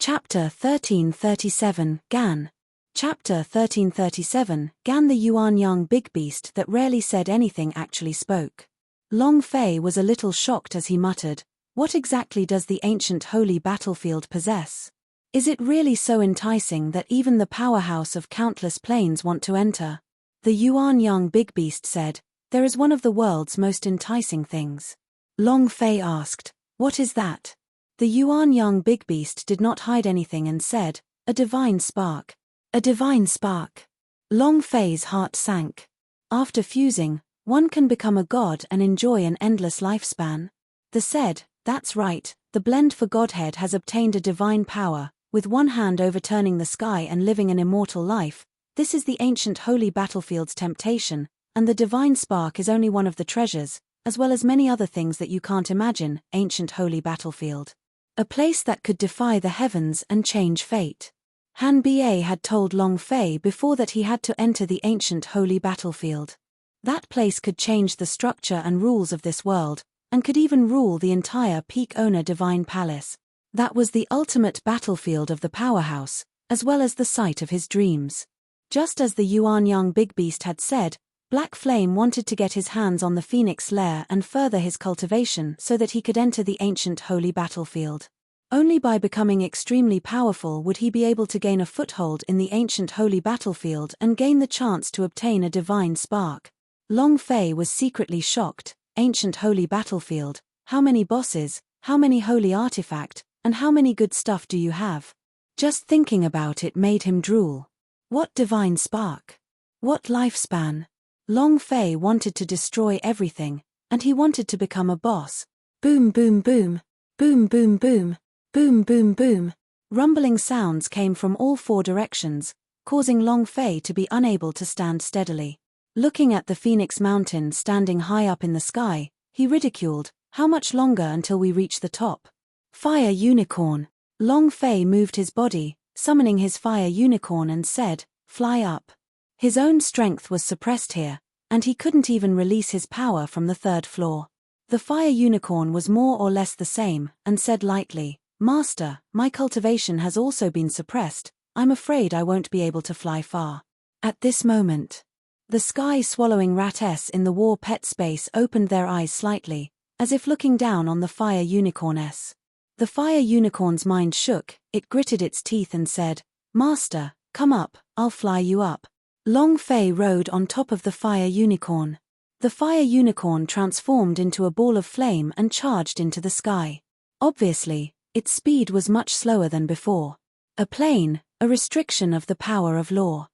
Chapter 1337, Gan. Chapter 1337, Gan, the Yuan-Yang big beast that rarely said anything actually spoke. Long Fei was a little shocked as he muttered, "What exactly does the ancient holy battlefield possess? Is it really so enticing that even the powerhouse of countless planes want to enter?" The Yuan-Yang big beast said, "There is one of the world's most enticing things." Long Fei asked, "What is that?" The Yuan-Yang big beast did not hide anything and said, "A divine spark." A divine spark. Long Fei's heart sank. After fusing, one can become a god and enjoy an endless lifespan. The said, "That's right, the blend for godhead has obtained a divine power, with one hand overturning the sky and living an immortal life. This is the ancient holy battlefield's temptation, and the divine spark is only one of the treasures, as well as many other things that you can't imagine, ancient holy battlefield. A place that could defy the heavens and change fate." Han Ba had told Long Fei before that he had to enter the ancient holy battlefield. That place could change the structure and rules of this world, and could even rule the entire Peak Owner Divine Palace. That was the ultimate battlefield of the powerhouse, as well as the site of his dreams. Just as the Yuan-Yang big beast had said, Black Flame wanted to get his hands on the Phoenix lair and further his cultivation so that he could enter the ancient holy battlefield. Only by becoming extremely powerful would he be able to gain a foothold in the ancient holy battlefield and gain the chance to obtain a divine spark. Long Fei was secretly shocked. Ancient holy battlefield, how many bosses, how many holy artifact, and how many good stuff do you have? Just thinking about it made him drool. What divine spark? What lifespan? Long Fei wanted to destroy everything, and he wanted to become a boss. Boom boom boom, boom boom boom, boom boom boom. Rumbling sounds came from all four directions, causing Long Fei to be unable to stand steadily. Looking at the Phoenix Mountain standing high up in the sky, he ridiculed, "How much longer until we reach the top?" Fire Unicorn. Long Fei moved his body, summoning his Fire Unicorn and said, "Fly up." His own strength was suppressed here, and he couldn't even release his power from the third floor. The Fire Unicorn was more or less the same, and said lightly, "Master, my cultivation has also been suppressed. I'm afraid I won't be able to fly far." At this moment, the sky-swallowing rat-s in the war pet space opened their eyes slightly, as if looking down on the Fire Unicorn-s. The Fire Unicorn's mind shook, it gritted its teeth and said, "Master, come up, I'll fly you up." Long Fei rode on top of the Fire Unicorn. The Fire Unicorn transformed into a ball of flame and charged into the sky. Obviously, its speed was much slower than before. A plane, a restriction of the power of law.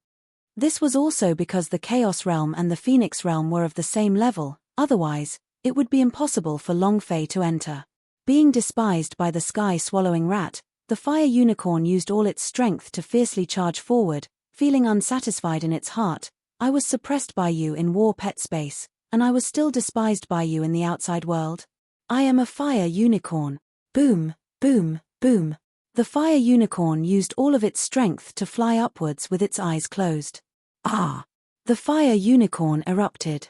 This was also because the Chaos Realm and the Phoenix Realm were of the same level, otherwise, it would be impossible for Long Fei to enter. Being despised by the sky-swallowing rat, the Fire Unicorn used all its strength to fiercely charge forward, feeling unsatisfied in its heart. "I was suppressed by you in war pet space, and I was still despised by you in the outside world. I am a Fire Unicorn." Boom, boom, boom. The Fire Unicorn used all of its strength to fly upwards with its eyes closed. Ah! The Fire Unicorn erupted.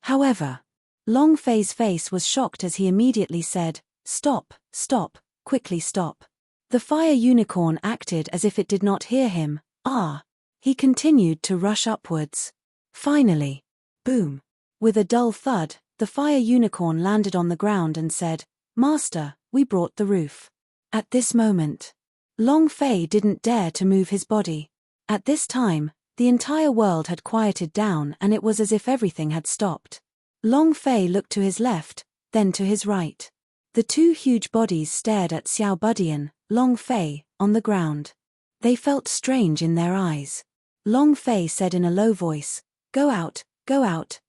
However, Long Fei's face was shocked as he immediately said, "Stop, stop, quickly stop." The Fire Unicorn acted as if it did not hear him. Ah! He continued to rush upwards. Finally, boom! With a dull thud, the Fire Unicorn landed on the ground and said, "Master, we brought the roof." At this moment, Long Fei didn't dare to move his body. At this time, the entire world had quieted down and it was as if everything had stopped. Long Fei looked to his left, then to his right. The two huge bodies stared at Xiao Budian, Long Fei, on the ground. They felt strange in their eyes. Long Fei said in a low voice, go out,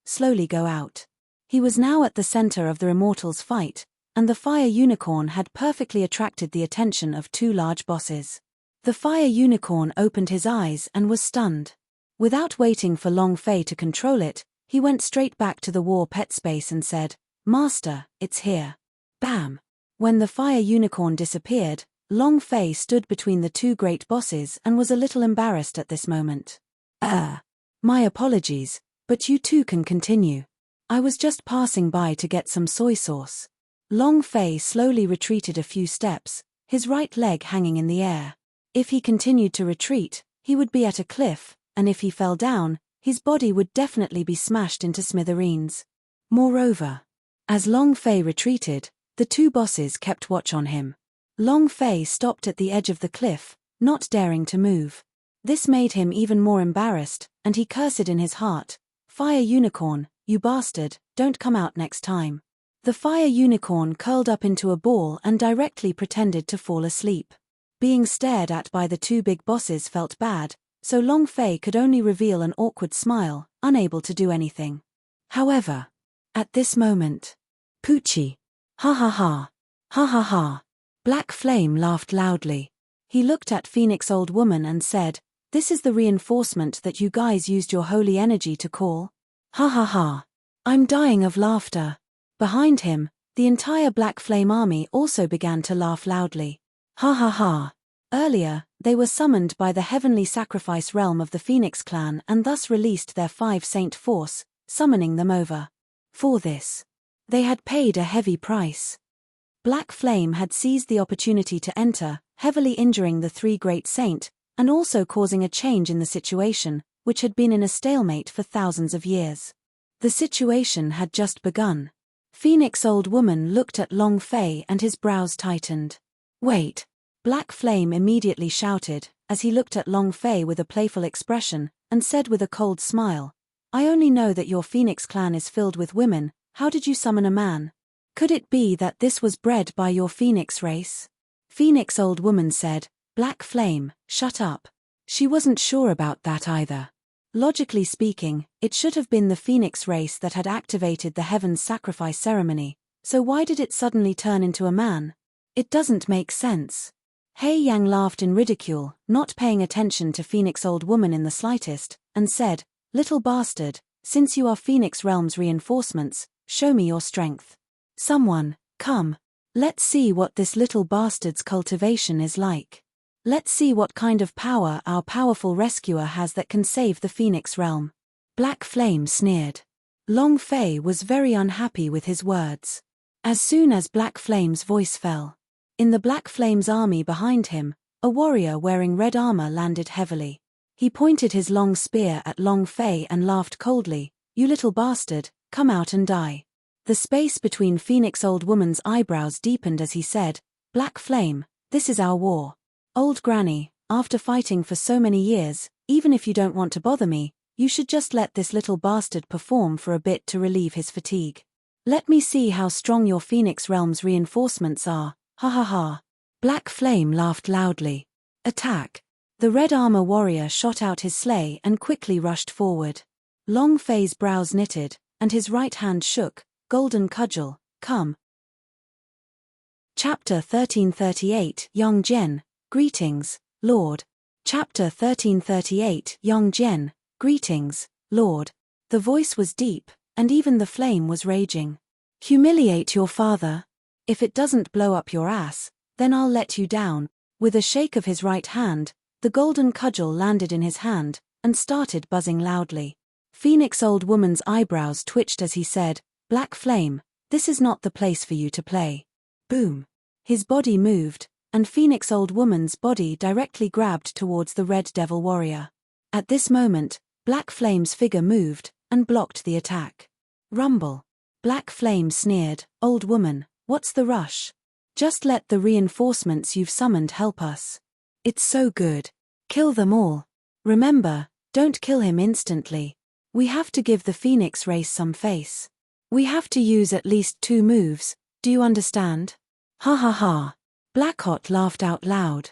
slowly go out." He was now at the center of the Immortals' fight, and the Fire Unicorn had perfectly attracted the attention of two large bosses. The Fire Unicorn opened his eyes and was stunned. Without waiting for Long Fei to control it, he went straight back to the war pet space and said, "Master, it's here." Bam! When the Fire Unicorn disappeared, Long Fei stood between the two great bosses and was a little embarrassed at this moment. My apologies, but you two can continue. I was just passing by to get some soy sauce." Long Fei slowly retreated a few steps, his right leg hanging in the air. If he continued to retreat, he would be at a cliff, and if he fell down, his body would definitely be smashed into smithereens. Moreover, as Long Fei retreated, the two bosses kept watch on him. Long Fei stopped at the edge of the cliff, not daring to move. This made him even more embarrassed, and he cursed in his heart, "Fire unicorn, you bastard, don't come out next time." The fire unicorn curled up into a ball and directly pretended to fall asleep. Being stared at by the two big bosses felt bad, so Long Fei could only reveal an awkward smile, unable to do anything. However, at this moment, Poochie. Ha ha ha. Ha ha ha. Black Flame laughed loudly. He looked at Phoenix Old Woman and said, "This is the reinforcement that you guys used your holy energy to call?" Ha ha ha. I'm dying of laughter. Behind him, the entire Black Flame army also began to laugh loudly. Ha ha ha. Earlier, they were summoned by the heavenly sacrifice realm of the Phoenix clan and thus released their 5 saint force, summoning them over. For this, they had paid a heavy price. Black Flame had seized the opportunity to enter, heavily injuring the 3 great saint, and also causing a change in the situation, which had been in a stalemate for thousands of years. The situation had just begun. Phoenix Old Woman looked at Long Fei and his brows tightened. "Wait!" Black Flame immediately shouted, as he looked at Long Fei with a playful expression, and said with a cold smile, "I only know that your Phoenix clan is filled with women. How did you summon a man? Could it be that this was bred by your Phoenix race?" Phoenix Old Woman said, "Black Flame, shut up." She wasn't sure about that either. Logically speaking, it should have been the Phoenix race that had activated the Heaven's sacrifice ceremony, so why did it suddenly turn into a man? It doesn't make sense. Hei Yang laughed in ridicule, not paying attention to Phoenix Old Woman in the slightest, and said, "Little bastard, since you are Phoenix Realm's reinforcements, show me your strength. Someone, come. Let's see what this little bastard's cultivation is like. Let's see what kind of power our powerful rescuer has that can save the Phoenix Realm." Black Flame sneered. Long Fei was very unhappy with his words. As soon as Black Flame's voice fell, in the Black Flame's army behind him, a warrior wearing red armor landed heavily. He pointed his long spear at Long Fei and laughed coldly, "You little bastard, come out and die." The space between Phoenix Old Woman's eyebrows deepened as he said, "Black Flame, this is our war. Old Granny, after fighting for so many years, even if you don't want to bother me, you should just let this little bastard perform for a bit to relieve his fatigue. Let me see how strong your Phoenix Realm's reinforcements are, ha ha ha." Black Flame laughed loudly. "Attack." The red armor warrior shot out his sleigh and quickly rushed forward. Long Fei's brows knitted, and his right hand shook. "Golden Cudgel, come." Chapter 1338 Young Jen, Greetings, Lord. Chapter 1338 Young Jen, Greetings, Lord. The voice was deep, and even the flame was raging. "Humiliate your father? If it doesn't blow up your ass, then I'll let you down." With a shake of his right hand, the golden cudgel landed in his hand, and started buzzing loudly. Phoenix Old Woman's eyebrows twitched as he said, "Black Flame, this is not the place for you to play." Boom. His body moved, and Phoenix Old Woman's body directly grabbed towards the Red Devil warrior. At this moment, Black Flame's figure moved, and blocked the attack. Rumble. Black Flame sneered, "Old Woman, what's the rush? Just let the reinforcements you've summoned help us. It's so good. Kill them all. Remember, don't kill him instantly. We have to give the Phoenix race some face. We have to use at least 2 moves, do you understand?" Ha ha ha. Blackhot laughed out loud.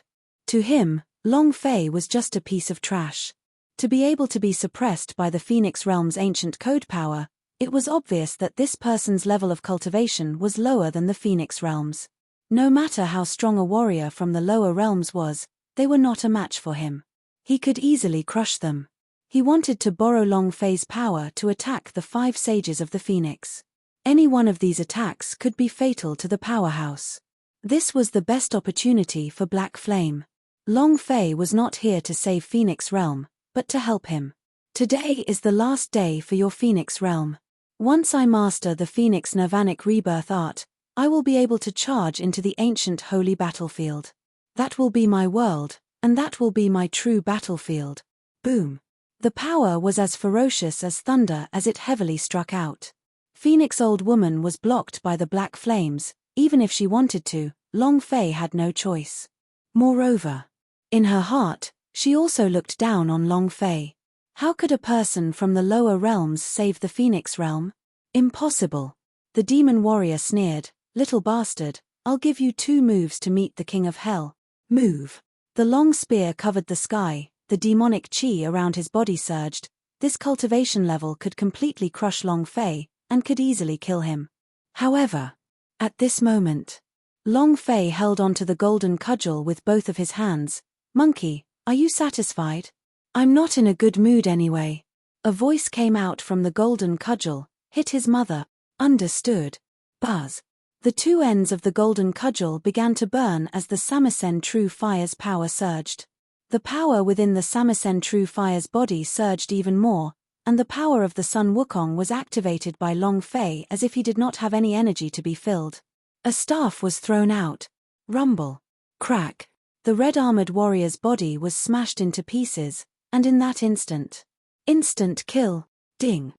To him, Long Fei was just a piece of trash. To be able to be suppressed by the Phoenix Realm's ancient code power, it was obvious that this person's level of cultivation was lower than the Phoenix Realm's. No matter how strong a warrior from the lower realms was, they were not a match for him. He could easily crush them. He wanted to borrow Long Fei's power to attack the 5 sages of the Phoenix. Any one of these attacks could be fatal to the powerhouse. This was the best opportunity for Black Flame. Long Fei was not here to save Phoenix Realm, but to help him. "Today is the last day for your Phoenix Realm. Once I master the Phoenix Nirvanic Rebirth art, I will be able to charge into the ancient holy battlefield. That will be my world, and that will be my true battlefield. Boom. The power was as ferocious as thunder as it heavily struck out. Phoenix Old Woman was blocked by the black flames. Even if she wanted to, Long Fei had no choice. Moreover, in her heart, she also looked down on Long Fei. How could a person from the lower realms save the Phoenix realm? Impossible. The demon warrior sneered, "Little bastard, I'll give you 2 moves to meet the King of Hell." Move. The long spear covered the sky, the demonic chi around his body surged. This cultivation level could completely crush Long Fei, and could easily kill him. However, at this moment, Long Fei held onto the golden cudgel with both of his hands. "Monkey, are you satisfied?" "I'm not in a good mood anyway." A voice came out from the golden cudgel, "Hit his mother." "Understood." Buzz. The 2 ends of the golden cudgel began to burn as the Samisen True Fire's power surged. The power within the Samisen True Fire's body surged even more, and the power of the Sun Wukong was activated by Long Fei as if he did not have any energy to be filled. A staff was thrown out. Rumble. Crack. The red-armored warrior's body was smashed into pieces, and in that instant kill. Ding.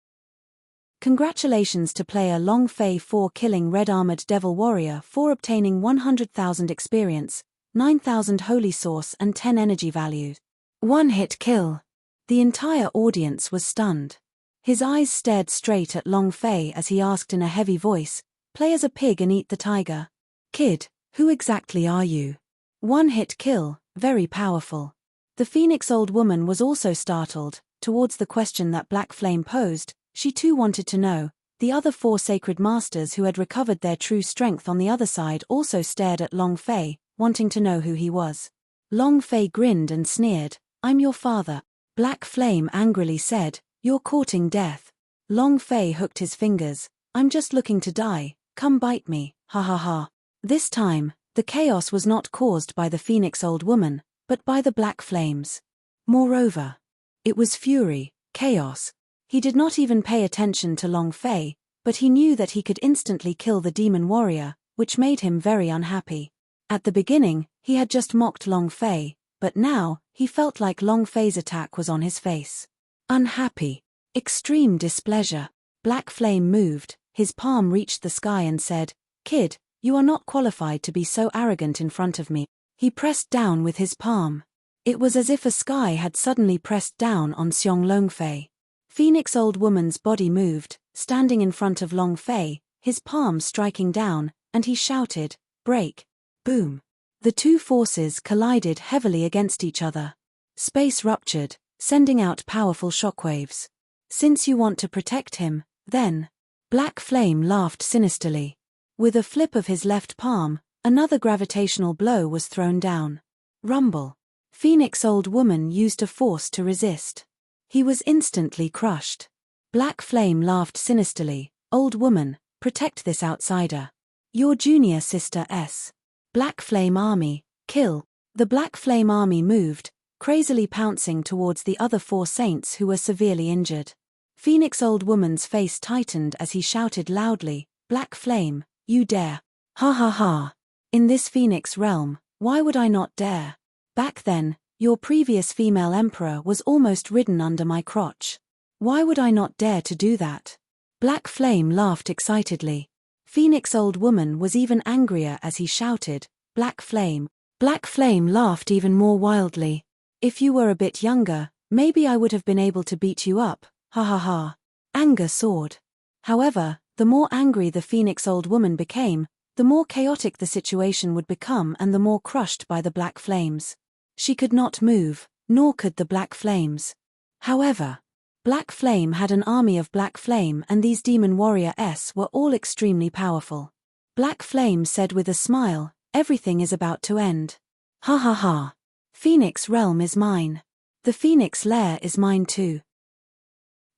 Congratulations to player Long Fei for killing red-armored devil warrior for obtaining 100,000 experience, 9,000 holy source and 10 energy value. 1-hit kill. The entire audience was stunned. His eyes stared straight at Long Fei as he asked in a heavy voice, "Play as a pig and eat the tiger." "Kid, who exactly are you?" 1-hit kill, very powerful. The Phoenix Old Woman was also startled. Towards the question that Black Flame posed, she too wanted to know. The other 4 sacred masters who had recovered their true strength on the other side also stared at Long Fei, wanting to know who he was. Long Fei grinned and sneered, "I'm your father." Black Flame angrily said, "You're courting death." Long Fei hooked his fingers, "I'm just looking to die, come bite me, ha ha ha." This time, the chaos was not caused by the Phoenix Old Woman, but by the Black Flames. Moreover, it was fury, chaos. He did not even pay attention to Long Fei, but he knew that he could instantly kill the demon warrior, which made him very unhappy. At the beginning, he had just mocked Long Fei, but now, he felt like Long Fei's attack was on his face. Unhappy. Extreme displeasure. Black Flame moved, his palm reached the sky and said, "Kid, you are not qualified to be so arrogant in front of me." He pressed down with his palm. It was as if a sky had suddenly pressed down on Xiong Long Fei. Phoenix Old Woman's body moved, standing in front of Long Fei, his palm striking down, and he shouted, "Break." Boom. The 2 forces collided heavily against each other. Space ruptured, sending out powerful shockwaves. "Since you want to protect him, then." Black Flame laughed sinisterly. With a flip of his left palm, another gravitational blow was thrown down. Rumble. Phoenix Old Woman used a force to resist. He was instantly crushed. Black Flame laughed sinisterly, "Old Woman, protect this outsider. Your junior sister S." Black Flame Army, kill. The Black Flame Army moved, crazily pouncing towards the other 4 saints who were severely injured. Phoenix Old Woman's face tightened as he shouted loudly, "Black Flame, you dare. Ha ha ha. In this Phoenix realm, why would I not dare? Back then, your previous female emperor was almost ridden under my crotch. Why would I not dare to do that?" Black Flame laughed excitedly. Phoenix Old Woman was even angrier as he shouted, "Black Flame." Black Flame laughed even more wildly. "If you were a bit younger, maybe I would have been able to beat you up, ha ha ha." Anger soared. However, the more angry the Phoenix Old Woman became, the more chaotic the situation would become and the more crushed by the Black Flames. She could not move, nor could the Black Flames. However, Black Flame had an army of Black Flame and these Demon Warrior S were all extremely powerful. Black Flame said with a smile, "Everything is about to end. Ha ha ha. Phoenix Realm is mine. The Phoenix Lair is mine too."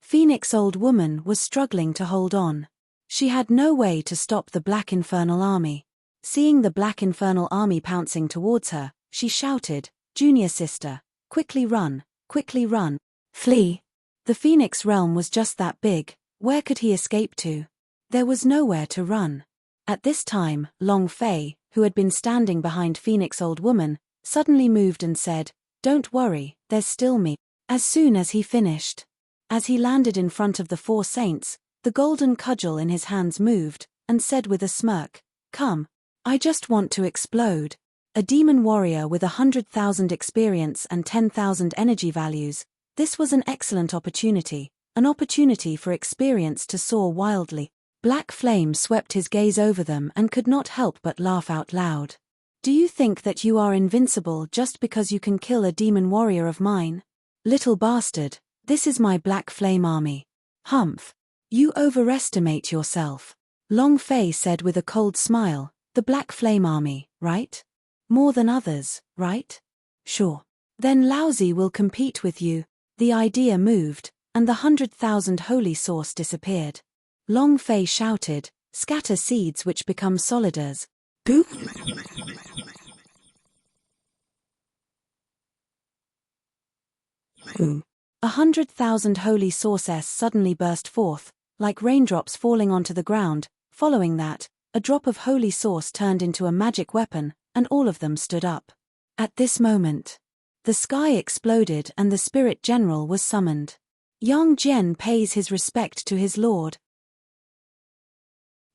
Phoenix Old Woman was struggling to hold on. She had no way to stop the Black Infernal Army. Seeing the Black Infernal Army pouncing towards her, she shouted, "Junior sister, quickly run, flee." The Phoenix Realm was just that big, where could he escape to? There was nowhere to run. At this time, Long Fei, who had been standing behind Phoenix Old Woman, suddenly moved and said, "Don't worry, there's still me." As soon as he finished. As he landed in front of the four saints, the golden cudgel in his hands moved, and said with a smirk, "Come. I just want to explode." A demon warrior with 100,000 experience and 10,000 energy values, this was an excellent opportunity, an opportunity for experience to soar wildly. Black flame swept his gaze over them and could not help but laugh out loud. "Do you think that you are invincible just because you can kill a demon warrior of mine? Little bastard, this is my black flame army." "Humph. You overestimate yourself," Long Fei said with a cold smile. "The black flame army, right? More than others, right? Sure. Then Lousy will compete with you." The idea moved, and the 100,000 holy source disappeared. Long Fei shouted, "Scatter seeds which become soliders." Boop! 100,000 holy sources suddenly burst forth, like raindrops falling onto the ground. Following that, a drop of holy source turned into a magic weapon, and all of them stood up. At this moment, the sky exploded and the spirit general was summoned. Yang Jian pays his respect to his lord.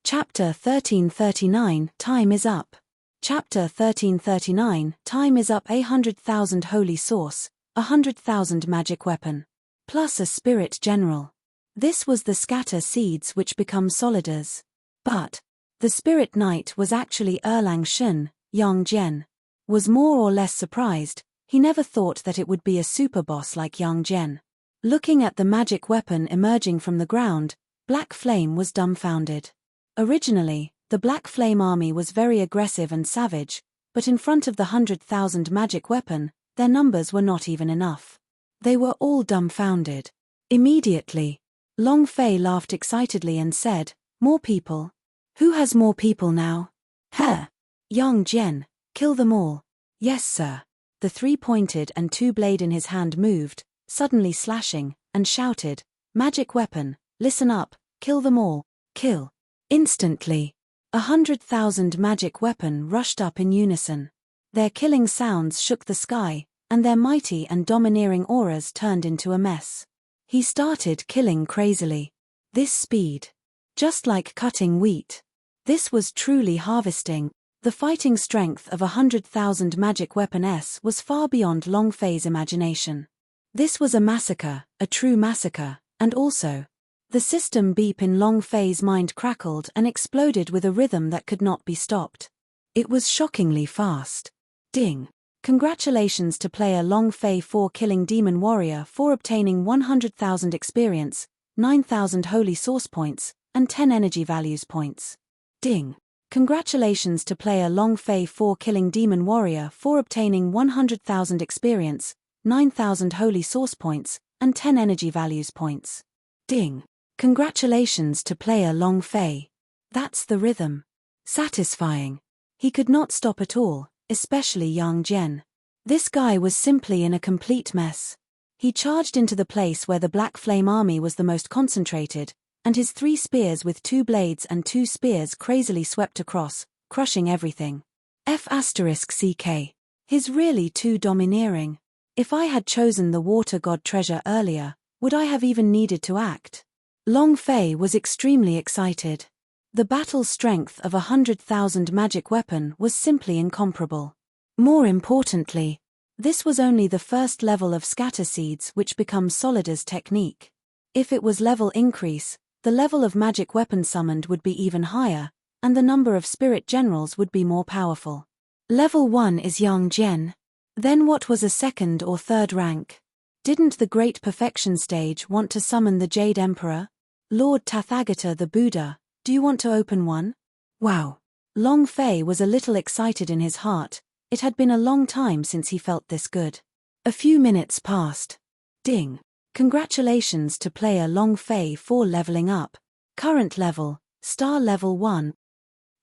Chapter 1339, Time is up. Chapter 1339, Time is up. 100,000 holy source, 100,000 magic weapon, plus a spirit general. This was the scatter seeds which become soliders. But the spirit knight was actually Erlang Shen. Yang Jian was more or less surprised. He never thought that it would be a super boss like Yang Jian. Looking at the magic weapon emerging from the ground, Black Flame was dumbfounded. Originally, the Black Flame army was very aggressive and savage, but in front of the 100,000 magic weapon, their numbers were not even enough. They were all dumbfounded. Immediately, Long Fei laughed excitedly and said, "More people? Who has more people now?" "Huh! Yang Jian, kill them all." "Yes, sir." The three-pointed and two-blade in his hand moved, suddenly slashing, and shouted, "Magic weapon, listen up, kill them all, kill." Instantly, 100,000 magic weapon rushed up in unison. Their killing sounds shook the sky, and their mighty and domineering auras turned into a mess. He started killing crazily. This speed. Just like cutting wheat. This was truly harvesting. The fighting strength of 100,000 magic weapon S was far beyond Long Fei's imagination. This was a massacre, a true massacre, and also, the system beep in Long Fei's mind crackled and exploded with a rhythm that could not be stopped. It was shockingly fast. Ding. Congratulations to player Long Fei for killing Demon Warrior for obtaining 100,000 experience, 9,000 holy source points, and 10 energy values points. Ding. Congratulations to player Long Fei for killing Demon Warrior for obtaining 100,000 experience, 9,000 holy source points, and 10 energy values points. Ding. Congratulations to player Long Fei. That's the rhythm. Satisfying. He could not stop at all, especially Yang Jian. This guy was simply in a complete mess. He charged into the place where the Black Flame army was the most concentrated, and his 3 spears with 2 blades and 2 spears crazily swept across, crushing everything. F***CK. He's really too domineering. If I had chosen the water god treasure earlier, would I have even needed to act? Long Fei was extremely excited. The battle strength of 100,000 magic weapon was simply incomparable. More importantly, this was only the first level of scatter seeds which become soliders technique. If it was level increase, the level of magic weapon summoned would be even higher, and the number of spirit generals would be more powerful. Level 1 is Yang Jian. Then what was a second or third rank? Didn't the Great Perfection stage want to summon the Jade Emperor? Lord Tathagata the Buddha, do you want to open one? Wow. Long Fei was a little excited in his heart. It had been a long time since he felt this good. A few minutes passed. Ding. Congratulations to player Long Fei for leveling up. Current level, star level 1.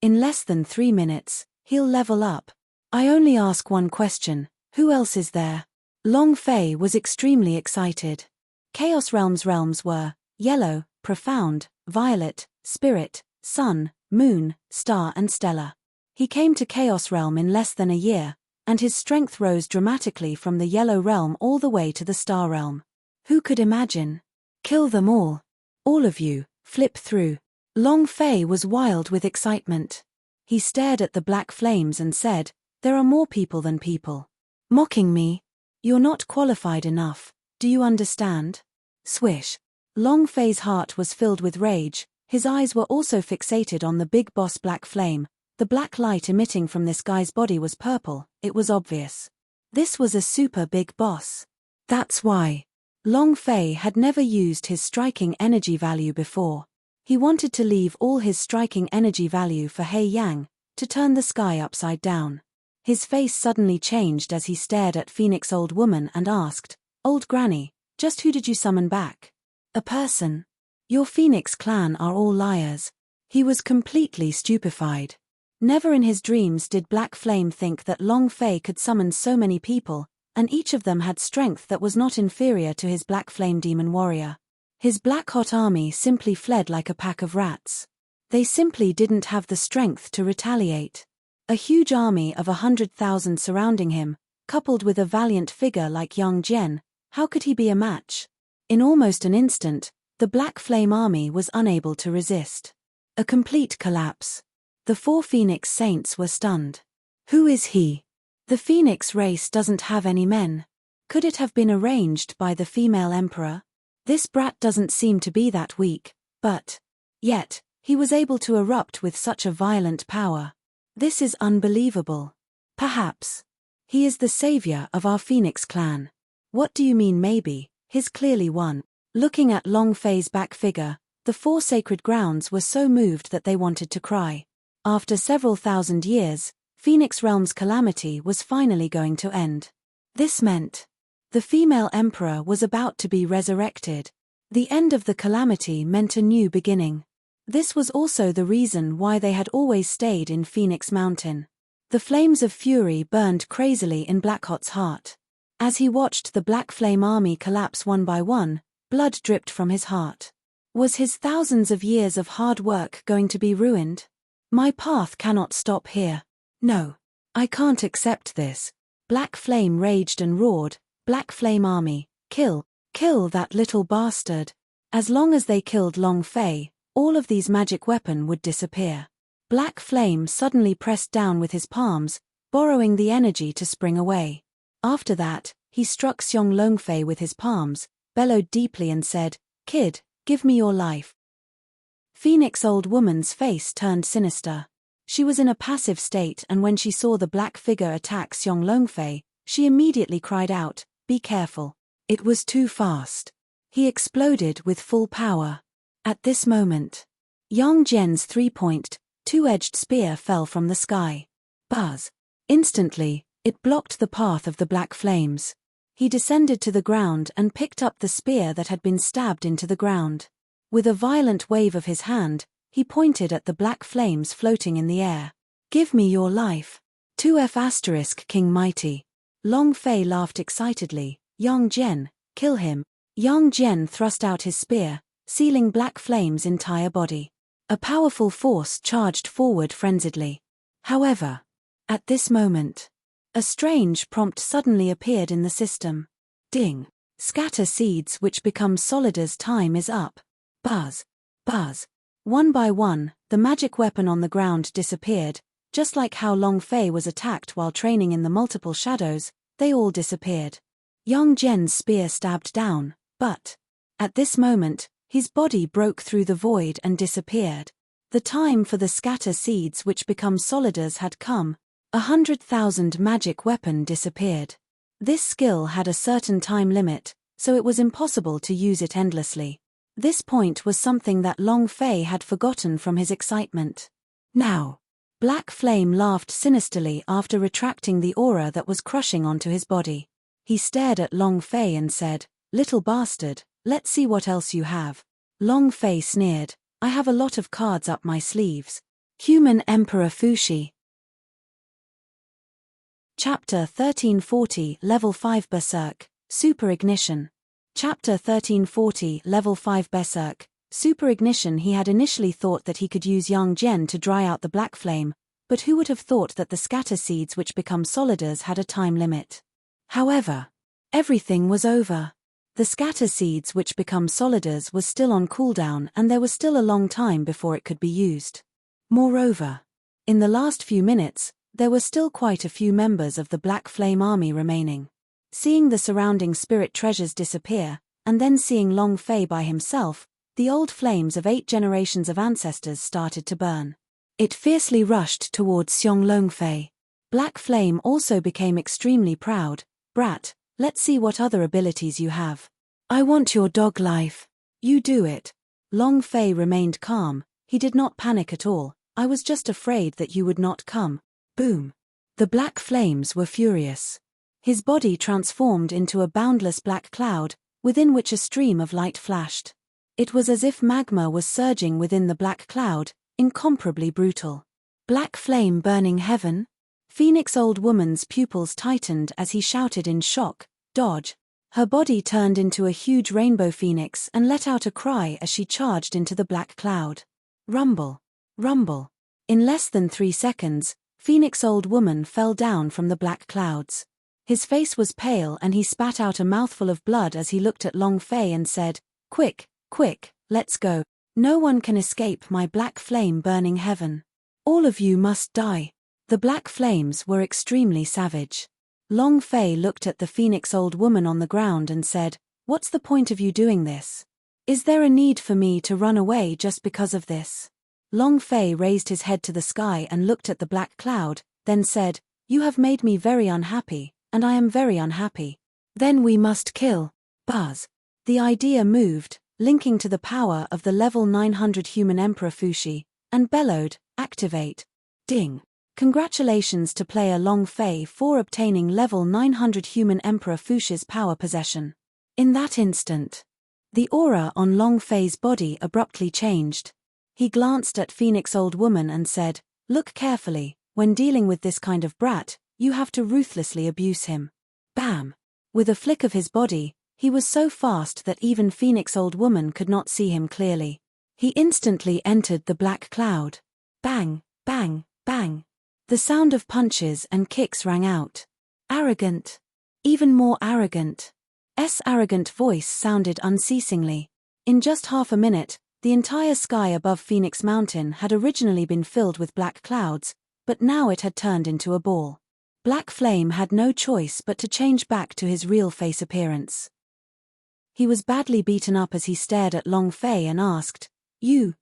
In less than 3 minutes, he'll level up. I only ask one question, who else is there? Long Fei was extremely excited. Chaos realms were yellow, profound, violet, spirit, sun, moon, star and stellar. He came to Chaos Realm in less than a year, and his strength rose dramatically from the Yellow Realm all the way to the Star Realm. Who could imagine? Kill them all. All of you, flip through. Long Fei was wild with excitement. He stared at the black flames and said, "There are more people than people. Mocking me? You're not qualified enough, do you understand?" Swish. Long Fei's heart was filled with rage, his eyes were also fixated on the big boss black flame. The black light emitting from this guy's body was purple, it was obvious. This was a super big boss. That's why. Long Fei had never used his striking energy value before. He wanted to leave all his striking energy value for Hei Yang, to turn the sky upside down. His face suddenly changed as he stared at Phoenix Old Woman and asked, "Old Granny, just who did you summon back?" "A person. Your Phoenix clan are all liars." He was completely stupefied. Never in his dreams did Black Flame think that Long Fei could summon so many people, and each of them had strength that was not inferior to his Black Flame demon warrior. His black hot army simply fled like a pack of rats. They simply didn't have the strength to retaliate. A huge army of 100,000 surrounding him, coupled with a valiant figure like Yang Jian, how could he be a match? In almost an instant, the Black Flame army was unable to resist. A complete collapse. The 4 Phoenix Saints were stunned. Who is he? The Phoenix race doesn't have any men. Could it have been arranged by the female emperor? This brat doesn't seem to be that weak, but yet, he was able to erupt with such a violent power. This is unbelievable. Perhaps. He is the savior of our Phoenix clan. What do you mean maybe? He's clearly one. Looking at Long Fei's back figure, the 4 sacred grounds were so moved that they wanted to cry. After several thousand years, Phoenix Realm's calamity was finally going to end. This meant the female emperor was about to be resurrected. The end of the calamity meant a new beginning. This was also the reason why they had always stayed in Phoenix Mountain. The flames of fury burned crazily in Blackhot's heart. As he watched the Black Flame army collapse one by one, blood dripped from his heart. Was his thousands of years of hard work going to be ruined? My path cannot stop here. No. I can't accept this. Black Flame raged and roared, "Black Flame army, kill that little bastard." As long as they killed Long Fei, all of these magic weapons would disappear. Black Flame suddenly pressed down with his palms, borrowing the energy to spring away. After that, he struck Xiong Longfei with his palms, bellowed deeply and said, "Kid, give me your life." Phoenix Old Woman's face turned sinister. She was in a passive state, and when she saw the black figure attack Xiong Longfei, she immediately cried out, "Be careful." It was too fast. He exploded with full power. At this moment, Yang Jian's 3-point, two-edged spear fell from the sky. Buzz. Instantly, it blocked the path of the black flames. He descended to the ground and picked up the spear that had been stabbed into the ground. With a violent wave of his hand, he pointed at the black flames floating in the air. "Give me your life. 2F** King Mighty." Long Fei laughed excitedly. "Yang Jian, kill him." Yang Jian thrust out his spear, sealing Black Flame's entire body. A powerful force charged forward frenziedly. However, at this moment, a strange prompt suddenly appeared in the system. Ding. Scatter seeds which become solid as time is up. Buzz. Buzz. One by one, the magic weapon on the ground disappeared, just like how Long Fei was attacked while training in the multiple shadows, they all disappeared. Yang Jian's spear stabbed down, but at this moment, his body broke through the void and disappeared. The time for the scatter seeds which become soliders had come. 100,000 magic weapon disappeared. This skill had a certain time limit, so it was impossible to use it endlessly. This point was something that Long Fei had forgotten from his excitement. Now, Black Flame laughed sinisterly after retracting the aura that was crushing onto his body. He stared at Long Fei and said, "Little bastard, let's see what else you have." Long Fei sneered, "I have a lot of cards up my sleeves." Human Emperor Fushi. Chapter 1340 Level 5 Berserk, Super Ignition. Chapter 1340 Level 5 Berserk, Super ignition. He had initially thought that he could use Yang Gen to dry out the black flame, but who would have thought that the scatter seeds which become solidars had a time limit? However, everything was over. The scatter seeds which become solidars was still on cooldown, and there was still a long time before it could be used. Moreover, in the last few minutes, there were still quite a few members of the Black Flame army remaining. Seeing the surrounding spirit treasures disappear, and then seeing Long Fei by himself, the old flames of 8 generations of ancestors started to burn. It fiercely rushed towards Xiong Long Fei. Black Flame also became extremely proud. Brat, let's see what other abilities you have. I want your dog life. You do it. Long Fei remained calm. He did not panic at all. I was just afraid that you would not come. Boom. The black flames were furious. His body transformed into a boundless black cloud, within which a stream of light flashed. It was as if magma was surging within the black cloud, incomparably brutal. Black flame burning heaven? Phoenix Old Woman's pupils tightened as he shouted in shock, dodge. Her body turned into a huge rainbow phoenix and let out a cry as she charged into the black cloud. Rumble. Rumble. In less than 3 seconds, Phoenix Old Woman fell down from the black clouds. His face was pale and he spat out a mouthful of blood as he looked at Long Fei and said, quick, quick, let's go. No one can escape my black flame burning heaven. All of you must die. The black flames were extremely savage. Long Fei looked at the Phoenix Old Woman on the ground and said, what's the point of you doing this? Is there a need for me to run away just because of this? Long Fei raised his head to the sky and looked at the black cloud, then said, you have made me very unhappy, and I am very unhappy. Then we must kill. Buzz. The idea moved, linking to the power of the level 900 human Emperor Fushi, and bellowed, activate. Ding. Congratulations to player Long Fei for obtaining level 900 human Emperor Fushi's power possession. In that instant, the aura on Long Fei's body abruptly changed. He glanced at Phoenix Old Woman and said, look carefully, when dealing with this kind of brat, you have to ruthlessly abuse him. Bam! With a flick of his body, he was so fast that even Phoenix Old Woman could not see him clearly. He instantly entered the black cloud. Bang, bang, bang. The sound of punches and kicks rang out. Arrogant. Even more arrogant. Arrogant voice sounded unceasingly. In just half a minute, the entire sky above Phoenix Mountain had originally been filled with black clouds, but now it had turned into a ball. Black Flame had no choice but to change back to his real face appearance. He was badly beaten up as he stared at Long Fei and asked, You,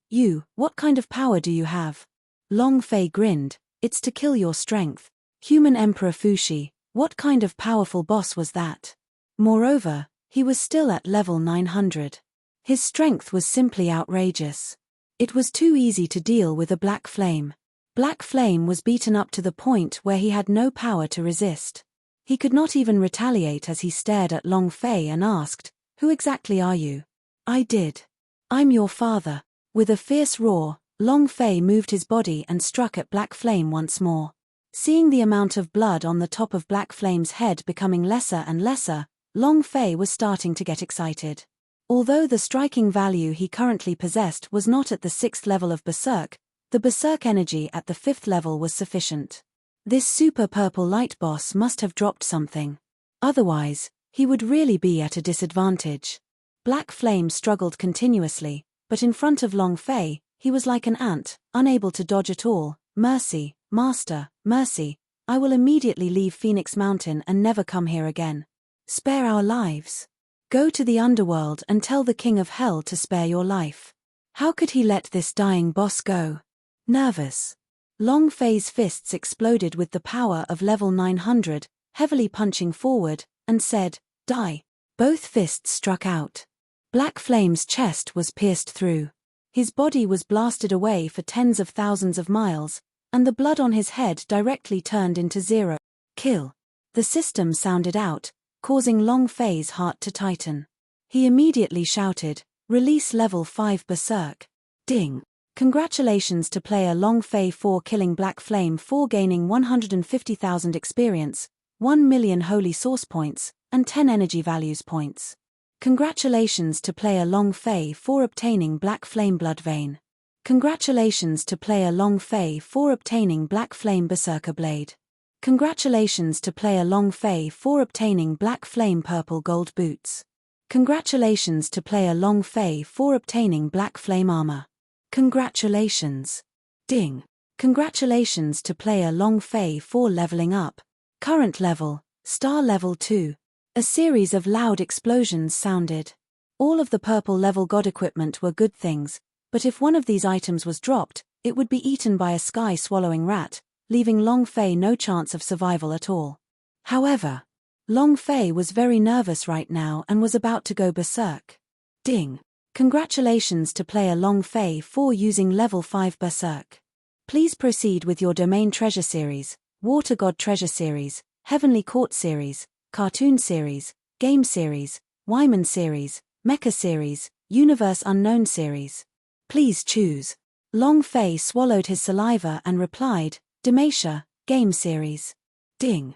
what kind of power do you have? Long Fei grinned, it's to kill your strength. Human Emperor Fushi, what kind of powerful boss was that? Moreover, he was still at level 900. His strength was simply outrageous. It was too easy to deal with a Black Flame. Black Flame was beaten up to the point where he had no power to resist. He could not even retaliate as he stared at Long Fei and asked, Who exactly are you? I did. I'm your father. With a fierce roar, Long Fei moved his body and struck at Black Flame once more. Seeing the amount of blood on the top of Black Flame's head becoming lesser and lesser, Long Fei was starting to get excited. Although the striking value he currently possessed was not at the 6th level of Berserk, the Berserk energy at the 5th level was sufficient. This super purple light boss must have dropped something. Otherwise, he would really be at a disadvantage. Black Flame struggled continuously, but in front of Long Fei, he was like an ant, unable to dodge at all. Mercy, Master, mercy, I will immediately leave Phoenix Mountain and never come here again. Spare our lives. Go to the underworld and tell the King of Hell to spare your life. How could he let this dying boss go? Nervous. Long Fei's fists exploded with the power of level 900, heavily punching forward, and said, Die. Both fists struck out. Black Flame's chest was pierced through. His body was blasted away for tens of thousands of miles, and the blood on his head directly turned into 0. Kill. The system sounded out, causing Long Fei's heart to tighten. He immediately shouted, Release level 5 Berserk. Ding. Congratulations to player Long Fei for killing Black Flame for gaining 150,000 experience, 1 million holy source points, and 10 energy values points. Congratulations to player Long Fei for obtaining Black Flame Blood Vein. Congratulations to player Long Fei for obtaining Black Flame Berserker Blade. Congratulations to player Long Fei for obtaining Black Flame Purple Gold Boots. Congratulations to player Long Fei for obtaining Black Flame Armor. Congratulations. Ding. Congratulations to player Long Fei for leveling up. Current level, Star Level 2. A series of loud explosions sounded. All of the purple level god equipment were good things, but if one of these items was dropped, it would be eaten by a sky-swallowing rat, leaving Long Fei no chance of survival at all. However, Long Fei was very nervous right now and was about to go berserk. Ding. Congratulations to player Long Fei for using level 5 berserk. Please proceed with your Domain Treasure Series, Water God Treasure Series, Heavenly Court Series, Cartoon Series, Game Series, Wyman Series, Mecha Series, Universe Unknown Series. Please choose. Long Fei swallowed his saliva and replied, Demacia, Game Series. Ding.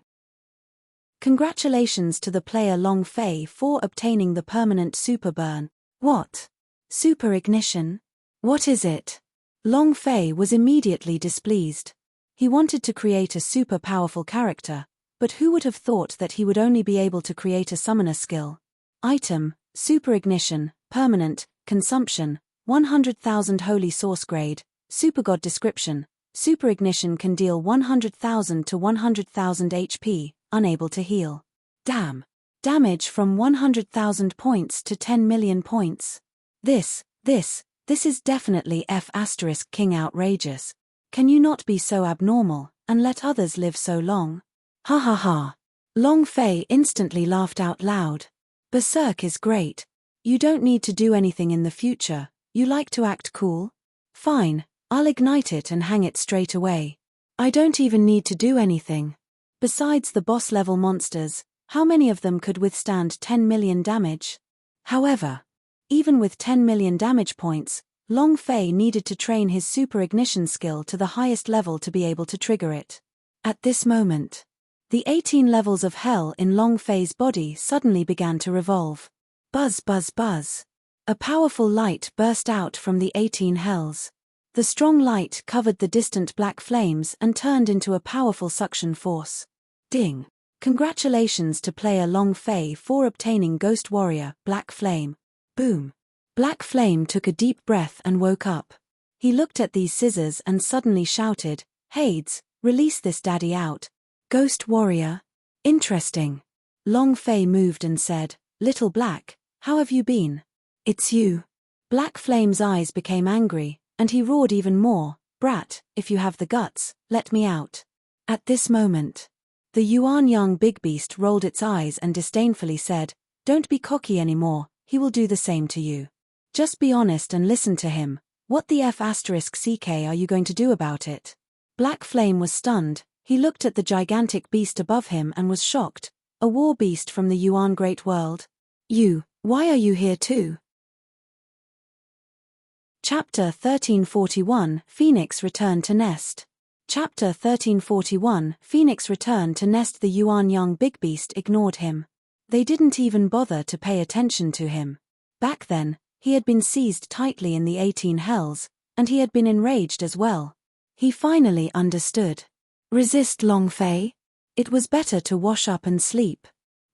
Congratulations to the player Long Fei for obtaining the permanent Super Burn. What? Super Ignition? What is it? Long Fei was immediately displeased. He wanted to create a super powerful character, but who would have thought that he would only be able to create a summoner skill? Item, Super Ignition, Permanent, Consumption, 100,000 Holy Source Grade, Super God Description. Super Ignition can deal 100,000 to 100,000 HP, unable to heal. Damn. Damage from 100,000 points to 10 million points. This is definitely F*King outrageous. Can you not be so abnormal, and let others live so long? Ha ha ha. Long Fei instantly laughed out loud. Berserk is great. You don't need to do anything in the future, you like to act cool? Fine, I'll ignite it and hang it straight away. I don't even need to do anything. Besides the boss level monsters, how many of them could withstand 10 million damage? However, even with 10 million damage points, Long Fei needed to train his Super Ignition skill to the highest level to be able to trigger it. At this moment, the 18 levels of hell in Long Fei's body suddenly began to revolve. Buzz buzz buzz. A powerful light burst out from the 18 hells. The strong light covered the distant black flames and turned into a powerful suction force. Ding. Congratulations to player Long Fei for obtaining Ghost Warrior, Black Flame. Boom. Black Flame took a deep breath and woke up. He looked at these scissors and suddenly shouted, Hades, release this daddy out. Ghost Warrior? Interesting. Long Fei moved and said, Little Black, how have you been? It's you. Black Flame's eyes became angry, and he roared even more, Brat, if you have the guts, let me out. At this moment, the Yuan Yang Big Beast rolled its eyes and disdainfully said, Don't be cocky anymore, he will do the same to you. Just be honest and listen to him. What the F***ck are you going to do about it? Black Flame was stunned. He looked at the gigantic beast above him and was shocked. A war beast from the Yuan Great World? Why are you here too? Chapter 1341, Phoenix Returned to Nest. Chapter 1341, Phoenix Returned to Nest. The Yuan Yang Big Beast ignored him. They didn't even bother to pay attention to him. Back then, he had been seized tightly in the 18 hells, and he had been enraged as well. He finally understood. Resist, Long Fei? It was better to wash up and sleep.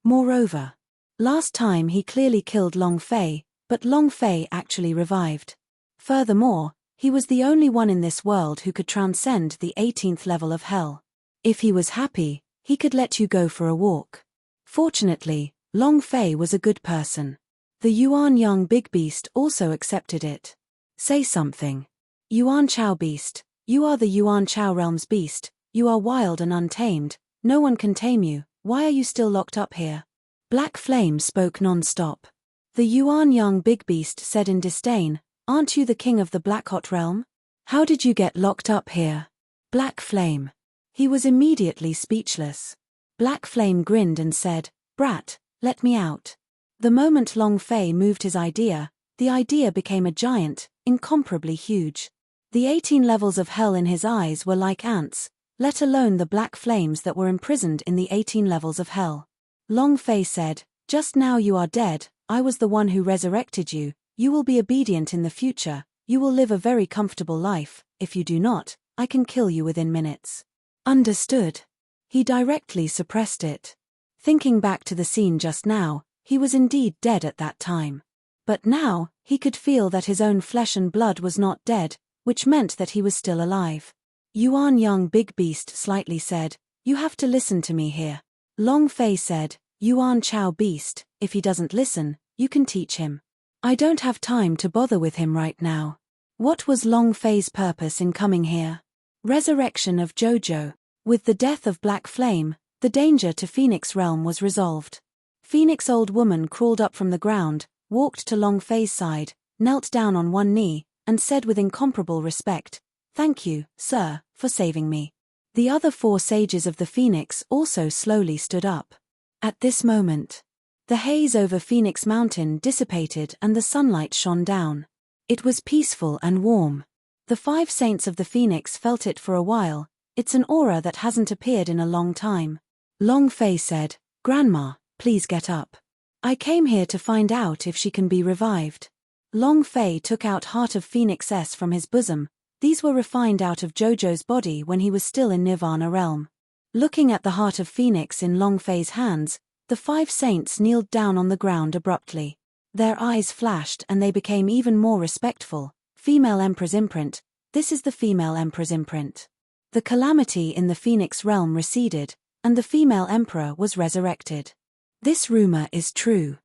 Moreover, last time he clearly killed Long Fei, but Long Fei actually revived. Furthermore, he was the only one in this world who could transcend the 18th level of hell. If he was happy, he could let you go for a walk. Fortunately, Long Fei was a good person. The Yuan Yang Big Beast also accepted it. Say something. Yuan Chao Beast, you are the Yuan Chao Realm's beast, you are wild and untamed, no one can tame you, why are you still locked up here? Black Flame spoke non-stop. The Yuan Yang Big Beast said in disdain, Aren't you the king of the Black Hot Realm? How did you get locked up here? Black Flame. He was immediately speechless. Black Flame grinned and said, Brat, let me out. The moment Long Fei moved his idea, the idea became a giant, incomparably huge. The 18 levels of hell in his eyes were like ants, let alone the black flames that were imprisoned in the 18 levels of hell. Long Fei said, Just now you are dead, I was the one who resurrected you. You will be obedient in the future. You will live a very comfortable life. If you do not, I can kill you within minutes. Understood. He directly suppressed it. Thinking back to the scene just now, he was indeed dead at that time. But now, he could feel that his own flesh and blood was not dead, which meant that he was still alive. Yuan Young Big Beast slightly said, "You have to listen to me here." Long Fei said, "Yuan Chao Beast, if he doesn't listen, you can teach him. I don't have time to bother with him right now." What was Long Fei's purpose in coming here? Resurrection of Jojo. With the death of Black Flame, the danger to Phoenix Realm was resolved. Phoenix Old Woman crawled up from the ground, walked to Long Fei's side, knelt down on one knee, and said with incomparable respect, "Thank you, sir, for saving me." The other 4 sages of the Phoenix also slowly stood up. At this moment, the haze over Phoenix Mountain dissipated and the sunlight shone down. It was peaceful and warm. The 5 saints of the Phoenix felt it for a while. It's an aura that hasn't appeared in a long time. Long Fei said, "Grandma, please get up. I came here to find out if she can be revived." Long Fei took out Heart of Phoenix S from his bosom. These were refined out of Jojo's body when he was still in Nirvana realm. Looking at the Heart of Phoenix in Long Fei's hands, the 5 saints kneeled down on the ground abruptly. Their eyes flashed and they became even more respectful. Female Emperor's imprint. This is the Female Emperor's imprint. The calamity in the Phoenix realm receded, and the female emperor was resurrected. This rumor is true.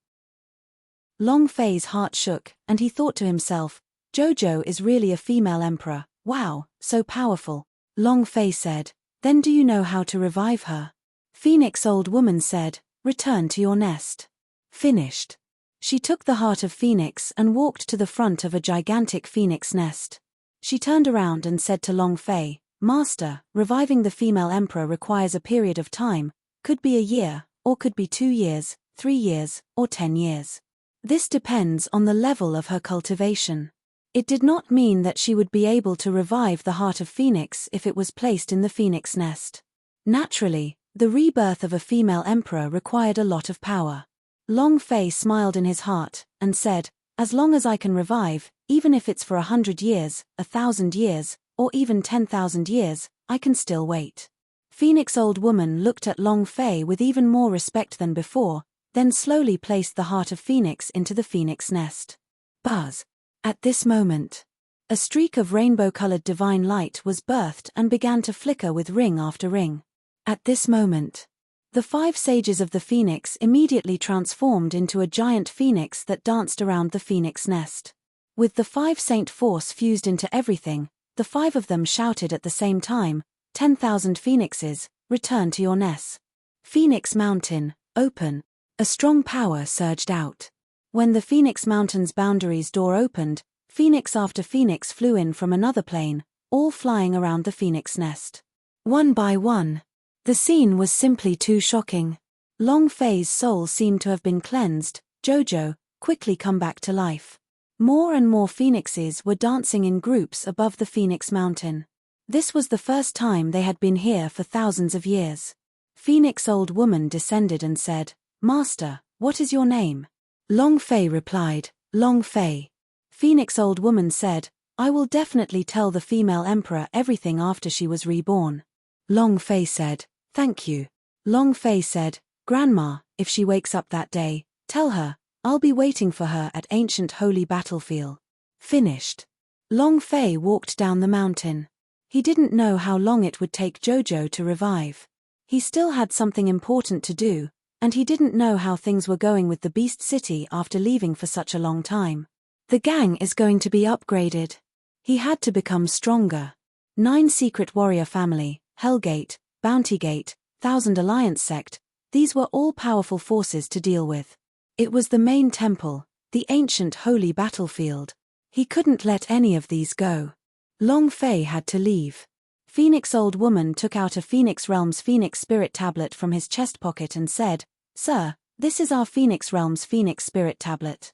Long Fei's heart shook, and he thought to himself, "Jojo is really a female emperor. Wow, so powerful." Long Fei said, "Then do you know how to revive her?" Phoenix Old Woman said, "Return to your nest." Finished. She took the Heart of Phoenix and walked to the front of a gigantic phoenix nest. She turned around and said to Long Fei, "Master, reviving the female emperor requires a period of time, could be a year, or could be 2 years, 3 years, or 10 years. This depends on the level of her cultivation." It did not mean that she would be able to revive the Heart of Phoenix if it was placed in the phoenix nest. Naturally, the rebirth of a female emperor required a lot of power. Long Fei smiled in his heart, and said, "As long as I can revive, even if it's for 100 years, 1,000 years, or even 10,000 years, I can still wait." Phoenix Old Woman looked at Long Fei with even more respect than before, then slowly placed the Heart of Phoenix into the phoenix nest. Buzz. At this moment, a streak of rainbow-colored divine light was birthed and began to flicker with ring after ring. At this moment, the 5 sages of the Phoenix immediately transformed into a giant phoenix that danced around the phoenix nest. With the 5 saint force fused into everything, the 5 of them shouted at the same time, 10,000 phoenixes, return to your nest. Phoenix Mountain, open. A strong power surged out. When the Phoenix Mountain's boundaries door opened, phoenix after phoenix flew in from another plane, all flying around the phoenix nest. One by one. The scene was simply too shocking. Long Fei's soul seemed to have been cleansed. "Jojo, quickly come back to life." More and more phoenixes were dancing in groups above the Phoenix Mountain. This was the first time they had been here for thousands of years. Phoenix Old Woman descended and said, "Master, what is your name?" Long Fei replied, "Long Fei." Phoenix Old Woman said, "I will definitely tell the female emperor everything after she was reborn." Long Fei said, "Thank you." Long Fei said, "Grandma, if she wakes up that day, tell her, I'll be waiting for her at ancient holy battlefield." Finished. Long Fei walked down the mountain. He didn't know how long it would take Jojo to revive. He still had something important to do, and he didn't know how things were going with the Beast City after leaving for such a long time. The gang is going to be upgraded. He had to become stronger. 9 Secret Warrior Family, Hellgate, Bountygate, 1000 Alliance Sect, these were all powerful forces to deal with. It was the main temple, the ancient holy battlefield. He couldn't let any of these go. Long Fei had to leave. Phoenix Old Woman took out a Phoenix Realm's Phoenix Spirit Tablet from his chest pocket and said, "Sir, this is our Phoenix Realm's Phoenix Spirit Tablet.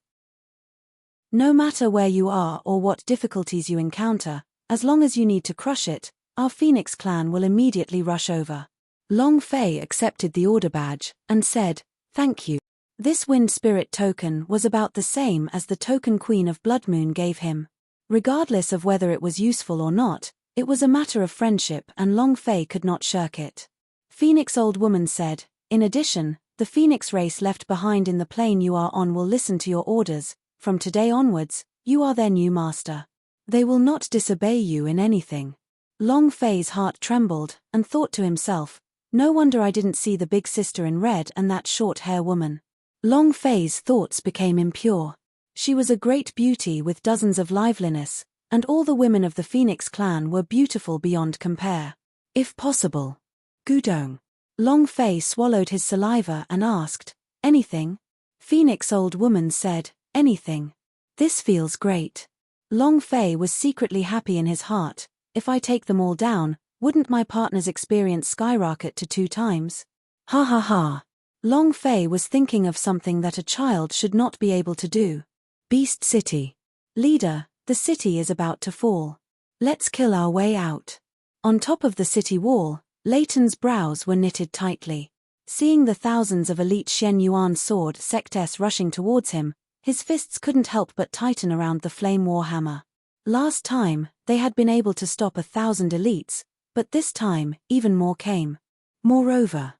No matter where you are or what difficulties you encounter, as long as you need to crush it, our Phoenix clan will immediately rush over." Long Fei accepted the order badge and said, "Thank you." This wind spirit token was about the same as the token Queen of Bloodmoon gave him. Regardless of whether it was useful or not, it was a matter of friendship and Long Fei could not shirk it. Phoenix Old Woman said, in addition, the Phoenix race left behind in the plane you are on will listen to your orders. From today onwards, you are their new master. They will not disobey you in anything. Long Fei's heart trembled, and thought to himself, no wonder I didn't see the big sister in red and that short-hair woman. Long Fei's thoughts became impure. She was a great beauty with dozens of liveliness, and all the women of the Phoenix clan were beautiful beyond compare. If possible. Gudong. Long Fei swallowed his saliva and asked, anything? Phoenix Old Woman said, anything. This feels great. Long Fei was secretly happy in his heart. If I take them all down, wouldn't my partner's experience skyrocket to 2 times? Ha ha ha. Long Fei was thinking of something that a child should not be able to do. Beast City. Leader, the city is about to fall. Let's kill our way out. On top of the city wall, Leighton's brows were knitted tightly. Seeing the thousands of elite Shen Yuan sword sectess rushing towards him, his fists couldn't help but tighten around the flame warhammer. Last time, they had been able to stop 1,000 elites, but this time, even more came. Moreover,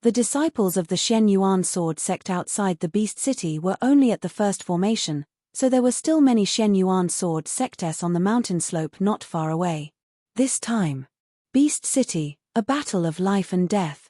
the disciples of the Shen Yuan sword sect outside the Beast City were only at the first formation, so there were still many Shen Yuan sword sectess on the mountain slope not far away. This time, Beast City, a battle of life and death.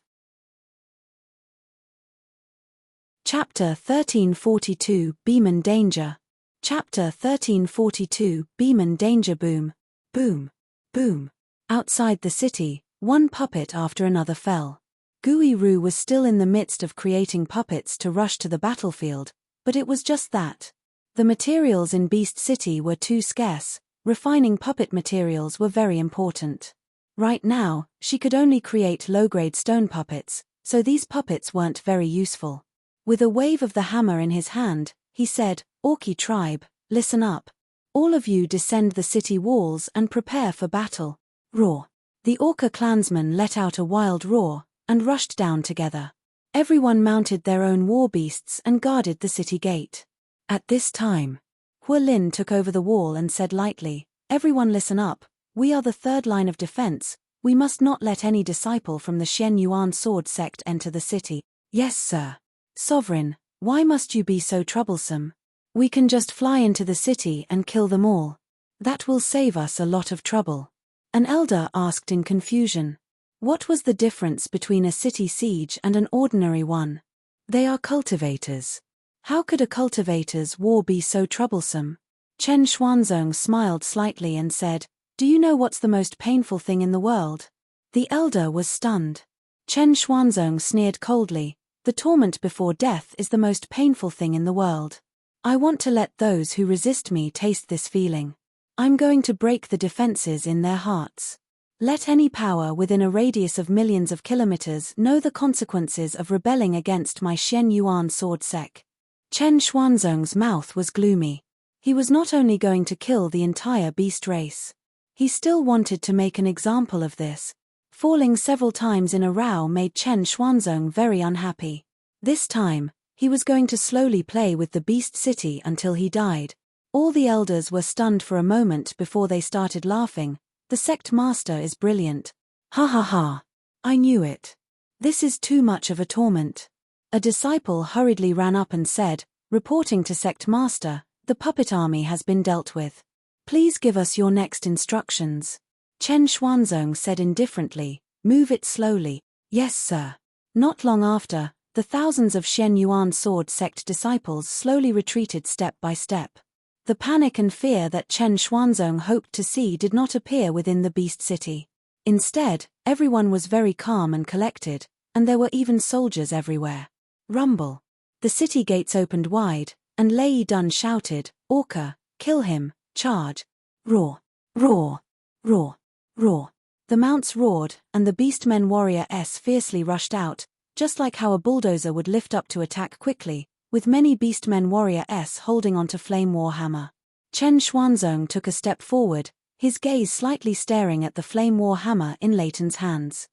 Chapter 1342 Beeman Danger. Chapter 1342 Beeman Danger. Boom. Boom. Boom. Outside the city, one puppet after another fell. Gui Ru was still in the midst of creating puppets to rush to the battlefield, but it was just that. The materials in Beast City were too scarce. Refining puppet materials were very important. Right now, she could only create low-grade stone puppets, so these puppets weren't very useful. With a wave of the hammer in his hand, he said, Orky tribe, listen up. All of you descend the city walls and prepare for battle. Roar. The Orca clansmen let out a wild roar, and rushed down together. Everyone mounted their own war beasts and guarded the city gate. At this time, Hua Lin took over the wall and said lightly, everyone listen up, we are the third line of defense, we must not let any disciple from the Shen Yuan sword sect enter the city. Yes, sir. Sovereign, why must you be so troublesome? We can just fly into the city and kill them all. That will save us a lot of trouble. An elder asked in confusion. What was the difference between a city siege and an ordinary one? They are cultivators. How could a cultivator's war be so troublesome? Chen Xuanzong smiled slightly and said, do you know what's the most painful thing in the world? The elder was stunned. Chen Xuanzong sneered coldly, the torment before death is the most painful thing in the world. I want to let those who resist me taste this feeling. I'm going to break the defenses in their hearts. Let any power within a radius of millions of kilometers know the consequences of rebelling against my Shen Yuan sword sec. Chen Xuanzong's mouth was gloomy. He was not only going to kill the entire beast race. He still wanted to make an example of this. Falling several times in a row made Chen Xuanzong very unhappy. This time, he was going to slowly play with the Beast City until he died. All the elders were stunned for a moment before they started laughing. The sect master is brilliant. Ha ha ha. I knew it. This is too much of a torment. A disciple hurriedly ran up and said, reporting to sect master, the puppet army has been dealt with. Please give us your next instructions. Chen Xuanzong said indifferently, move it slowly. Yes, sir. Not long after, the thousands of Shen Yuan sword sect disciples slowly retreated step by step. The panic and fear that Chen Xuanzong hoped to see did not appear within the Beast City. Instead, everyone was very calm and collected, and there were even soldiers everywhere. Rumble. The city gates opened wide, and Lei Dun shouted, Orca, kill him, charge. Roar. Roar. Roar. Roar. The mounts roared, and the beastmen warrior S fiercely rushed out, just like how a bulldozer would lift up to attack quickly, with many beastmen warrior S holding onto flame warhammer. Chen Xuanzong took a step forward, his gaze slightly staring at the flame warhammer in Leighton's hands.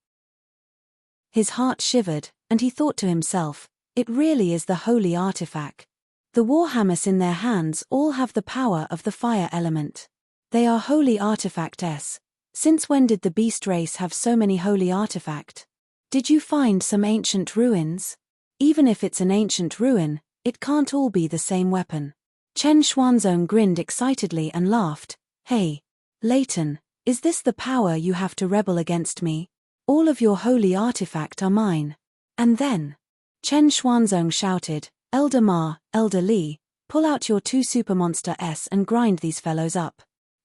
His heart shivered, and he thought to himself, It really is the holy artifact. The warhammers in their hands all have the power of the fire element. They are holy artifacts. Since when did the beast race have so many holy artifacts? Did you find some ancient ruins? Even if it's an ancient ruin, it can't all be the same weapon. Chen Xuanzong grinned excitedly and laughed. Hey, Leighton, is this the power you have to rebel against me? All of your holy artifacts are mine. And then Chen Xuanzong shouted, Elder Ma, Elder Li, pull out your two supermonster S and grind these fellows up.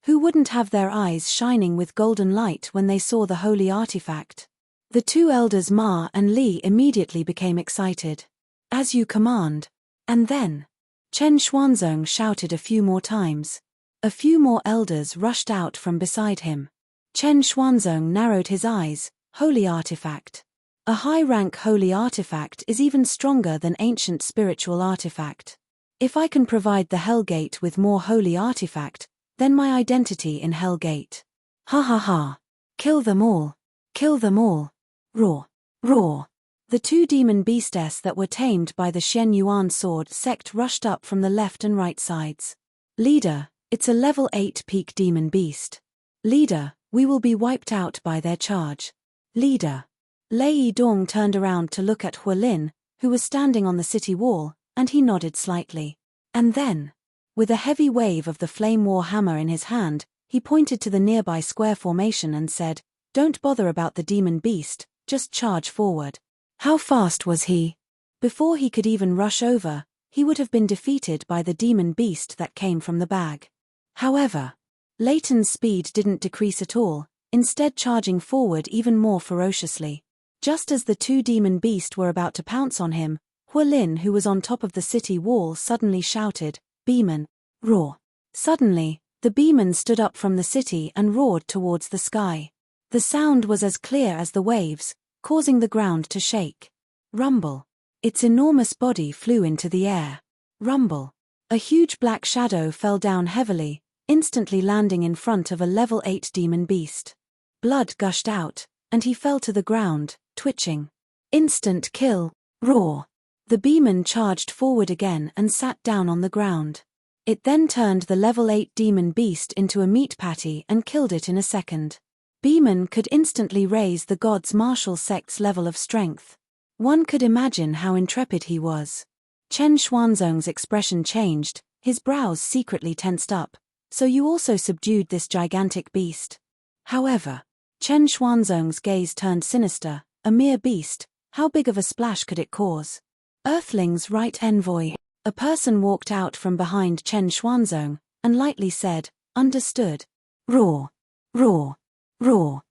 Who wouldn't have their eyes shining with golden light when they saw the holy artifact? The two elders Ma and Li immediately became excited. As you command. And then Chen Xuanzong shouted a few more times. A few more elders rushed out from beside him. Chen Xuanzong narrowed his eyes. Holy artifact. A high-rank holy artifact is even stronger than ancient spiritual artifact. If I can provide the Hellgate with more holy artifact, then my identity in Hellgate. Ha ha ha. Kill them all. Kill them all. Roar. Roar. The two demon beasts that were tamed by the Shen Yuan sword sect rushed up from the left and right sides. Leader, it's a level 8 peak demon beast. Leader, we will be wiped out by their charge. Leader. Lei Yidong turned around to look at Hualin, who was standing on the city wall, and he nodded slightly. And then, with a heavy wave of the flame war hammer in his hand, he pointed to the nearby square formation and said, Don't bother about the demon beast, just charge forward. How fast was he? Before he could even rush over, he would have been defeated by the demon beast that came from the bag. However, Leighton's speed didn't decrease at all, instead charging forward even more ferociously. Just as the two demon beasts were about to pounce on him, Hualin, who was on top of the city wall, suddenly shouted, Beeman, roar. Suddenly, the Beeman stood up from the city and roared towards the sky. The sound was as clear as the waves, causing the ground to shake. Rumble. Its enormous body flew into the air. Rumble. A huge black shadow fell down heavily, instantly landing in front of a level 8 demon beast. Blood gushed out, and he fell to the ground, twitching. Instant kill. Roar. The Beeman charged forward again and sat down on the ground. It then turned the level 8 demon beast into a meat patty and killed it in a second. Beeman could instantly raise the god's martial sect's level of strength. One could imagine how intrepid he was. Chen Xuanzong's expression changed, his brows secretly tensed up. So you also subdued this gigantic beast? However, Chen Xuanzong's gaze turned sinister. A mere beast, how big of a splash could it cause? Earthling's right envoy. A person walked out from behind Chen Xuanzong, and lightly said, Understood. Roar. Roar. Roar.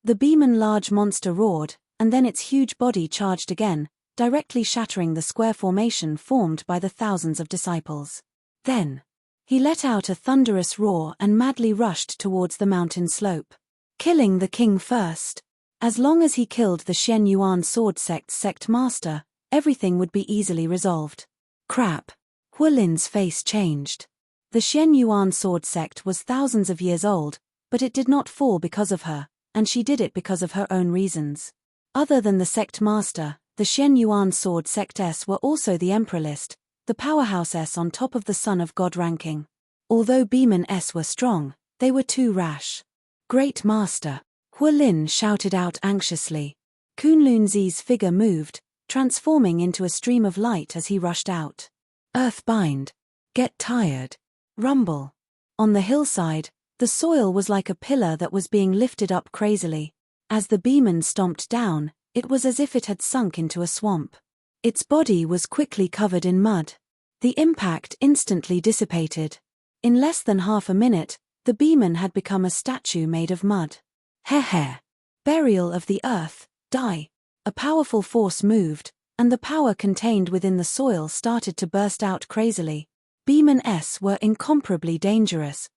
The Beeman large monster roared, and then its huge body charged again, directly shattering the square formation formed by the thousands of disciples. Then he let out a thunderous roar and madly rushed towards the mountain slope. Killing the king first. As long as he killed the Shen Yuan sword sect's sect master, everything would be easily resolved. Crap. Hualin's face changed. The Shen Yuan sword sect was thousands of years old, but it did not fall because of her, and she did it because of her own reasons. Other than the sect master, the Shen Yuan sword sects were also the Emperor list, the powerhouse S on top of the Son of God ranking. Although Beeman S were strong, they were too rash. Great Master. Hualin shouted out anxiously. Kunlunzi's figure moved, transforming into a stream of light as he rushed out. Earthbind. Get tired. Rumble. On the hillside, the soil was like a pillar that was being lifted up crazily. As the Beeman stomped down, it was as if it had sunk into a swamp. Its body was quickly covered in mud. The impact instantly dissipated. In less than half a minute, the Beeman had become a statue made of mud. Heh. Burial of the earth, die. A powerful force moved, and the power contained within the soil started to burst out crazily. Beeman S were incomparably dangerous.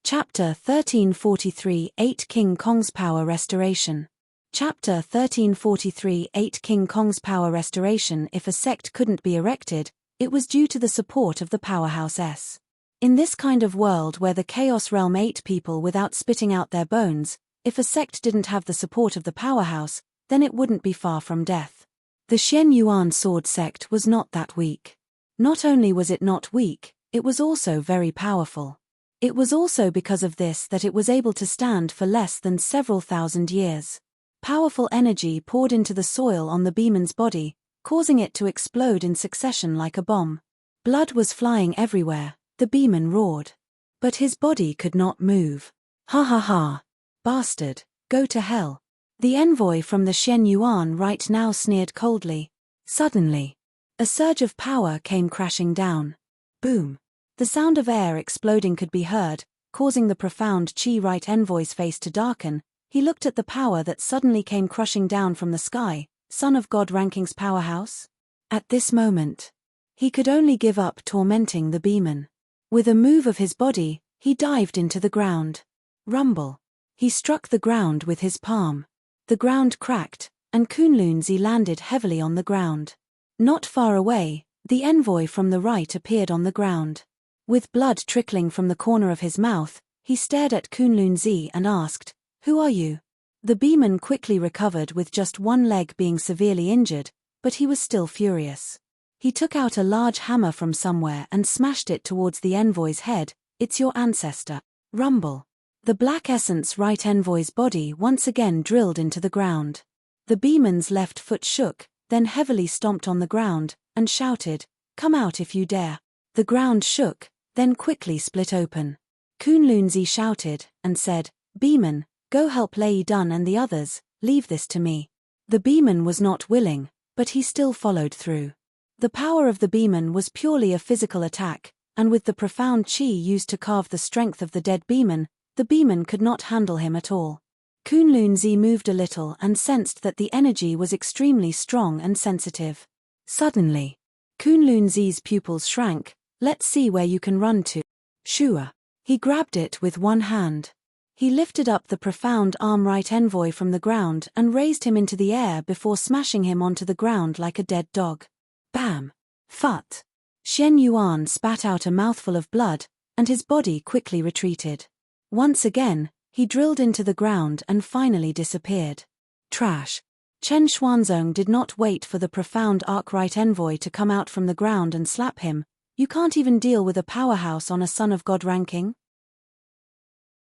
Chapter 1343 8 King Kong's Power Restoration. Chapter 1343 8 King Kong's Power Restoration. If a sect couldn't be erected, it was due to the support of the Powerhouse S. In this kind of world where the Chaos Realm ate people without spitting out their bones, if a sect didn't have the support of the Powerhouse, then it wouldn't be far from death. The Xian Yuan sword sect was not that weak. Not only was it not weak, it was also very powerful. It was also because of this that it was able to stand for less than several thousand years. Powerful energy poured into the soil on the beeman's body, causing it to explode in succession like a bomb. Blood was flying everywhere, the beeman roared. But his body could not move. Ha ha ha! Bastard, go to hell. The envoy from the Xian Yuan right now sneered coldly. Suddenly, a surge of power came crashing down. Boom! The sound of air exploding could be heard, causing the profound Qi right envoy's face to darken. He looked at the power that suddenly came crushing down from the sky. Son of God ranking's powerhouse? At this moment, he could only give up tormenting the beeman. With a move of his body, he dived into the ground. Rumble. He struck the ground with his palm. The ground cracked, and Kunlunzi landed heavily on the ground. Not far away, the envoy from the right appeared on the ground. With blood trickling from the corner of his mouth, he stared at Kunlunzi and asked, "Who are you?" The beeman quickly recovered with just one leg being severely injured, but he was still furious. He took out a large hammer from somewhere and smashed it towards the envoy's head. "It's your ancestor." Rumble. The black essence right envoy's body once again drilled into the ground. The beeman's left foot shook, then heavily stomped on the ground, and shouted, "Come out if you dare." The ground shook, then quickly split open. Kunlunzi shouted, and said, "Beeman, go help Lei Dun and the others, leave this to me." The beeman was not willing, but he still followed through. The power of the beeman was purely a physical attack, and with the profound qi used to carve the strength of the dead beeman, the beeman could not handle him at all. Kunlunzi moved a little and sensed that the energy was extremely strong and sensitive. Suddenly, Kunlunzi's pupils shrank. "Let's see where you can run to." Shua. He grabbed it with one hand. He lifted up the profound arm right envoy from the ground and raised him into the air before smashing him onto the ground like a dead dog. Bam! Phut! Xian Yuan spat out a mouthful of blood, and his body quickly retreated. Once again, he drilled into the ground and finally disappeared. Trash. Chen Xuanzong did not wait for the profound arc right envoy to come out from the ground and slap him. "You can't even deal with a powerhouse on a Son of God ranking?"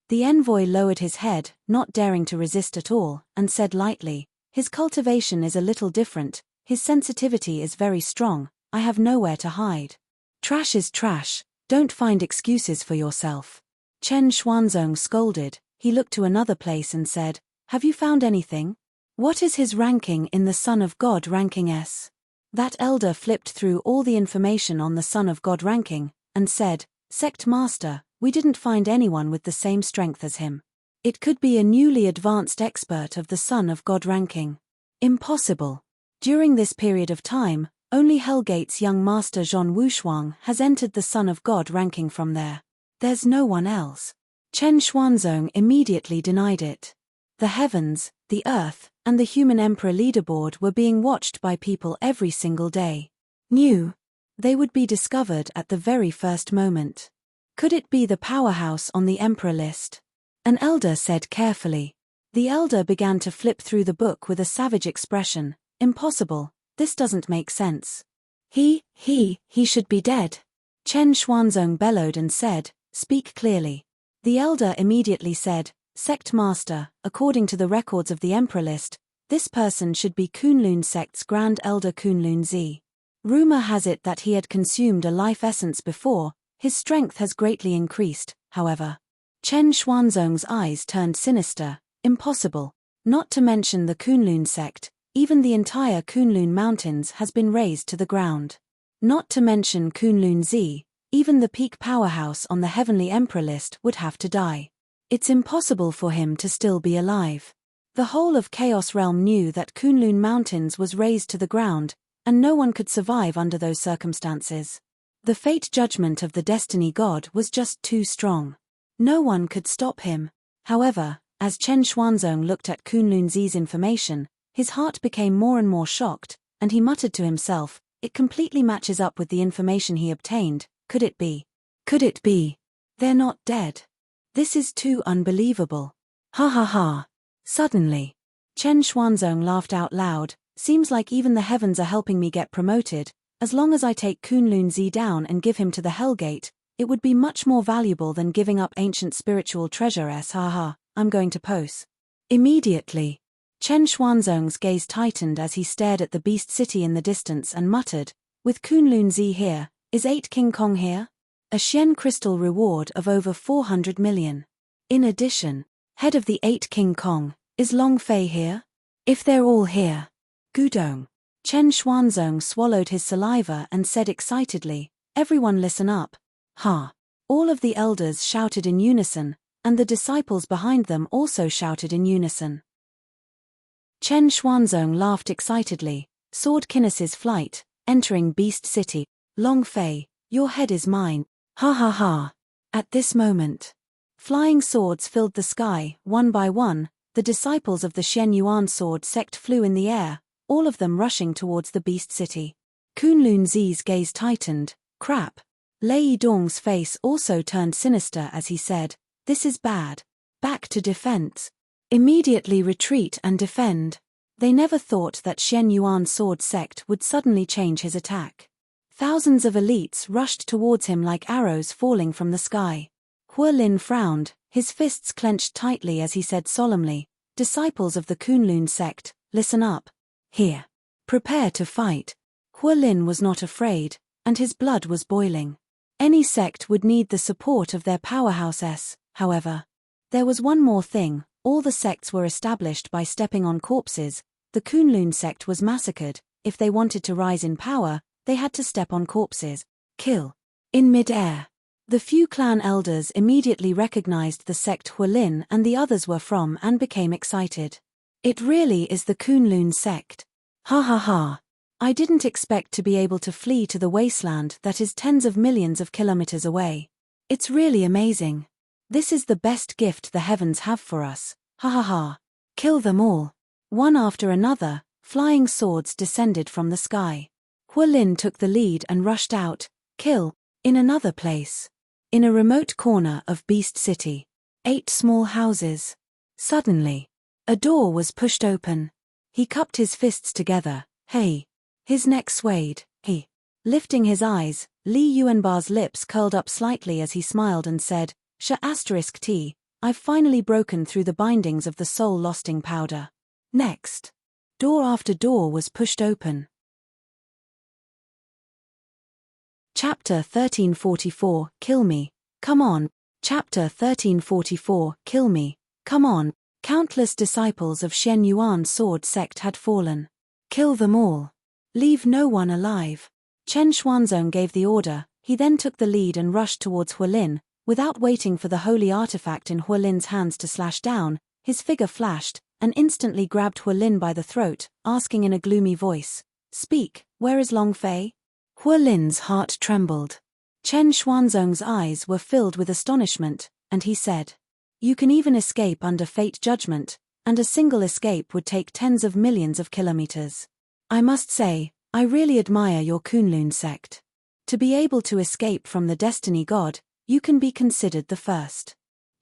The envoy lowered his head, not daring to resist at all, and said lightly, "His cultivation is a little different, his sensitivity is very strong, I have nowhere to hide." "Trash is trash, don't find excuses for yourself." Chen Xuanzong scolded. He looked to another place and said, "Have you found anything? What is his ranking in the Son of God ranking S?" That elder flipped through all the information on the Son of God ranking, and said, "Sect Master, we didn't find anyone with the same strength as him. It could be a newly advanced expert of the Son of God ranking." Impossible. During this period of time, only Hellgate's young master Zhon Wushuang has entered the Son of God ranking from there. There's no one else. Chen Xuanzong immediately denied it. The heavens, the earth, and the human emperor leaderboard were being watched by people every single day. Knew they would be discovered at the very first moment. Could it be the powerhouse on the emperor list? An elder said carefully. The elder began to flip through the book with a savage expression. "Impossible, this doesn't make sense. He should be dead." Chen Xuanzong bellowed and said, "Speak clearly." The elder immediately said, "Sect Master, according to the records of the Emperor list, this person should be Kunlun Sect's Grand Elder Kunlunzi. Rumor has it that he had consumed a life essence before, his strength has greatly increased, however." Chen Xuanzong's eyes turned sinister. Impossible. Not to mention the Kunlun Sect, even the entire Kunlun Mountains has been razed to the ground. Not to mention Kunlunzi, even the peak powerhouse on the Heavenly Emperor list would have to die. It's impossible for him to still be alive. The whole of Chaos Realm knew that Kunlun Mountains was razed to the ground, and no one could survive under those circumstances. The fate judgment of the Destiny God was just too strong. No one could stop him. However, as Chen Xuanzong looked at Kunlunzi's information, his heart became more and more shocked, and he muttered to himself, "It completely matches up with the information he obtained. Could it be? Could it be? They're not dead. This is too unbelievable. Ha ha ha." Suddenly, Chen Xuanzong laughed out loud. Seems like even the heavens are helping me get promoted. As long as I take Kunlun Zi down and give him to the Hellgate, it would be much more valuable than giving up ancient spiritual treasures. Haha, I'm going to pose. Immediately, Chen Xuanzong's gaze tightened as he stared at the beast city in the distance and muttered, with Kunlun Zi here, is 8 King Kong here? A Xian crystal reward of over 400 million. In addition, head of the 8 King Kong, is Long Fei here? If they're all here. Gudong. Chen Xuanzong swallowed his saliva and said excitedly, everyone listen up. Ha! All of the elders shouted in unison, and the disciples behind them also shouted in unison. Chen Xuanzong laughed excitedly, soared Kinnes's flight, entering Beast City. Long Fei, your head is mine. Ha ha ha. At this moment, flying swords filled the sky. One by one, the disciples of the Shen Yuan sword sect flew in the air, all of them rushing towards the Beast City. Kunlun Zi's gaze tightened. Crap. Lei Dong's face also turned sinister as he said, this is bad. Back to defense. Immediately retreat and defend. They never thought that Shen Yuan sword sect would suddenly change his attack. Thousands of elites rushed towards him like arrows falling from the sky. Huolin frowned, his fists clenched tightly as he said solemnly, disciples of the Kunlun sect, listen up. Here. Prepare to fight. Huolin was not afraid, and his blood was boiling. Any sect would need the support of their powerhouses, however. There was one more thing, all the sects were established by stepping on corpses. The Kunlun sect was massacred. If they wanted to rise in power, they had to step on corpses. Kill. In mid-air. The few clan elders immediately recognized the sect Huolin and the others were from and became excited. It really is the Kunlun sect. Ha ha ha. I didn't expect to be able to flee to the wasteland that is tens of millions of kilometers away. It's really amazing. This is the best gift the heavens have for us. Ha ha ha. Kill them all. One after another, flying swords descended from the sky. Huolin took the lead and rushed out. Kill. In another place. In a remote corner of Beast City. 8 small houses. Suddenly, a door was pushed open. He cupped his fists together. Hey. His neck swayed. He. Lifting his eyes, Li Yuanbar's lips curled up slightly as he smiled and said, T, I've finally broken through the bindings of the soul-losting powder. Next. Door after door was pushed open. Chapter 1344, Kill Me. Come on. Chapter 1344, Kill Me. Come on. Countless disciples of Shen Yuan sword sect had fallen. Kill them all. Leave no one alive. Chen Xuanzong gave the order. He then took the lead and rushed towards Huolin. Without waiting for the holy artifact in Huolin's hands to slash down, his figure flashed, and instantly grabbed Huolin by the throat, asking in a gloomy voice, Speak, where is Long Fei? Huolin's heart trembled. Chen Xuanzong's eyes were filled with astonishment, and he said, You can even escape under fate judgment, and a single escape would take tens of millions of kilometers. I must say, I really admire your Kunlun sect. To be able to escape from the destiny god, you can be considered the first.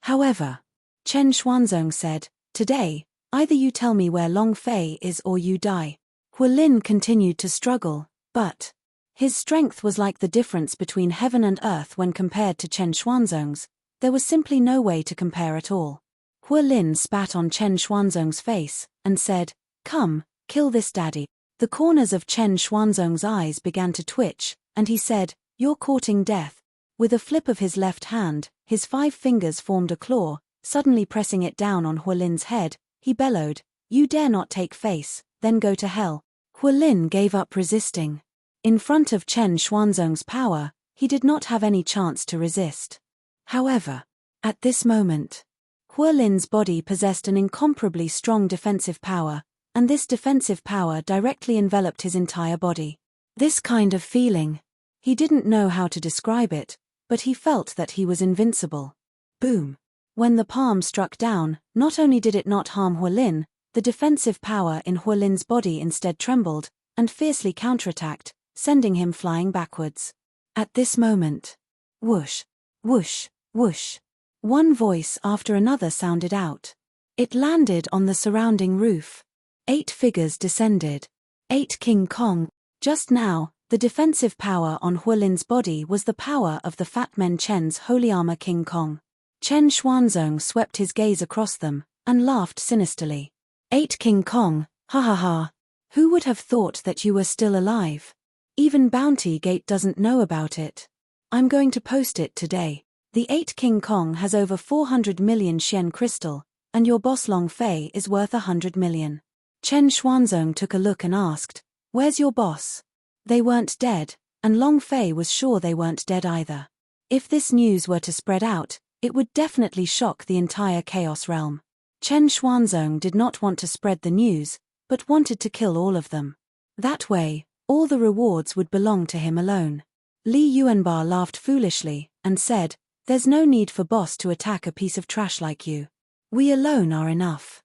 However, Chen Xuanzong said, Today, either you tell me where Long Fei is or you die. Huolin continued to struggle, but his strength was like the difference between heaven and earth when compared to Chen Xuanzong's. There was simply no way to compare at all. Huolin spat on Chen Xuanzong's face and said, Come, kill this daddy. The corners of Chen Xuanzong's eyes began to twitch, and he said, You're courting death. With a flip of his left hand, his 5 fingers formed a claw, suddenly pressing it down on Huolin's head. He bellowed, You dare not take face, then go to hell. Huolin gave up resisting. In front of Chen Xuanzong's power, he did not have any chance to resist. However, at this moment, Huolin's body possessed an incomparably strong defensive power, and this defensive power directly enveloped his entire body. This kind of feeling. He didn't know how to describe it, but he felt that he was invincible. Boom. When the palm struck down, not only did it not harm Huolin, the defensive power in Huolin's body instead trembled, and fiercely counterattacked, sending him flying backwards. At this moment, whoosh, whoosh, whoosh. One voice after another sounded out. It landed on the surrounding roof. 8 figures descended. 8 King Kong. Just now, the defensive power on Hualin's body was the power of the Fat Men Chen's holy armor King Kong. Chen Xuanzong swept his gaze across them, and laughed sinisterly. 8 King Kong, ha ha ha. Who would have thought that you were still alive? Even Bounty Gate doesn't know about it. I'm going to post it today. The 8 King Kong has over 400 million Xian crystal, and your boss Long Fei is worth 100 million. Chen Xuanzong took a look and asked, "Where's your boss?" They weren't dead, and Long Fei was sure they weren't dead either. If this news were to spread out, it would definitely shock the entire Chaos Realm. Chen Xuanzong did not want to spread the news, but wanted to kill all of them. That way, all the rewards would belong to him alone. Li Yuanbar laughed foolishly, and said, "There's no need for boss to attack a piece of trash like you. We alone are enough."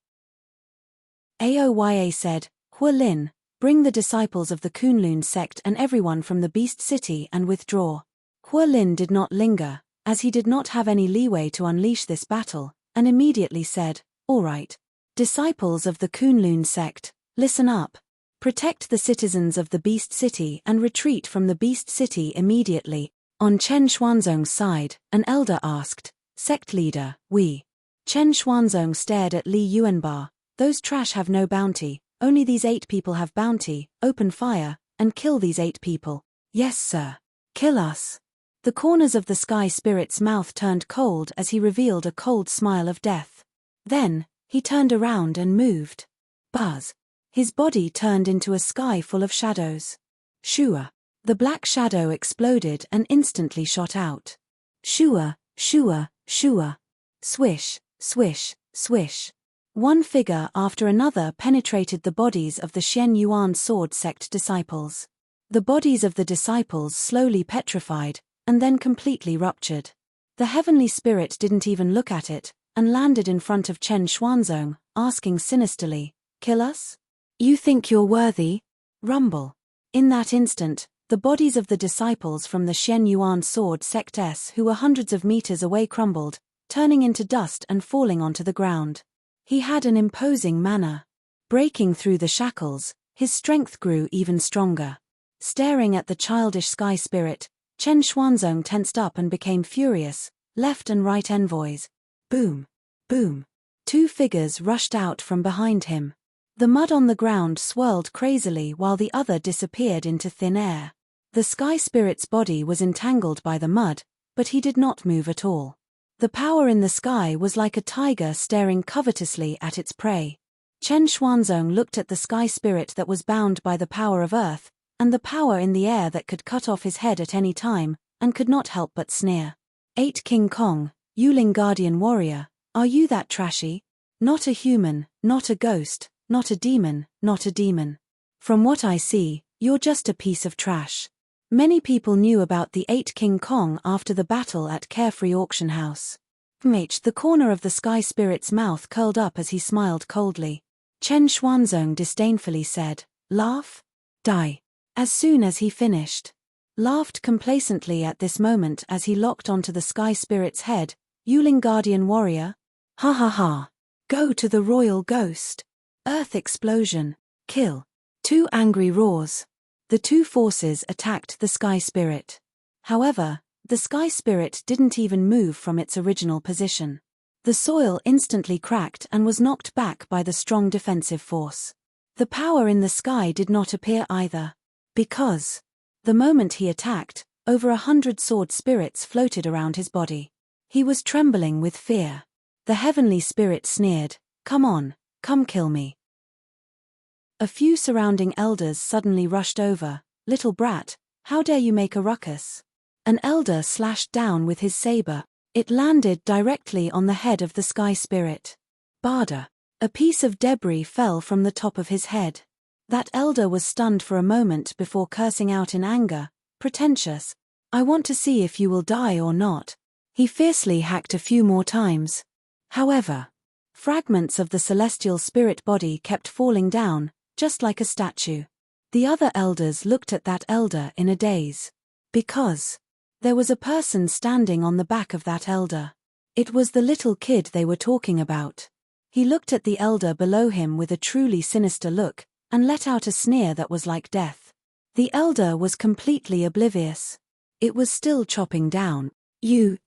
Aoya said, "Hualin, bring the disciples of the Kunlun sect and everyone from the Beast City and withdraw." Hualin did not linger, as he did not have any leeway to unleash this battle, and immediately said, "All right. Disciples of the Kunlun sect, listen up. Protect the citizens of the Beast City and retreat from the Beast City immediately." On Chen Xuanzong's side, an elder asked, "Sect leader, we." Chen Xuanzong stared at Li Yuanbar. "Those trash have no bounty, only these 8 people have bounty. Open fire, and kill these 8 people." "Yes sir. Kill us." The corners of the sky spirit's mouth turned cold as he revealed a cold smile of death. Then, he turned around and moved. Buzz. His body turned into a sky full of shadows. Shua. The black shadow exploded and instantly shot out. Shua, shua, shua. Swish, swish, swish. One figure after another penetrated the bodies of the Shen Yuan sword sect disciples. The bodies of the disciples slowly petrified, and then completely ruptured. The heavenly spirit didn't even look at it, and landed in front of Chen Xuanzong, asking sinisterly, "Kill us? You think you're worthy?" Rumble. In that instant, the bodies of the disciples from the Shen Yuan sword sect who were hundreds of meters away crumbled, turning into dust and falling onto the ground. He had an imposing manner. Breaking through the shackles, his strength grew even stronger. Staring at the childish sky spirit, Chen Xuanzong tensed up and became furious. Left and right envoys. Boom. Boom. 2 figures rushed out from behind him. The mud on the ground swirled crazily while the other disappeared into thin air. The sky spirit's body was entangled by the mud, but he did not move at all. The power in the sky was like a tiger staring covetously at its prey. Chen Xuanzong looked at the sky spirit that was bound by the power of earth, and the power in the air that could cut off his head at any time, and could not help but sneer. 8 King Kong, Yuling Guardian Warrior, are you that trashy? Not a human, not a ghost, not a demon, not a demon. From what I see, you're just a piece of trash. Many people knew about the 8 King Kong after the battle at Carefree Auction House. The corner of the sky spirit's mouth curled up as he smiled coldly. Chen Xuanzong disdainfully said, "Laugh? Die." As soon as he finished. Laughed complacently at this moment as he locked onto the sky spirit's head. Yuling Guardian Warrior? Ha ha ha. Go to the royal ghost. Earth explosion. Kill. 2 angry roars. The 2 forces attacked the sky spirit. However, the sky spirit didn't even move from its original position. The soil instantly cracked and was knocked back by the strong defensive force. The power in the sky did not appear either. Because, the moment he attacked, over 100 sword spirits floated around his body. He was trembling with fear. The heavenly spirit sneered, "Come on, come kill me." A few surrounding elders suddenly rushed over. "Little brat, how dare you make a ruckus?" An elder slashed down with his saber. It landed directly on the head of the sky spirit. Barda. A piece of debris fell from the top of his head. That elder was stunned for a moment before cursing out in anger, "Pretentious. I want to see if you will die or not." He fiercely hacked a few more times. However, fragments of the celestial spirit body kept falling down, just like a statue. The other elders looked at that elder in a daze. Because there was a person standing on the back of that elder. It was the little kid they were talking about. He looked at the elder below him with a truly sinister look, and let out a sneer that was like death. The elder was completely oblivious. It was still chopping down. You,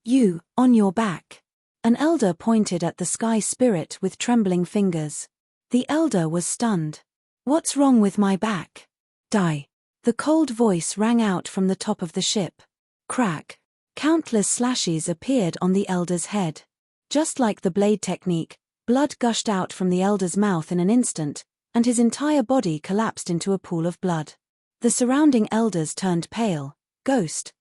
on your back. An elder pointed at the sky spirit with trembling fingers. The elder was stunned. What's wrong with my back? Die. The cold voice rang out from the top of the ship. Crack. Countless slashes appeared on the elder's head. Just like the blade technique, blood gushed out from the elder's mouth in an instant, and his entire body collapsed into a pool of blood. The surrounding elders turned pale. Ghost.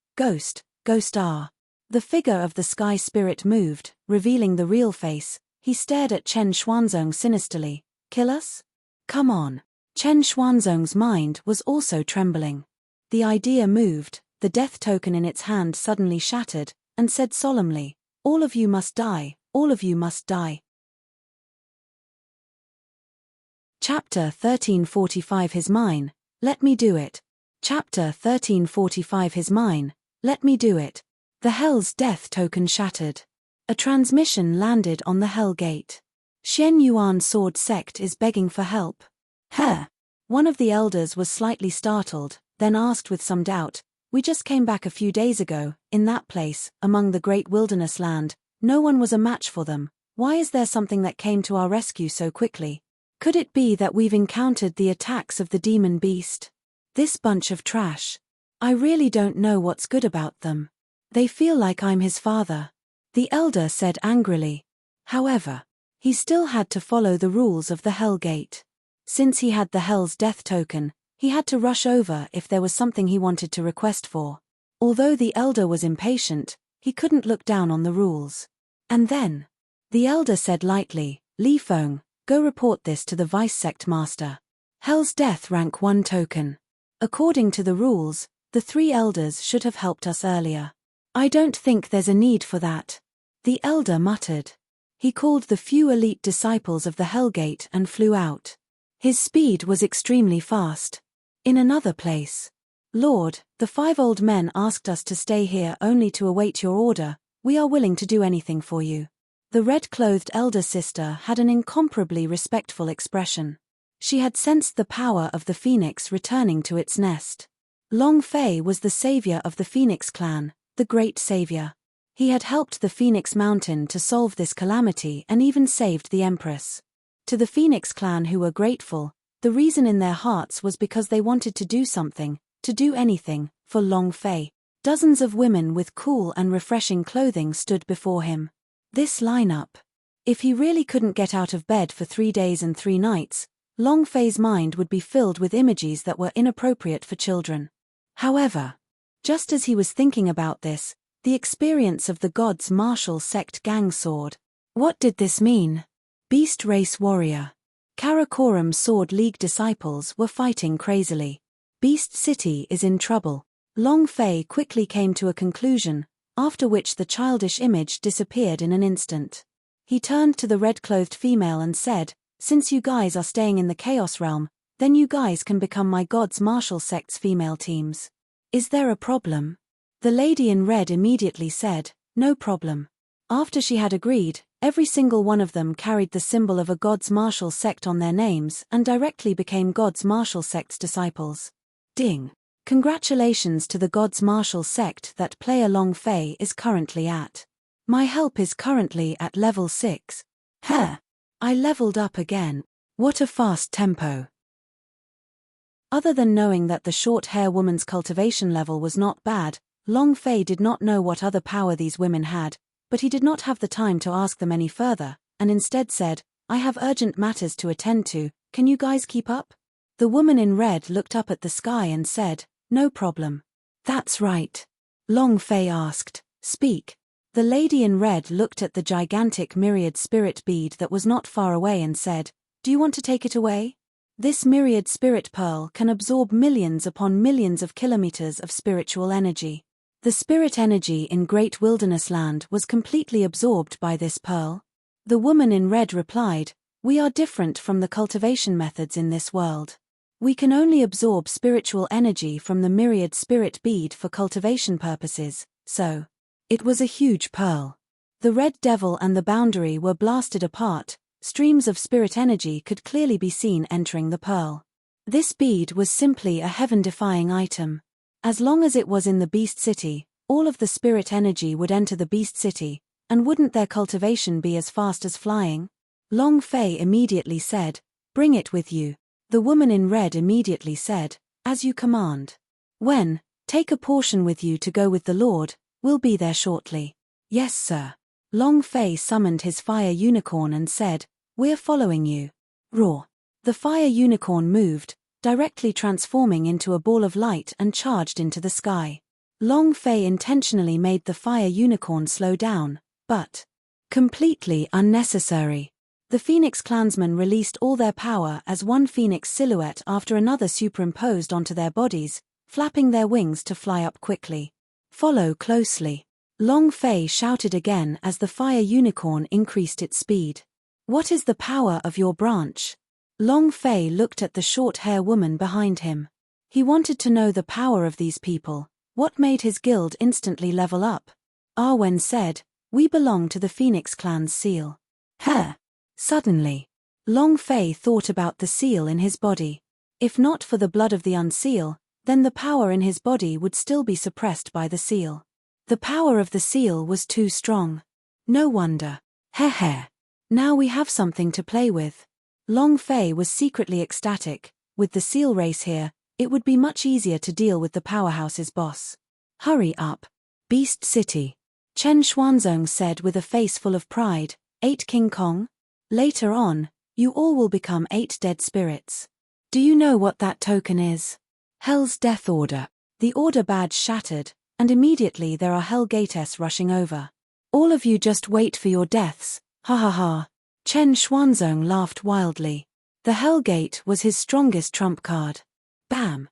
The figure of the sky spirit moved, revealing the real face. He stared at Chen Xuanzong sinisterly. Kill us? Come on. Chen Xuanzong's mind was also trembling. The idea moved, the death token in its hand suddenly shattered, and said solemnly, all of you must die, all of you must die. Chapter 1345 His Mine, Let Me Do It. Chapter 1345 His Mine, Let Me Do It. The Hell's death token shattered. A transmission landed on the Hell Gate. Xian Yuan Sword Sect is begging for help. Huh. One of the elders was slightly startled, then asked with some doubt, we just came back a few days ago. In that place, among the great wilderness land, no one was a match for them. Why is there something that came to our rescue so quickly? Could it be that we've encountered the attacks of the demon beast? This bunch of trash. I really don't know what's good about them. They feel like I'm his father. The elder said angrily. However, he still had to follow the rules of the Hell Gate. Since he had the Hell's death token, he had to rush over if there was something he wanted to request for. Although the elder was impatient, he couldn't look down on the rules. And then, the elder said lightly, Li Feng, go report this to the Vice Sect Master. Hell's Death Rank 1 token. According to the rules, the 3 elders should have helped us earlier. I don't think there's a need for that. The elder muttered. He called the few elite disciples of the Hellgate and flew out. His speed was extremely fast. In another place. Lord, the 5 old men asked us to stay here only to await your order. We are willing to do anything for you. The red-clothed elder sister had an incomparably respectful expression. She had sensed the power of the phoenix returning to its nest. Long Fei was the savior of the Phoenix clan, the great savior. He had helped the Phoenix Mountain to solve this calamity and even saved the Empress. To the Phoenix clan who were grateful, the reason in their hearts was because they wanted to do something, to do anything, for Long Fei. Dozens of women with cool and refreshing clothing stood before him. This lineup. If he really couldn't get out of bed for 3 days and 3 nights, Long Fei's mind would be filled with images that were inappropriate for children. However, just as he was thinking about this, the experience of the gods' martial sect gang sword. What did this mean? Beast Race Warrior. Karakoram Sword League disciples were fighting crazily. Beast City is in trouble. Long Fei quickly came to a conclusion, after which the childish image disappeared in an instant. He turned to the red-clothed female and said, since you guys are staying in the Chaos Realm, then you guys can become my gods' martial sect's female teams. Is there a problem? The lady in red immediately said, no problem. After she had agreed, every single one of them carried the symbol of a gods' martial sect on their names and directly became gods' martial sect's disciples. Ding. Congratulations to the gods' martial sect that player Long Fei is currently at. My help is currently at level 6. Huh. I leveled up again. What a fast tempo. Other than knowing that the short-hair woman's cultivation level was not bad, Long Fei did not know what other power these women had, but he did not have the time to ask them any further, and instead said, I have urgent matters to attend to, can you guys keep up? The woman in red looked up at the sky and said, no problem. That's right. Long Fei asked, speak. The lady in red looked at the gigantic myriad spirit bead that was not far away and said, do you want to take it away? This myriad spirit pearl can absorb millions upon millions of kilometers of spiritual energy. The spirit energy in Great Wilderness Land was completely absorbed by this pearl. The woman in red replied, we are different from the cultivation methods in this world. We can only absorb spiritual energy from the myriad spirit bead for cultivation purposes, so. It was a huge pearl. The red devil and the boundary were blasted apart, Streams of spirit energy could clearly be seen entering the pearl. This bead was simply a heaven-defying item. As long as it was in the Beast City, all of the spirit energy would enter the Beast City, and wouldn't their cultivation be as fast as flying? Long Fei immediately said, "Bring it with you." The woman in red immediately said, "As you command." Wen, "Take a portion with you to go with the Lord, we'll be there shortly." "Yes, sir." Long Fei summoned his fire unicorn and said, "We're following you." Roar. The fire unicorn moved, directly transforming into a ball of light and charged into the sky. Long Fei intentionally made the fire unicorn slow down, but completely unnecessary. The Phoenix clansmen released all their power as one phoenix silhouette after another superimposed onto their bodies, flapping their wings to fly up quickly. "Follow closely." Long Fei shouted again as the fire unicorn increased its speed. "What is the power of your branch?" Long Fei looked at the short-hair woman behind him. He wanted to know the power of these people. What made his guild instantly level up? Arwen said, "We belong to the Phoenix clan's seal." Heh! Suddenly, Long Fei thought about the seal in his body. If not for the blood of the unseal, then the power in his body would still be suppressed by the seal. The power of the seal was too strong. No wonder. Heh. Now we have something to play with. Long Fei was secretly ecstatic. With the seal race here, it would be much easier to deal with the powerhouse's boss. "Hurry up. Beast City." Chen Xuanzong said with a face full of pride, "8 King Kong? Later on, you all will become 8 dead spirits. Do you know what that token is? Hell's Death Order." The order badge shattered, and immediately there are Hell Gates rushing over. "All of you just wait for your deaths, ha ha ha." Chen Xuanzong laughed wildly. The Hell Gate was his strongest trump card. Bam!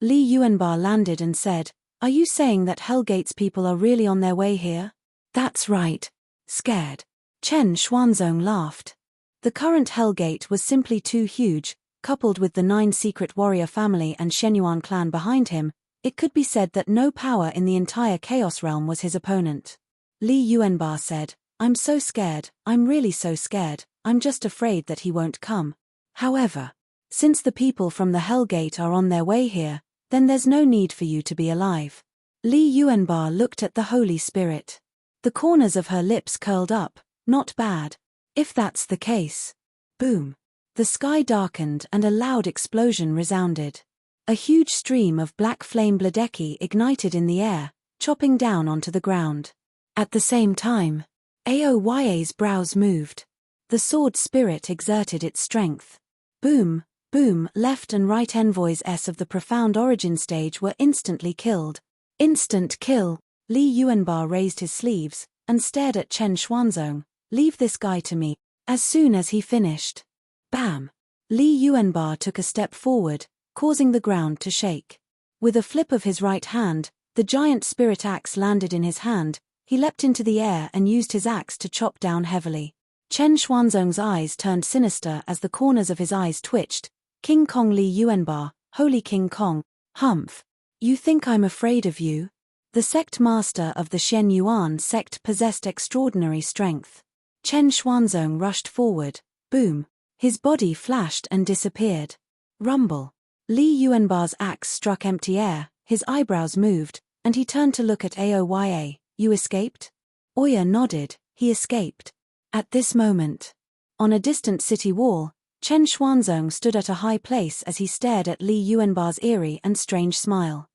Li Yuanbar landed and said, "Are you saying that Hell Gate's people are really on their way here?" "That's right. Scared." Chen Xuanzong laughed. The current Hell Gate was simply too huge, coupled with the 9 secret warrior family and Shenyuan clan behind him. It could be said that no power in the entire Chaos Realm was his opponent. Li Yuanbar said, "I'm so scared, I'm really so scared, I'm just afraid that he won't come. However, since the people from the Hell Gate are on their way here, then there's no need for you to be alive." Li Yuanbar looked at the Holy Spirit. The corners of her lips curled up. "Not bad. If that's the case." Boom. The sky darkened and a loud explosion resounded. A huge stream of black flame bladeki ignited in the air, chopping down onto the ground. At the same time, Aoya's brows moved. The sword spirit exerted its strength. Boom, boom, left and right envoys of the profound origin stage were instantly killed. Instant kill. Li Yuanbar raised his sleeves and stared at Chen Xuanzong. "Leave this guy to me." As soon as he finished, bam! Li Yuanbar took a step forward, causing the ground to shake. With a flip of his right hand, the giant spirit axe landed in his hand. He leapt into the air and used his axe to chop down heavily. Chen Xuanzong's eyes turned sinister as the corners of his eyes twitched. "King Kong Li Yuanbar, Holy King Kong, humph. You think I'm afraid of you?" The sect master of the Shen Yuan sect possessed extraordinary strength. Chen Xuanzong rushed forward. Boom. His body flashed and disappeared. Rumble. Li Yuanbar's axe struck empty air, his eyebrows moved, and he turned to look at Aoya. "You escaped?" Oya nodded. He escaped. At this moment, on a distant city wall, Chen Xuanzong stood at a high place as he stared at Li Yuanbar's eerie and strange smile.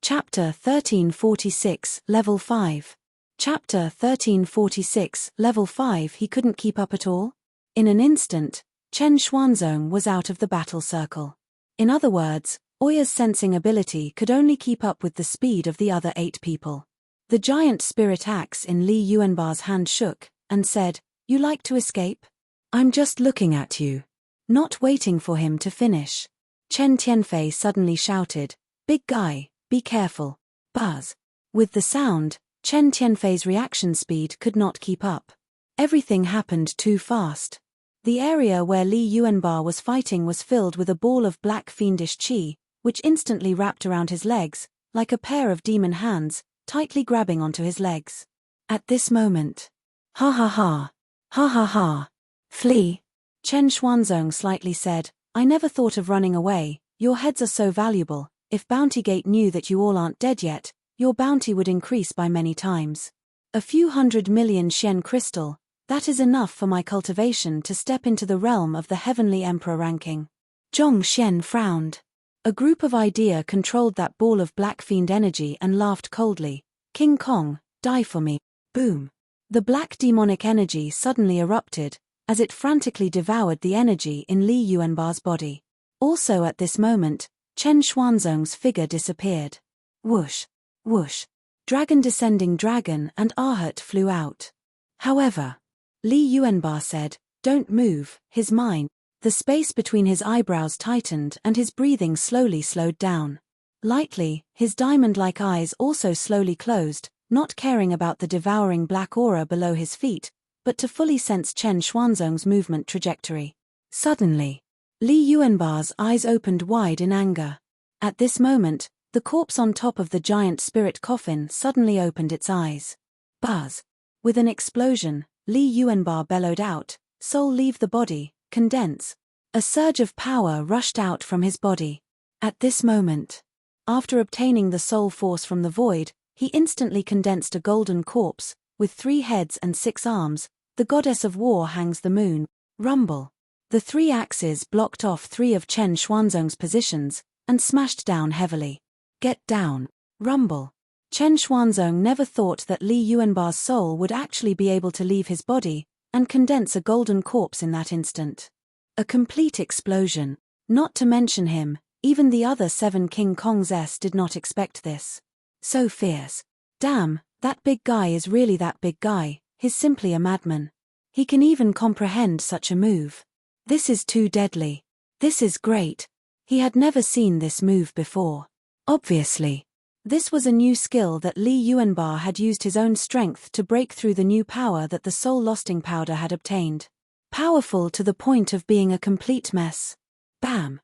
Chapter 1346, Level 5. Chapter 1346, Level 5. He couldn't keep up at all? In an instant, Chen Xuanzong was out of the battle circle. In other words, Oya's sensing ability could only keep up with the speed of the other 8 people. The giant spirit axe in Li Yuanbar's hand shook, and said, "You like to escape? I'm just looking at you." Not waiting for him to finish, Chen Tianfei suddenly shouted, "Big guy, be careful." Buzz. With the sound, Chen Tianfei's reaction speed could not keep up. Everything happened too fast. The area where Li Yuanbar was fighting was filled with a ball of black fiendish qi, which instantly wrapped around his legs, like a pair of demon hands, tightly grabbing onto his legs. At this moment. Ha ha ha. Ha ha ha. Flee. Chen Xuanzong slightly said, I never thought of running away, your heads are so valuable, if Bountygate knew that you all aren't dead yet, your bounty would increase by many times. A few 100 million Shen crystal, that is enough for my cultivation to step into the realm of the Heavenly Emperor ranking. Zhong Xian frowned. A group of idea controlled that ball of black fiend energy and laughed coldly. King Kong, die for me. Boom. The black demonic energy suddenly erupted, as it frantically devoured the energy in Li Yuanbar's body. Also at this moment, Chen Xuanzong's figure disappeared. Whoosh. Whoosh. Dragon descending dragon and Ahut flew out. However, Li Yuanbar said, don't move, his mind. The space between his eyebrows tightened and his breathing slowly slowed down. Lightly, his diamond-like eyes also slowly closed, not caring about the devouring black aura below his feet, but to fully sense Chen Xuanzong's movement trajectory. Suddenly, Li Yuanbar's eyes opened wide in anger. At this moment, the corpse on top of the giant spirit coffin suddenly opened its eyes. Buzz! With an explosion, Li Yuanbar bellowed out, soul leave the body, condense. A surge of power rushed out from his body. At this moment, after obtaining the soul force from the void, he instantly condensed a golden corpse, with 3 heads and 6 arms, the goddess of war hangs the moon. Rumble. The 3 axes blocked off 3 of Chen Xuanzong's positions, and smashed down heavily. Get down. Rumble. Chen Xuanzong never thought that Li Yuanbar's soul would actually be able to leave his body, and condense a golden corpse in that instant. A complete explosion. Not to mention him, even the other 7 King Kongs did not expect this. So fierce. Damn, that big guy is really that big guy, he's simply a madman. He can even comprehend such a move. This is too deadly. This is great. He had never seen this move before. Obviously. This was a new skill that Li Yuanbar had used his own strength to break through the new power that the soul-losting powder had obtained. Powerful to the point of being a complete mess. Bam!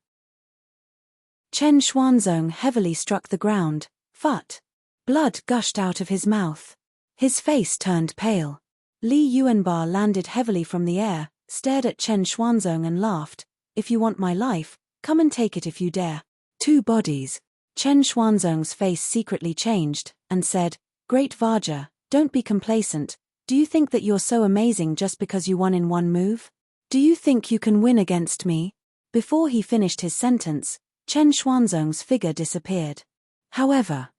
Chen Xuanzong heavily struck the ground. Phut! Blood gushed out of his mouth. His face turned pale. Li Yuanbar landed heavily from the air, stared at Chen Xuanzong and laughed. If you want my life, come and take it if you dare. 2 bodies. Chen Xuanzong's face secretly changed, and said, Great Vaja, don't be complacent. Do you think that you're so amazing just because you won in 1 move? Do you think you can win against me? Before he finished his sentence, Chen Xuanzong's figure disappeared. However,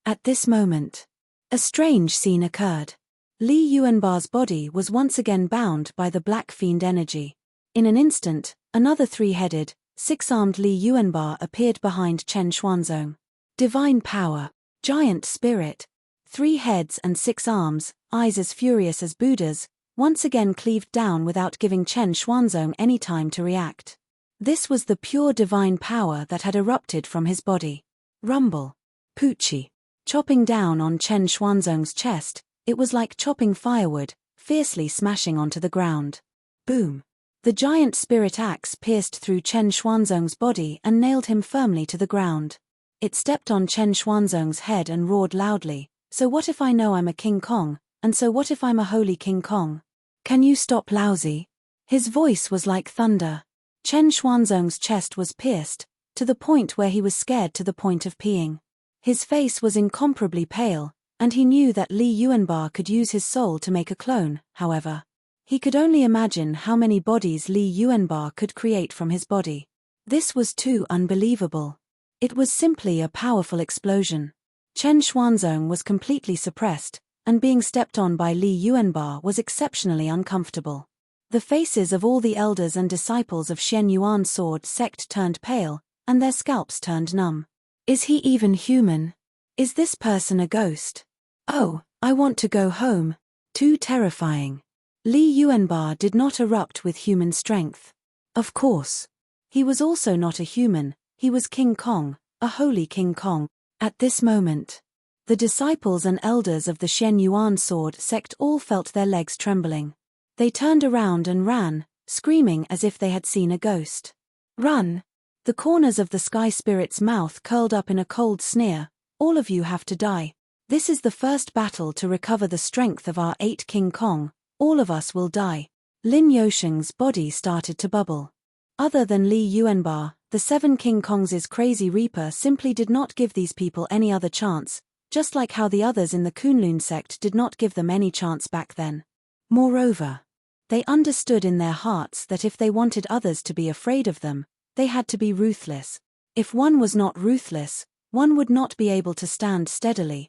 at this moment, a strange scene occurred. Li Yuanbar's body was once again bound by the black fiend energy. In an instant, another 3-headed, 6-armed Li Yuanbar appeared behind Chen Xuanzong. Divine power, giant spirit, 3 heads and 6 arms, eyes as furious as Buddha's, once again cleaved down without giving Chen Xuanzong any time to react. This was the pure divine power that had erupted from his body. Rumble. Poochie. Chopping down on Chen Xuanzong's chest, it was like chopping firewood, fiercely smashing onto the ground. Boom. The giant spirit axe pierced through Chen Xuanzong's body and nailed him firmly to the ground. It stepped on Chen Xuanzong's head and roared loudly, so what if I know I'm a King Kong, and so what if I'm a holy King Kong? Can you stop lousy? His voice was like thunder. Chen Xuanzong's chest was pierced, to the point where he was scared to the point of peeing. His face was incomparably pale, and he knew that Li Yuanbar could use his soul to make a clone, however. He could only imagine how many bodies Li Yuanbar could create from his body. This was too unbelievable. It was simply a powerful explosion. Chen Xuanzong was completely suppressed, and being stepped on by Li Yuanbar was exceptionally uncomfortable. The faces of all the elders and disciples of Shen Yuan Sword sect turned pale, and their scalps turned numb. Is he even human? Is this person a ghost? Oh, I want to go home. Too terrifying. Li Yuanbar did not erupt with human strength. Of course. He was also not a human, he was King Kong, a holy King Kong. At this moment, the disciples and elders of the Shen Yuan Sword sect all felt their legs trembling. They turned around and ran, screaming as if they had seen a ghost. Run! The corners of the sky spirit's mouth curled up in a cold sneer. All of you have to die. This is the first battle to recover the strength of our 8 King Kong. All of us will die. Lin Yosheng's body started to bubble. Other than Li Yuanba, the 7 King Kongs' crazy reaper simply did not give these people any other chance, just like how the others in the Kunlun sect did not give them any chance back then. Moreover, they understood in their hearts that if they wanted others to be afraid of them, they had to be ruthless. If one was not ruthless, one would not be able to stand steadily.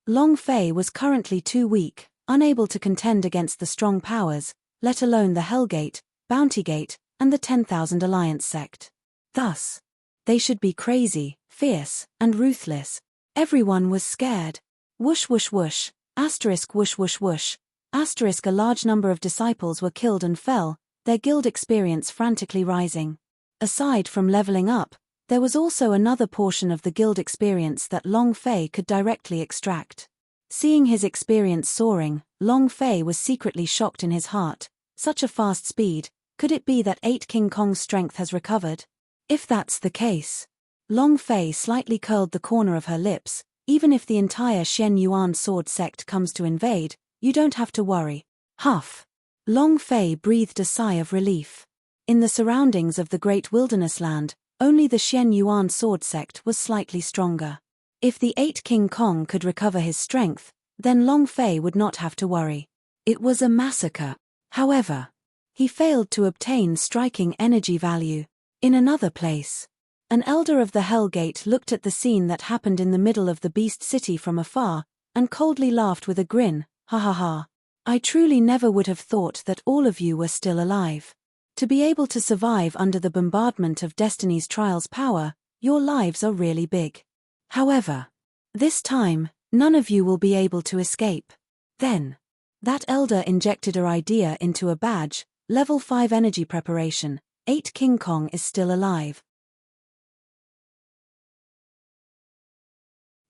Long Fei was currently too weak, unable to contend against the strong powers, let alone the Hellgate, Bounty Gate, and the 10,000 Alliance sect. Thus, they should be crazy, fierce, and ruthless. Everyone was scared. Whoosh whoosh whoosh, asterisk whoosh whoosh whoosh, asterisk a large number of disciples were killed and fell, their guild experience frantically rising. Aside from leveling up, there was also another portion of the guild experience that Long Fei could directly extract. Seeing his experience soaring, Long Fei was secretly shocked in his heart. Such a fast speed, could it be that 8 King Kong's strength has recovered? If that's the case. Long Fei slightly curled the corner of her lips. Even if the entire Shen Yuan sword sect comes to invade, you don't have to worry. Huff. Long Fei breathed a sigh of relief. In the surroundings of the Great Wilderness Land, only the Shen Yuan sword sect was slightly stronger. If the 8 King Kong could recover his strength, then Long Fei would not have to worry. It was a massacre. However, he failed to obtain striking energy value. In another place, an elder of the Hellgate looked at the scene that happened in the middle of the Beast City from afar, and coldly laughed with a grin. Ha ha ha. I truly never would have thought that all of you were still alive. To be able to survive under the bombardment of Destiny's Trial's power, your lives are really big. However, this time, none of you will be able to escape. Then, that elder injected her idea into a badge, level 5 energy preparation, 8 King Kong is still alive.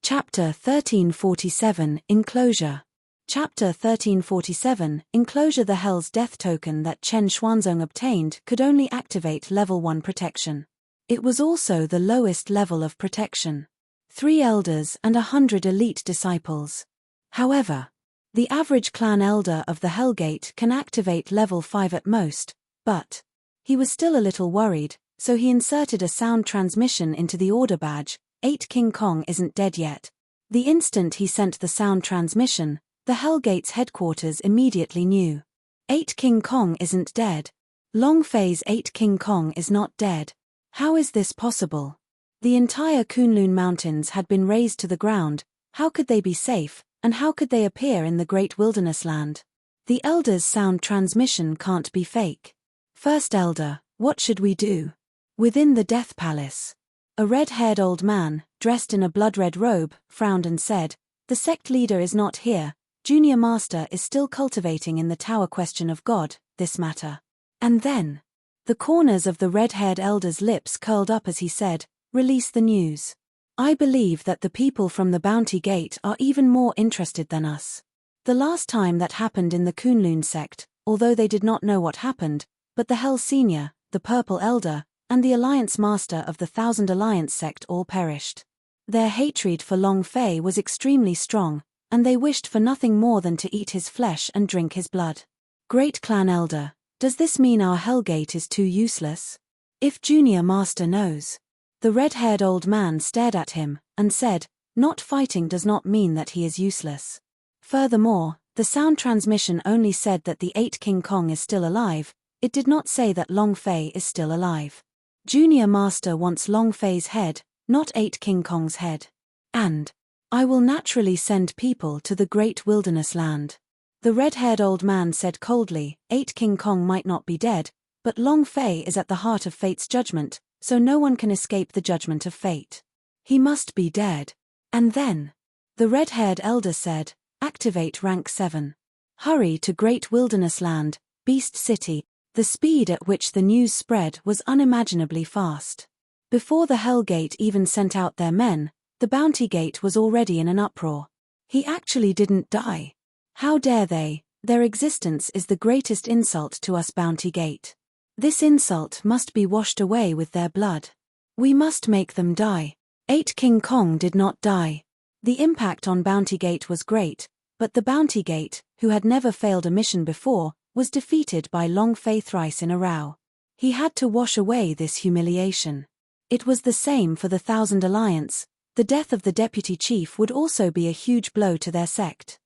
Chapter 1347, Enclosure. Chapter 1347, Enclosure. The Hell's Death token that Chen Xuanzong obtained could only activate level 1 protection. It was also the lowest level of protection. 3 elders and 100 elite disciples. However, the average clan elder of the Hellgate can activate level 5 at most, but he was still a little worried, so he inserted a sound transmission into the order badge. 8 King Kong isn't dead yet. The instant he sent the sound transmission, the Hellgate's headquarters immediately knew. 8 King Kong isn't dead. Long Fei's 8 King Kong is not dead. How is this possible? The entire Kunlun Mountains had been razed to the ground. How could they be safe, and how could they appear in the Great Wilderness Land? The Elder's sound transmission can't be fake. First Elder, what should we do? Within the Death Palace, a red-haired old man, dressed in a blood-red robe, frowned and said, "The sect leader is not here. Junior Master is still cultivating in the Tower Question of God, this matter." And then, the corners of the red-haired elder's lips curled up as he said, "Release the news. I believe that the people from the Bounty Gate are even more interested than us." The last time that happened in the Kunlun sect, although they did not know what happened, but the Hell Senior, the Purple Elder, and the Alliance Master of the 1000 Alliance sect all perished. Their hatred for Long Fei was extremely strong, and they wished for nothing more than to eat his flesh and drink his blood. Great Clan Elder, does this mean our Hellgate is too useless? If Junior Master knows. The red-haired old man stared at him, and said, "Not fighting does not mean that he is useless." Furthermore, the sound transmission only said that the 8 King Kong is still alive, it did not say that Long Fei is still alive. Junior Master wants Long Fei's head, not 8 King Kong's head. And I will naturally send people to the Great Wilderness Land. The red-haired old man said coldly, 8 King Kong might not be dead, but Long Fei is at the heart of fate's judgment, so no one can escape the judgment of fate. He must be dead. And then, the red-haired elder said, "Activate rank 7. Hurry to Great Wilderness Land, Beast City." The speed at which the news spread was unimaginably fast. Before the Hellgate even sent out their men, the Bounty Gate was already in an uproar. He actually didn't die. How dare they? Their existence is the greatest insult to us, Bounty Gate. This insult must be washed away with their blood. We must make them die. 8 King Kong did not die. The impact on Bounty Gate was great, but the Bounty Gate, who had never failed a mission before, was defeated by Long Fei thrice in a row. He had to wash away this humiliation. It was the same for the Thousand Alliance. The death of the deputy chief would also be a huge blow to their sect.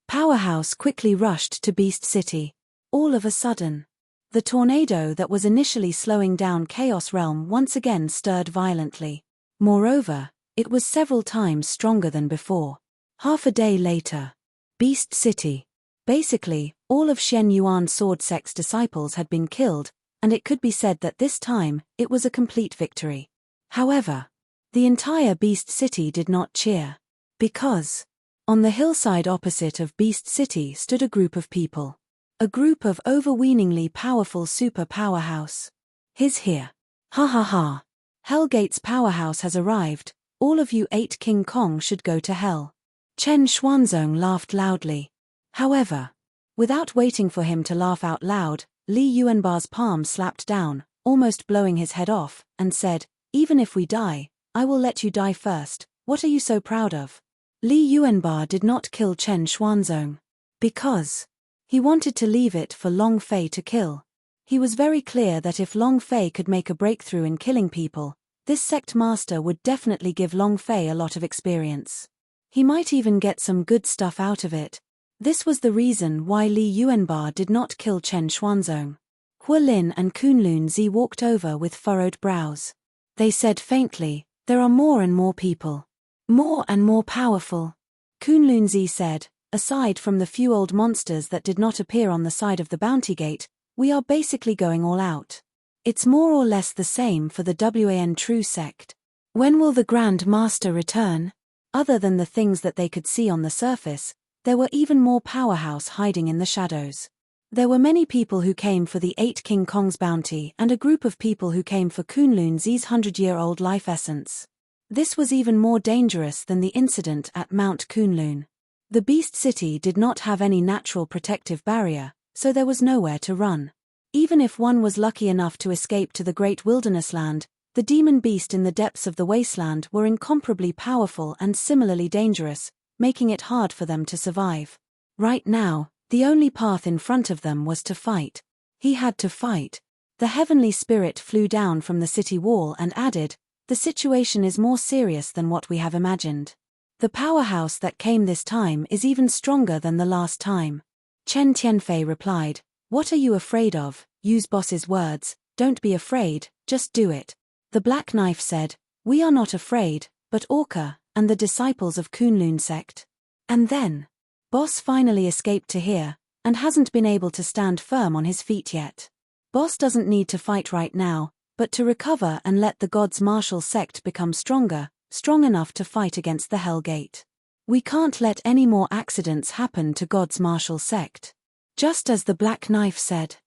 Powerhouse quickly rushed to Beast City. All of a sudden, the tornado that was initially slowing down Chaos Realm once again stirred violently. Moreover, it was several times stronger than before. Half a day later, Beast City. Basically, all of Shen Yuan Sword Sect's disciples had been killed, and it could be said that this time, it was a complete victory. However, the entire Beast City did not cheer. Because, on the hillside opposite of Beast City stood a group of people. A group of overweeningly powerful super powerhouse. He's here. Ha ha ha. Hellgate's powerhouse has arrived. All of you 8 King Kong should go to hell. Chen Xuanzong laughed loudly. However, without waiting for him to laugh out loud, Li Yuanbar's palm slapped down, almost blowing his head off, and said, "Even if we die, I will let you die first. What are you so proud of?" Li Yuanbar did not kill Chen Xuanzong. Because he wanted to leave it for Long Fei to kill. He was very clear that if Long Fei could make a breakthrough in killing people, this sect master would definitely give Long Fei a lot of experience. He might even get some good stuff out of it. This was the reason why Li Yuanbar did not kill Chen Xuanzong. Huolin and Kunlun Zi walked over with furrowed brows. They said faintly, "There are more and more people. More and more powerful." Kunlun Zi said, "Aside from the few old monsters that did not appear on the side of the Bounty Gate, we are basically going all out. It's more or less the same for the WAN True Sect. When will the Grand Master return?" Other than the things that they could see on the surface, there were even more powerhouse hiding in the shadows. There were many people who came for the 8 King Kong's bounty and a group of people who came for Kunlun Zi's 100-year-old life essence. This was even more dangerous than the incident at Mount Kunlun. The Beast City did not have any natural protective barrier, so there was nowhere to run. Even if one was lucky enough to escape to the Great Wilderness Land, the demon beast in the depths of the wasteland were incomparably powerful and similarly dangerous, making it hard for them to survive. Right now, the only path in front of them was to fight. He had to fight. The heavenly spirit flew down from the city wall and added, "The situation is more serious than what we have imagined. The powerhouse that came this time is even stronger than the last time." Chen Tianfei replied, "What are you afraid of? Use boss's words, don't be afraid, just do it." The Black Knife said, "We are not afraid, but Orca, and the disciples of Kunlun sect." And then, Boss finally escaped to here, and hasn't been able to stand firm on his feet yet. Boss doesn't need to fight right now, but to recover and let the God's Martial sect become stronger, strong enough to fight against the Hell Gate. We can't let any more accidents happen to God's Martial sect. Just as the Black Knife said.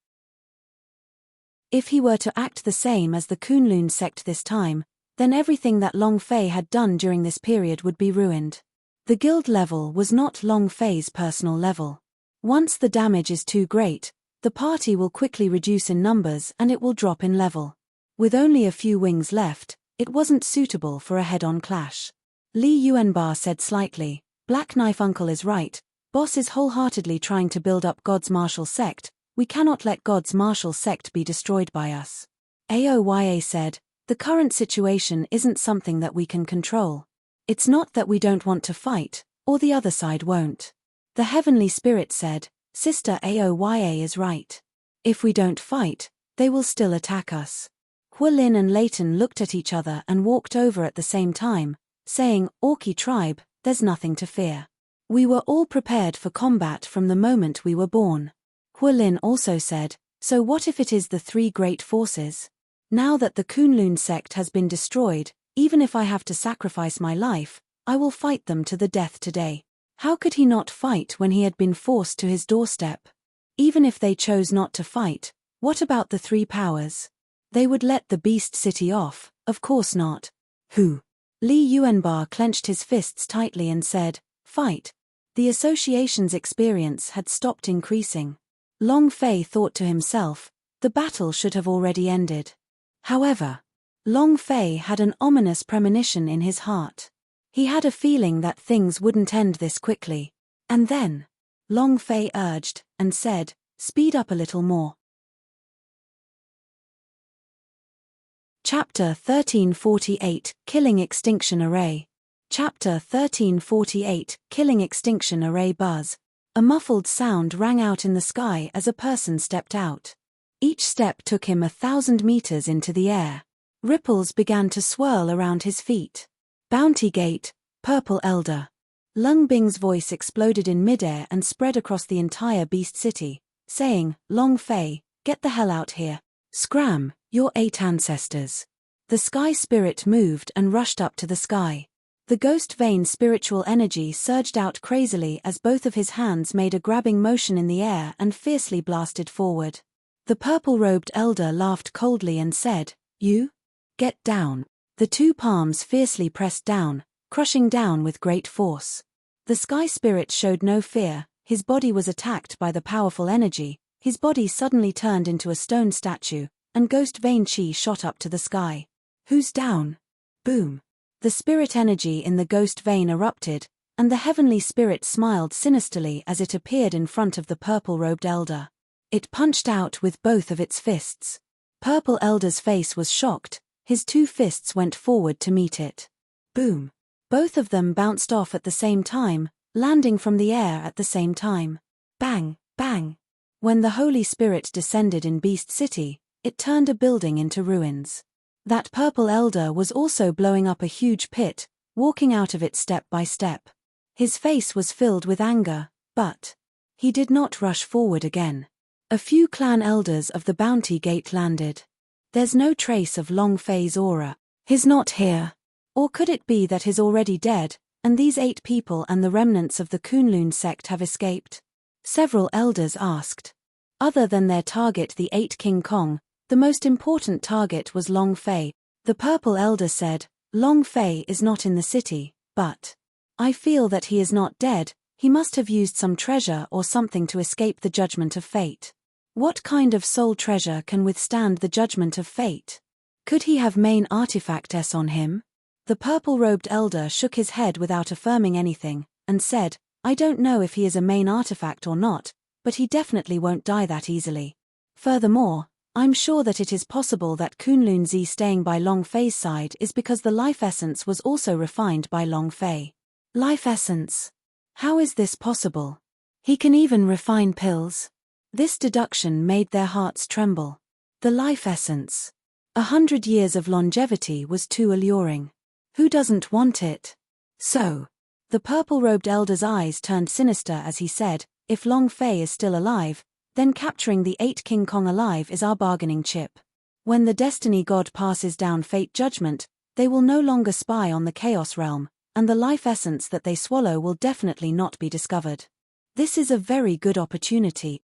If he were to act the same as the Kunlun sect this time, then everything that Long Fei had done during this period would be ruined. The guild level was not Long Fei's personal level. Once the damage is too great, the party will quickly reduce in numbers and it will drop in level. With only a few wings left, it wasn't suitable for a head-on clash. Li Yuanbar said slightly, "Black Knife Uncle is right. Boss is wholeheartedly trying to build up God's Martial sect. We cannot let God's Martial sect be destroyed by us." Aoya said, "The current situation isn't something that we can control. It's not that we don't want to fight, or the other side won't." The Heavenly Spirit said, "Sister Aoya is right. If we don't fight, they will still attack us." Huolin and Leighton looked at each other and walked over at the same time, saying, "Orky tribe, there's nothing to fear. We were all prepared for combat from the moment we were born." Huolin also said, "So what if it is the 3 great forces? Now that the Kunlun sect has been destroyed, even if I have to sacrifice my life, I will fight them to the death today." How could he not fight when he had been forced to his doorstep? Even if they chose not to fight, what about the 3 powers? They would let the Beast City off, of course not. Who? Li Yuanbar clenched his fists tightly and said, "Fight." The association's experience had stopped increasing. Long Fei thought to himself, the battle should have already ended. However, Long Fei had an ominous premonition in his heart. He had a feeling that things wouldn't end this quickly. And then, Long Fei urged, and said, "Speed up a little more." Chapter 1348, Killing Extinction Array. Chapter 1348, Killing Extinction Array. Buzz. A muffled sound rang out in the sky as a person stepped out. Each step took him 1,000 meters into the air. Ripples began to swirl around his feet. Bounty Gate, Purple Elder. Lung Bing's voice exploded in midair and spread across the entire Beast City, saying, "Long Fei, get the hell out here. Scram, your 8 ancestors." The sky spirit moved and rushed up to the sky. The ghost vein spiritual energy surged out crazily as both of his hands made a grabbing motion in the air and fiercely blasted forward. The purple-robed elder laughed coldly and said, "You? Get down." The 2 palms fiercely pressed down, crushing down with great force. The sky spirit showed no fear. His body was attacked by the powerful energy. His body suddenly turned into a stone statue, and ghost vein chi shot up to the sky. "Who's down?" Boom. The spirit energy in the ghost vein erupted, and the heavenly spirit smiled sinisterly as it appeared in front of the purple-robed elder. It punched out with both of its fists. Purple Elder's face was shocked. His 2 fists went forward to meet it. Boom. Both of them bounced off at the same time, landing from the air at the same time. Bang, bang. When the Holy Spirit descended in Beast City, it turned a building into ruins. That purple elder was also blowing up a huge pit, walking out of it step by step. His face was filled with anger, but he did not rush forward again. A few clan elders of the Bounty Gate landed. "There's no trace of Long Fei's aura. He's not here. Or could it be that he's already dead, and these 8 people and the remnants of the Kunlun sect have escaped?" Several elders asked. Other than their target, the 8 King Kong, the most important target was Long Fei. The purple elder said, "Long Fei is not in the city, but I feel that he is not dead. He must have used some treasure or something to escape the judgment of fate." What kind of soul treasure can withstand the judgment of fate? Could he have main artifacts on him? The purple-robed elder shook his head without affirming anything, and said, "I don't know if he is a main artifact or not, but he definitely won't die that easily. Furthermore, I'm sure that it is possible that Kunlun Zi staying by Long Fei's side is because the life essence was also refined by Long Fei." Life essence? How is this possible? He can even refine pills? This deduction made their hearts tremble. The life essence. 100 years of longevity was too alluring. Who doesn't want it? So, the purple-robed elder's eyes turned sinister as he said, "If Long Fei is still alive, then capturing the 8 King Kong alive is our bargaining chip. When the Destiny God passes down fate judgment, they will no longer spy on the Chaos Realm, and the life essence that they swallow will definitely not be discovered. This is a very good opportunity."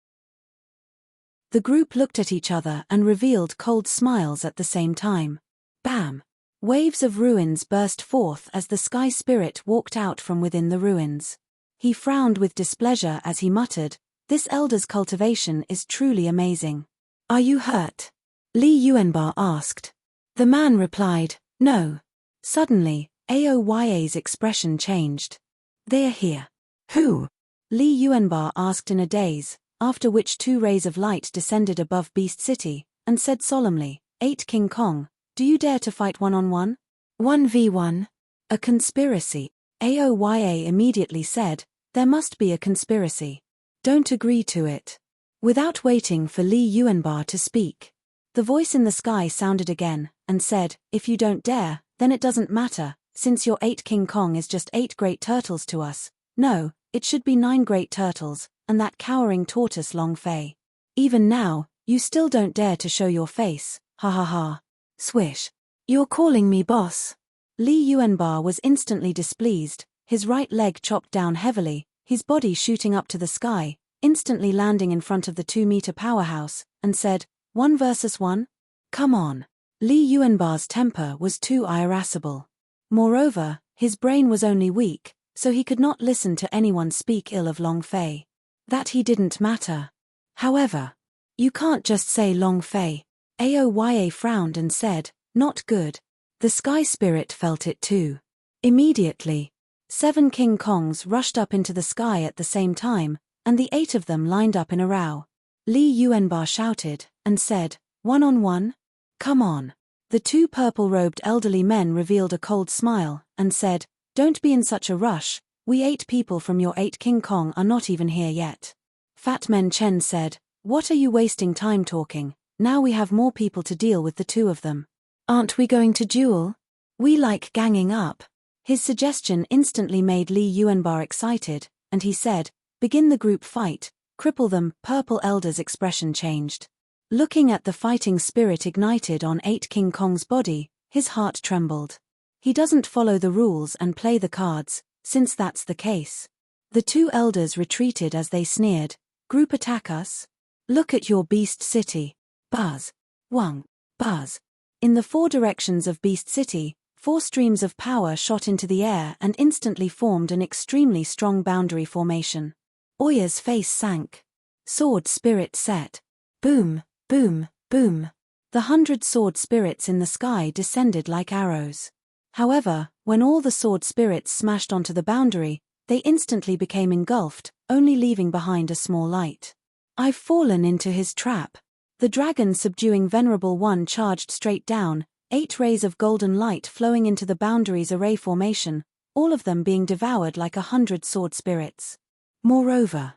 The group looked at each other and revealed cold smiles at the same time. Bam! Waves of ruins burst forth as the sky spirit walked out from within the ruins. He frowned with displeasure as he muttered, "This elder's cultivation is truly amazing." "Are you hurt?" Li Yuanbar asked. The man replied, "No." Suddenly, Aoya's expression changed. "They're here." "Who?" Li Yuanbar asked in a daze, after which 2 rays of light descended above Beast City, and said solemnly, "8 King Kong, do you dare to fight 1-on-1? 1v1? A conspiracy." Aoya immediately said, "There must be a conspiracy. Don't agree to it." Without waiting for Li Yuanbar to speak, the voice in the sky sounded again, and said, "If you don't dare, then it doesn't matter, since your 8 King Kong is just 8 great turtles to us. No, it should be 9 great turtles, and that cowering tortoise Long Fei. Even now, you still don't dare to show your face, ha ha ha." Swish. "You're calling me boss?" Li Yuanbar was instantly displeased, his right leg chopped down heavily, his body shooting up to the sky, instantly landing in front of the 2-meter powerhouse, and said, "1 versus 1? Come on." Li Yuanbar's temper was too irascible. Moreover, his brain was only weak, so he could not listen to anyone speak ill of Long Fei. That he didn't matter. However, you can't just say Long Fei. Aoya frowned and said, "Not good." The sky spirit felt it too. Immediately, 7 King Kongs rushed up into the sky at the same time, and the 8 of them lined up in a row. Li Yuanba shouted, and said, "One-on-one? Come on." The 2 purple-robed elderly men revealed a cold smile, and said, "Don't be in such a rush, we 8 people from your 8 King Kong are not even here yet." Fat Men Chen said, "What are you wasting time talking? Now we have more people to deal with, the 2 of them. Aren't we going to duel? We like ganging up." His suggestion instantly made Li Yuanba excited, and he said, "Begin the group fight, cripple them." Purple Elder's expression changed. Looking at the fighting spirit ignited on 8 King Kong's body, his heart trembled. He doesn't follow the rules and play the cards, since that's the case. The 2 elders retreated as they sneered, "Group attack us? Look at your beast city. Buzz. Wang. Buzz." In the 4 directions of Beast City, 4 streams of power shot into the air and instantly formed an extremely strong boundary formation. Oya's face sank. Sword spirit set. Boom, boom, boom. The 100 sword spirits in the sky descended like arrows. However, when all the sword spirits smashed onto the boundary, they instantly became engulfed, only leaving behind a small light. "I've fallen into his trap." The dragon subduing Venerable One charged straight down, 8 rays of golden light flowing into the boundary's array formation, all of them being devoured like 100 sword spirits. Moreover,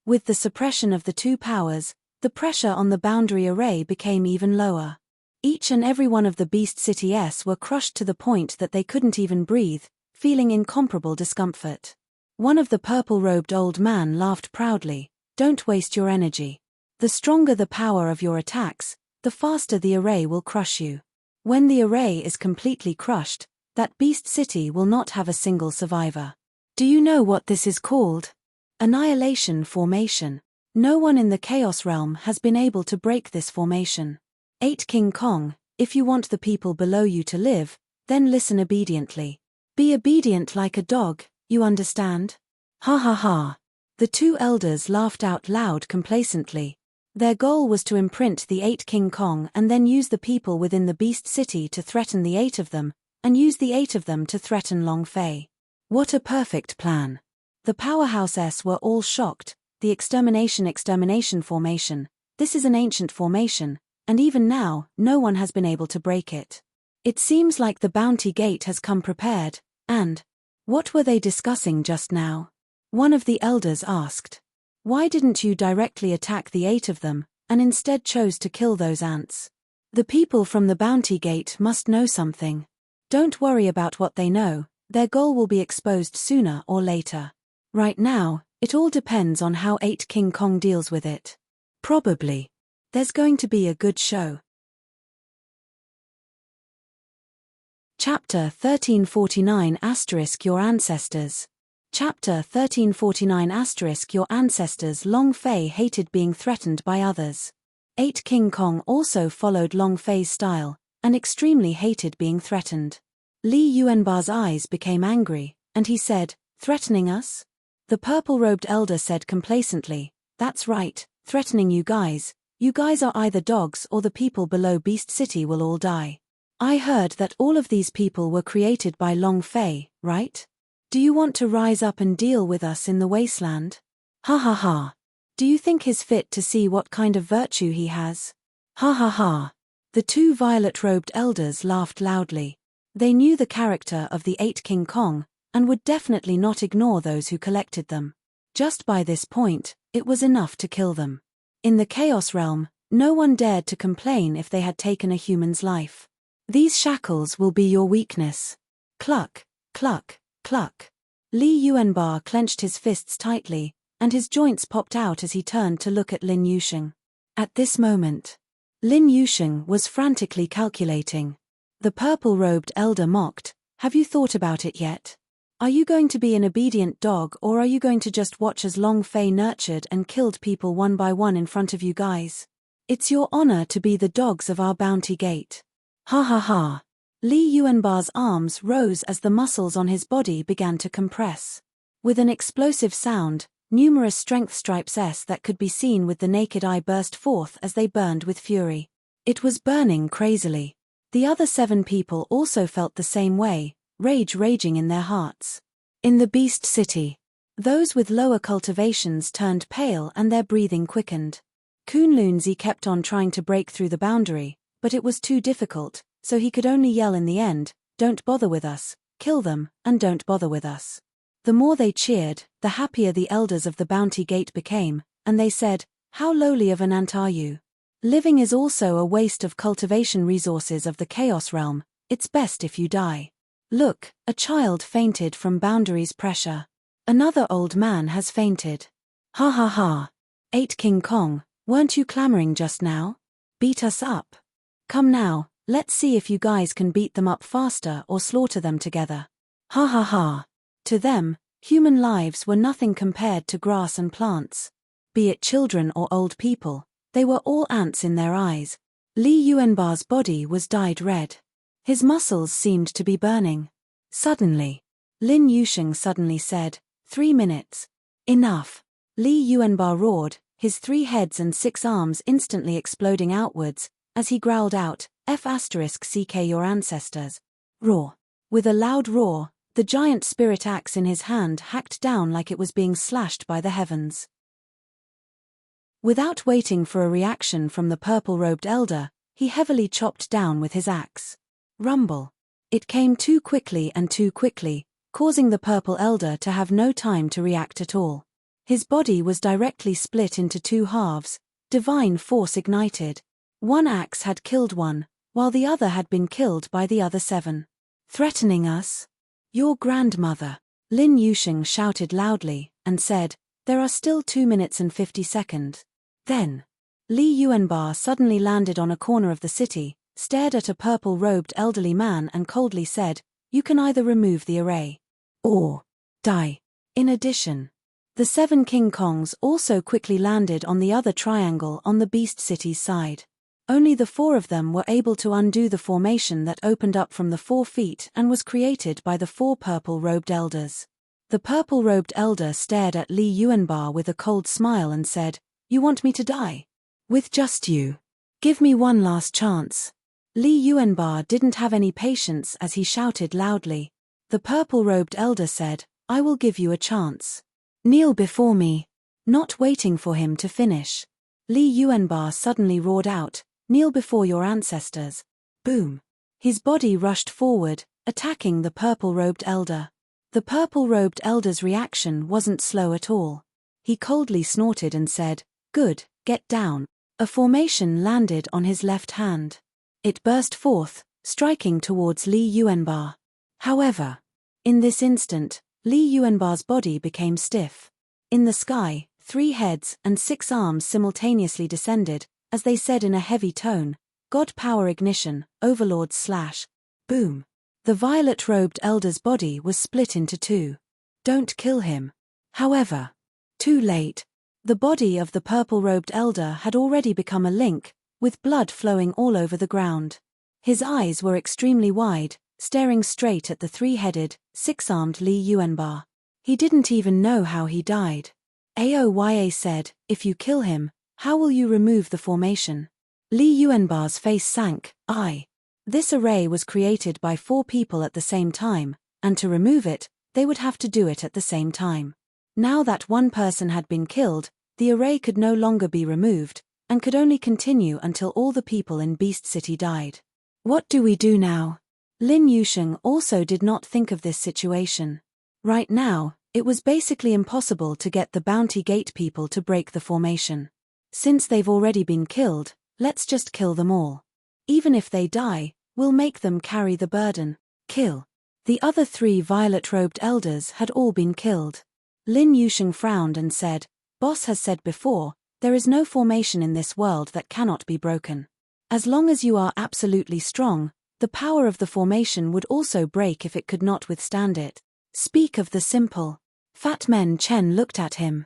with the suppression of the 2 powers, the pressure on the boundary array became even lower. Each and every one of the Beast Cities were crushed to the point that they couldn't even breathe, feeling incomparable discomfort. One of the purple-robed old man laughed proudly, "Don't waste your energy. The stronger the power of your attacks, the faster the array will crush you. When the array is completely crushed, that Beast City will not have a single survivor. Do you know what this is called? Annihilation formation. No one in the Chaos Realm has been able to break this formation. 8 King Kong, if you want the people below you to live, then listen obediently. Be obedient like a dog, you understand?" Ha ha ha. The 2 elders laughed out loud complacently. Their goal was to imprint the 8 King Kong and then use the people within the Beast City to threaten the 8 of them, and use the 8 of them to threaten Long Fei. What a perfect plan. The powerhouses were all shocked. The extermination formation, this is an ancient formation, and even now, no one has been able to break it. It seems like the bounty gate has come prepared, and what were they discussing just now? One of the elders asked. Why didn't you directly attack the 8 of them, and instead chose to kill those ants? The people from the bounty gate must know something. Don't worry about what they know, their goal will be exposed sooner or later. Right now, it all depends on how 8 King Kong deals with it. Probably. There's going to be a good show. Chapter 1349 * Your Ancestors. Chapter 1349 * Your Ancestors. Long Fei hated being threatened by others. 8 King Kong also followed Long Fei's style, and extremely hated being threatened. Li Yuanba's eyes became angry, and he said, "Threatening us?" The purple-robed elder said complacently, "That's right, threatening you guys. You guys are either dogs or the people below Beast City will all die. I heard that all of these people were created by Long Fei, right? Do you want to rise up and deal with us in the wasteland? Ha ha ha. Do you think he's fit to see what kind of virtue he has? Ha ha ha." The 2 violet-robed elders laughed loudly. They knew the character of the 8 King Kong, and would definitely not ignore those who collected them. Just by this point, it was enough to kill them. In the Chaos Realm, no one dared to complain if they had taken a human's life. These shackles will be your weakness. Cluck, cluck, cluck. Li Yuanba clenched his fists tightly, and his joints popped out as he turned to look at Lin Yusheng. At this moment, Lin Yusheng was frantically calculating. The purple-robed elder mocked, "Have you thought about it yet? Are you going to be an obedient dog, or are you going to just watch as Long Fei nurtured and killed people one by one in front of you guys? It's your honor to be the dogs of our bounty gate." Ha ha ha. Li Yuanba's arms rose as the muscles on his body began to compress. With an explosive sound, numerous strength stripes that could be seen with the naked eye burst forth as they burned with fury. It was burning crazily. The other 7 people also felt the same way, rage raging in their hearts. In the Beast City, those with lower cultivations turned pale and their breathing quickened. Kunlunzi kept on trying to break through the boundary, but it was too difficult, so he could only yell in the end, "Don't bother with us, kill them, and don't bother with us." The more they cheered, the happier the elders of the Bounty Gate became, and they said, "How lowly of an ant are you? Living is also a waste of cultivation resources of the Chaos Realm, it's best if you die." Look, a child fainted from boundaries pressure. Another old man has fainted. Ha ha ha. 8 King Kong, weren't you clamoring just now? Beat us up. Come now, let's see if you guys can beat them up faster or slaughter them together. Ha ha ha. To them, human lives were nothing compared to grass and plants. Be it children or old people, they were all ants in their eyes. Li Yuanbar's body was dyed red. His muscles seemed to be burning. Suddenly, Lin Yusheng suddenly said, 3 minutes. Enough. Li Yuanbar roared, his 3 heads and 6 arms instantly exploding outwards, as he growled out, F***ck your ancestors. Roar. With a loud roar, the giant spirit axe in his hand hacked down like it was being slashed by the heavens. Without waiting for a reaction from the purple-robed elder, he heavily chopped down with his axe. Rumble. It came too quickly and too quickly, causing the purple elder to have no time to react at all. His body was directly split into 2 halves, divine force ignited. One axe had killed one, while the other had been killed by the other 7. Threatening us? Your grandmother. Lin Yusheng shouted loudly, and said, there are still 2 minutes and 50 seconds. Then, Li Yuanbar suddenly landed on a corner of the city, stared at a purple-robed elderly man and coldly said, you can either remove the array or die. In addition, the 7 King Kongs also quickly landed on the other triangle on the Beast City's side. Only the 4 of them were able to undo the formation that opened up from the 4 feet and was created by the 4 purple-robed elders. The purple-robed elder stared at Li Yuanbar with a cold smile and said, you want me to die? With just you. Give me one last chance. Li Yuanbar didn't have any patience as he shouted loudly. The purple-robed elder said, I will give you a chance. Kneel before me. Not waiting for him to finish, Li Yuanbar suddenly roared out, kneel before your ancestors. Boom. His body rushed forward, attacking the purple-robed elder. The purple-robed elder's reaction wasn't slow at all. He coldly snorted and said, good, get down. A formation landed on his left hand. It burst forth, striking towards Li Yuanbar. However, in this instant, Li Yuanbar's body became stiff. In the sky, 3 heads and 6 arms simultaneously descended, as they said in a heavy tone, God power ignition, overlords / boom. The violet-robed elder's body was split into 2. Don't kill him. However, too late. The body of the purple-robed elder had already become a link, with blood flowing all over the ground. His eyes were extremely wide, staring straight at the 3-headed, 6-armed Li Yuanbar. He didn't even know how he died. Aoya said, if you kill him, how will you remove the formation? Li Yuanbar's face sank. This array was created by 4 people at the same time, and to remove it, they would have to do it at the same time. Now that one person had been killed, the array could no longer be removed, and could only continue until all the people in Beast City died. What do we do now? Lin Yusheng also did not think of this situation. Right now, it was basically impossible to get the Bounty Gate people to break the formation. Since they've already been killed, let's just kill them all. Even if they die, we'll make them carry the burden. Kill. The other 3 violet-robed elders had all been killed. Lin Yusheng frowned and said, Boss has said before, there is no formation in this world that cannot be broken. As long as you are absolutely strong, the power of the formation would also break if it could not withstand it. Speak of the simple. Fat Men Chen looked at him.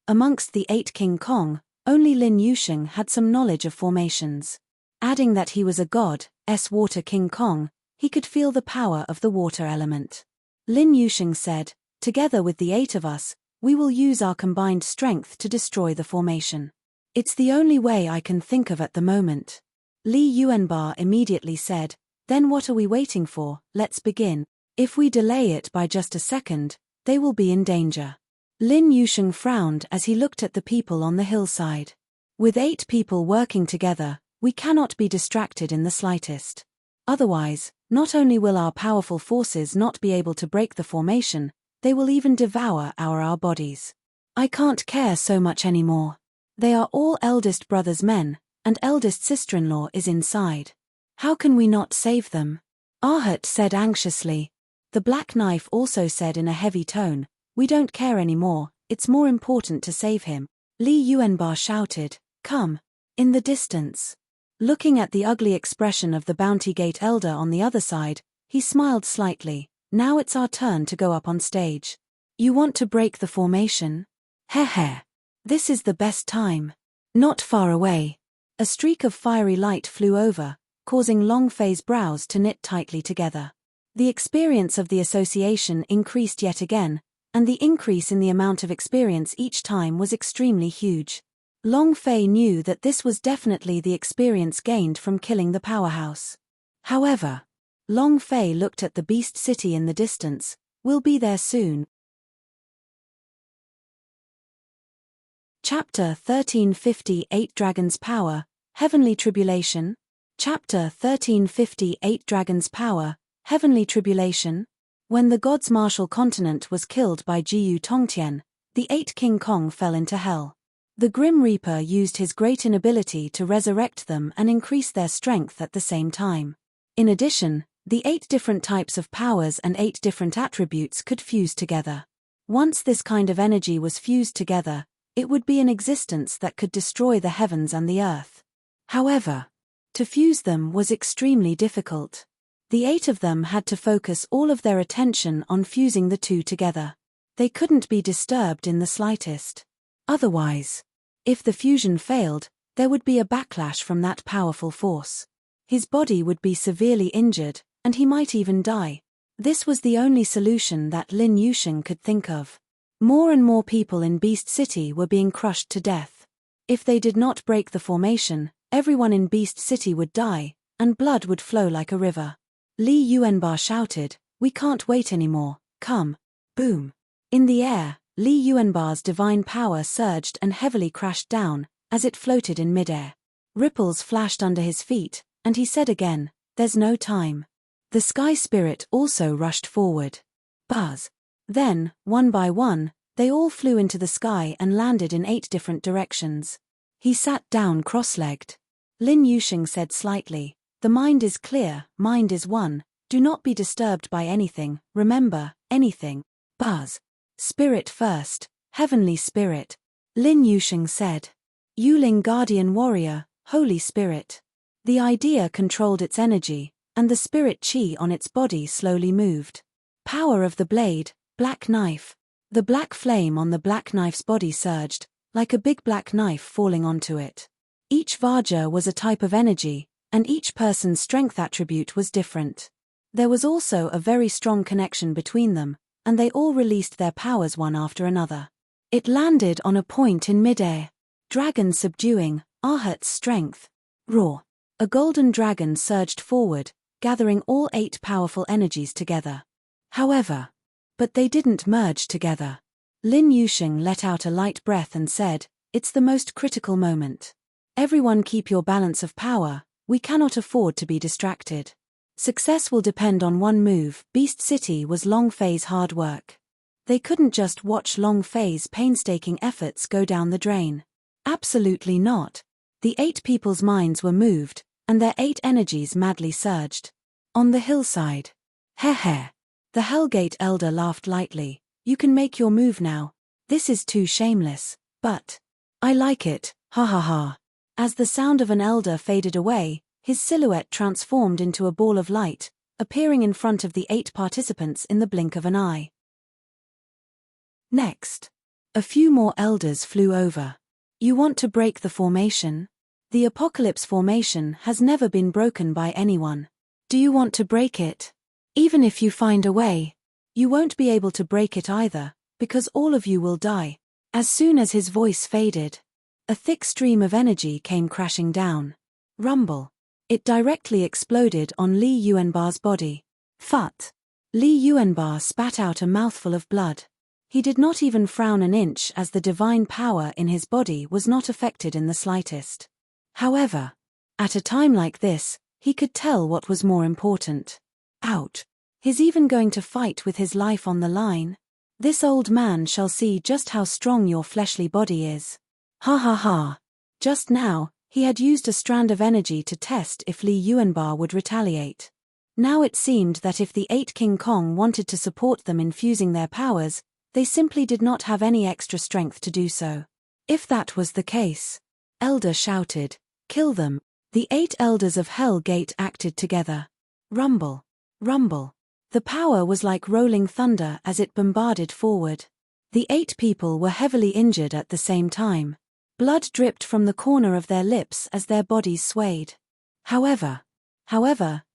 Amongst the 8 King Kong, only Lin Yusheng had some knowledge of formations. Adding that he was a god, Water King Kong, he could feel the power of the water element. Lin Yusheng said, together with the 8 of us, we will use our combined strength to destroy the formation. It's the only way I can think of at the moment. Li Yuanba immediately said, "Then what are we waiting for? Let's begin. If we delay it by just a second, they will be in danger." Lin Yusheng frowned as he looked at the people on the hillside. With 8 people working together, we cannot be distracted in the slightest. Otherwise, not only will our powerful forces not be able to break the formation, they will even devour our bodies. I can't care so much anymore. They are all eldest brother's men, and eldest sister-in-law is inside. How can we not save them? Arhat said anxiously. The Black Knife also said in a heavy tone, "We don't care anymore, it's more important to save him." Li Yuanba shouted, "Come!" In the distance. Looking at the ugly expression of the Bounty Gate elder on the other side, he smiled slightly. "Now it's our turn to go up on stage. You want to break the formation? Heh. This is the best time." Not far away. A streak of fiery light flew over, causing Long Fei's brows to knit tightly together. The experience of the association increased yet again, and the increase in the amount of experience each time was extremely huge. Long Fei knew that this was definitely the experience gained from killing the powerhouse. However, Long Fei looked at the beast city in the distance. "We'll be there soon." Chapter 1358 Dragon's Power, Heavenly Tribulation. Chapter 1358 Dragon's Power, Heavenly Tribulation. When the gods' martial continent was killed by Jiyu Tongtian, the 8 King Kong fell into hell. The Grim Reaper used his great inability to resurrect them and increase their strength at the same time. In addition, the 8 different types of powers and 8 different attributes could fuse together. Once this kind of energy was fused together, it would be an existence that could destroy the heavens and the earth. However, to fuse them was extremely difficult. The 8 of them had to focus all of their attention on fusing the 2 together. They couldn't be disturbed in the slightest. Otherwise, if the fusion failed, there would be a backlash from that powerful force. His body would be severely injured, and he might even die. This was the only solution that Lin Yusheng could think of. More and more people in Beast City were being crushed to death. If they did not break the formation, everyone in Beast City would die, and blood would flow like a river. Li Yuanba shouted, "We can't wait anymore, come." Boom. In the air, Li Yuanba's divine power surged and heavily crashed down, as it floated in midair. Ripples flashed under his feet, and he said again, "There's no time." The Sky Spirit also rushed forward. Buzz. Then, one by one, they all flew into the sky and landed in 8 different directions. He sat down cross-legged. Lin Yusheng said slightly, "The mind is clear, mind is one. Do not be disturbed by anything, remember, anything." Buzz. "Spirit first, heavenly spirit," Lin Yusheng said. "Yuling Guardian Warrior, Holy Spirit." The idea controlled its energy, and the spirit chi on its body slowly moved. Power of the blade, Black Knife. The black flame on the Black Knife's body surged, like a big black knife falling onto it. Each Vajra was a type of energy, and each person's strength attribute was different. There was also a very strong connection between them, and they all released their powers one after another. It landed on a point in midair. Dragon subduing, Arhat's strength. Roar. A golden dragon surged forward, gathering all 8 powerful energies together. But they didn't merge together. Lin Yusheng let out a light breath and said, "It's the most critical moment. Everyone keep your balance of power, we cannot afford to be distracted. Success will depend on one move." Beast City was Long Fei's hard work. They couldn't just watch Long Fei's painstaking efforts go down the drain. Absolutely not. The 8 people's minds were moved, and their 8 energies madly surged. On the hillside. Heh. The Hellgate elder laughed lightly. "You can make your move now. This is too shameless, but I like it, ha ha ha." As the sound of an elder faded away, his silhouette transformed into a ball of light, appearing in front of the 8 participants in the blink of an eye. Next, a few more elders flew over. "You want to break the formation? The Apocalypse formation has never been broken by anyone. Do you want to break it? Even if you find a way, you won't be able to break it either, because all of you will die." As soon as his voice faded, a thick stream of energy came crashing down. Rumble. It directly exploded on Li Yuanbar's body. Phut! Li Yuanbar spat out a mouthful of blood. He did not even frown an inch as the divine power in his body was not affected in the slightest. However, at a time like this, he could tell what was more important. Out! He's even going to fight with his life on the line? This old man shall see just how strong your fleshly body is. Ha ha ha! Just now, he had used a strand of energy to test if Li Yuanbar would retaliate. Now it seemed that if the 8 King Kong wanted to support them in fusing their powers, they simply did not have any extra strength to do so. If that was the case, Elder shouted, "Kill them!" The 8 elders of Hell Gate acted together. Rumble, rumble. The power was like rolling thunder as it bombarded forward. The 8 people were heavily injured at the same time. Blood dripped from the corner of their lips as their bodies swayed. However,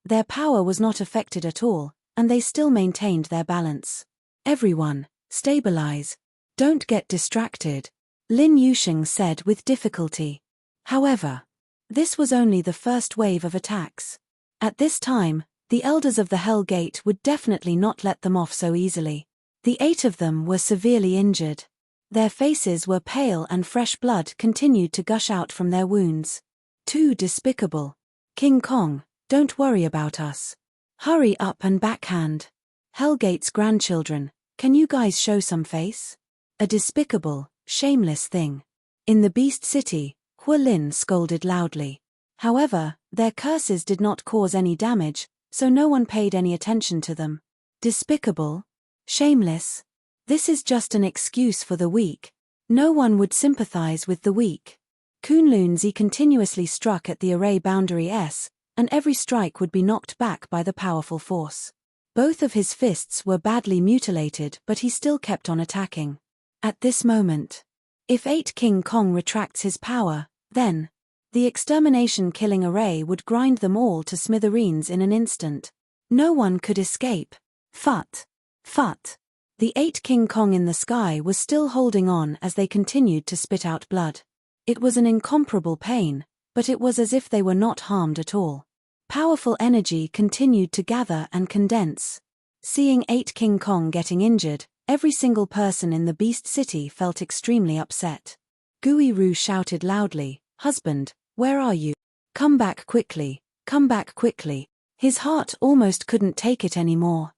their power was not affected at all, and they still maintained their balance. Everyone, stabilize. Don't get distracted, Lin Yusheng said with difficulty. However, this was only the first wave of attacks. At this time, the elders of the Hell Gate would definitely not let them off so easily. The 8 of them were severely injured. Their faces were pale and fresh blood continued to gush out from their wounds. Too despicable. King Kong, don't worry about us. Hurry up and backhand. Hellgate's grandchildren, can you guys show some face? A despicable, shameless thing. In the Beast City, Hua Lin scolded loudly. However, their curses did not cause any damage, so no one paid any attention to them. Despicable? Shameless? This is just an excuse for the weak. No one would sympathize with the weak. Kunlun Zi continuously struck at the array boundary S, and every strike would be knocked back by the powerful force. Both of his fists were badly mutilated, but he still kept on attacking. At this moment, if 8 King Kong retracts his power, then the extermination killing array would grind them all to smithereens in an instant. No one could escape. Phut! Phut! The 8 King Kong in the sky was still holding on as they continued to spit out blood. It was an incomparable pain, but it was as if they were not harmed at all. Powerful energy continued to gather and condense. Seeing 8 King Kong getting injured, every single person in the Beast City felt extremely upset. Gui Ru shouted loudly, "Husband, where are you? Come back quickly, come back quickly." His heart almost couldn't take it anymore.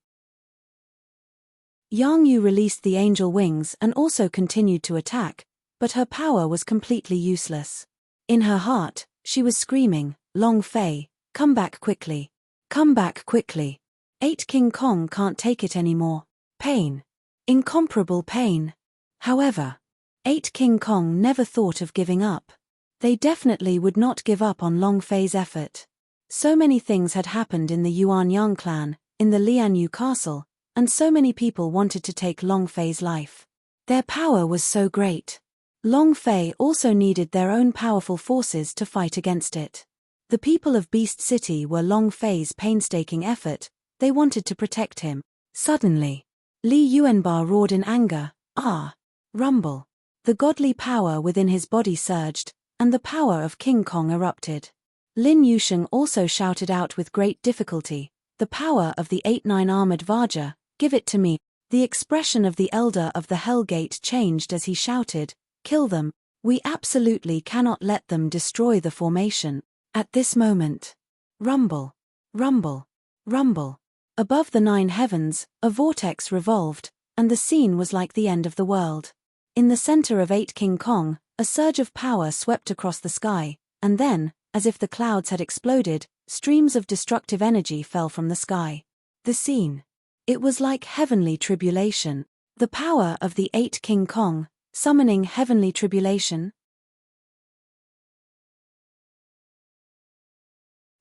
Yang Yu released the angel wings and also continued to attack, but her power was completely useless. In her heart, she was screaming, "Long Fei, come back quickly. Come back quickly. 8 King Kong can't take it anymore." Pain. Incomparable pain. However, 8 King Kong never thought of giving up. They definitely would not give up on Long Fei's effort. So many things had happened in the Yuanyang clan, in the Lianyu castle, and so many people wanted to take Long Fei's life. Their power was so great. Long Fei also needed their own powerful forces to fight against it. The people of Beast City were Long Fei's painstaking effort, they wanted to protect him. Suddenly, Li Yuanbar roared in anger, "Ah!" Rumble. The godly power within his body surged, and the power of King Kong erupted. Lin Yusheng also shouted out with great difficulty, "The power of the 8-9 armored Vajra, give it to me." The expression of the elder of the Hell Gate changed as he shouted, "Kill them, we absolutely cannot let them destroy the formation." At this moment, rumble, rumble, rumble. Above the 9 heavens, a vortex revolved, and the scene was like the end of the world. In the center of 8 King Kong, a surge of power swept across the sky, and then, as if the clouds had exploded, streams of destructive energy fell from the sky. The scene. It was like heavenly tribulation. The power of the 8 King Kong, summoning heavenly tribulation.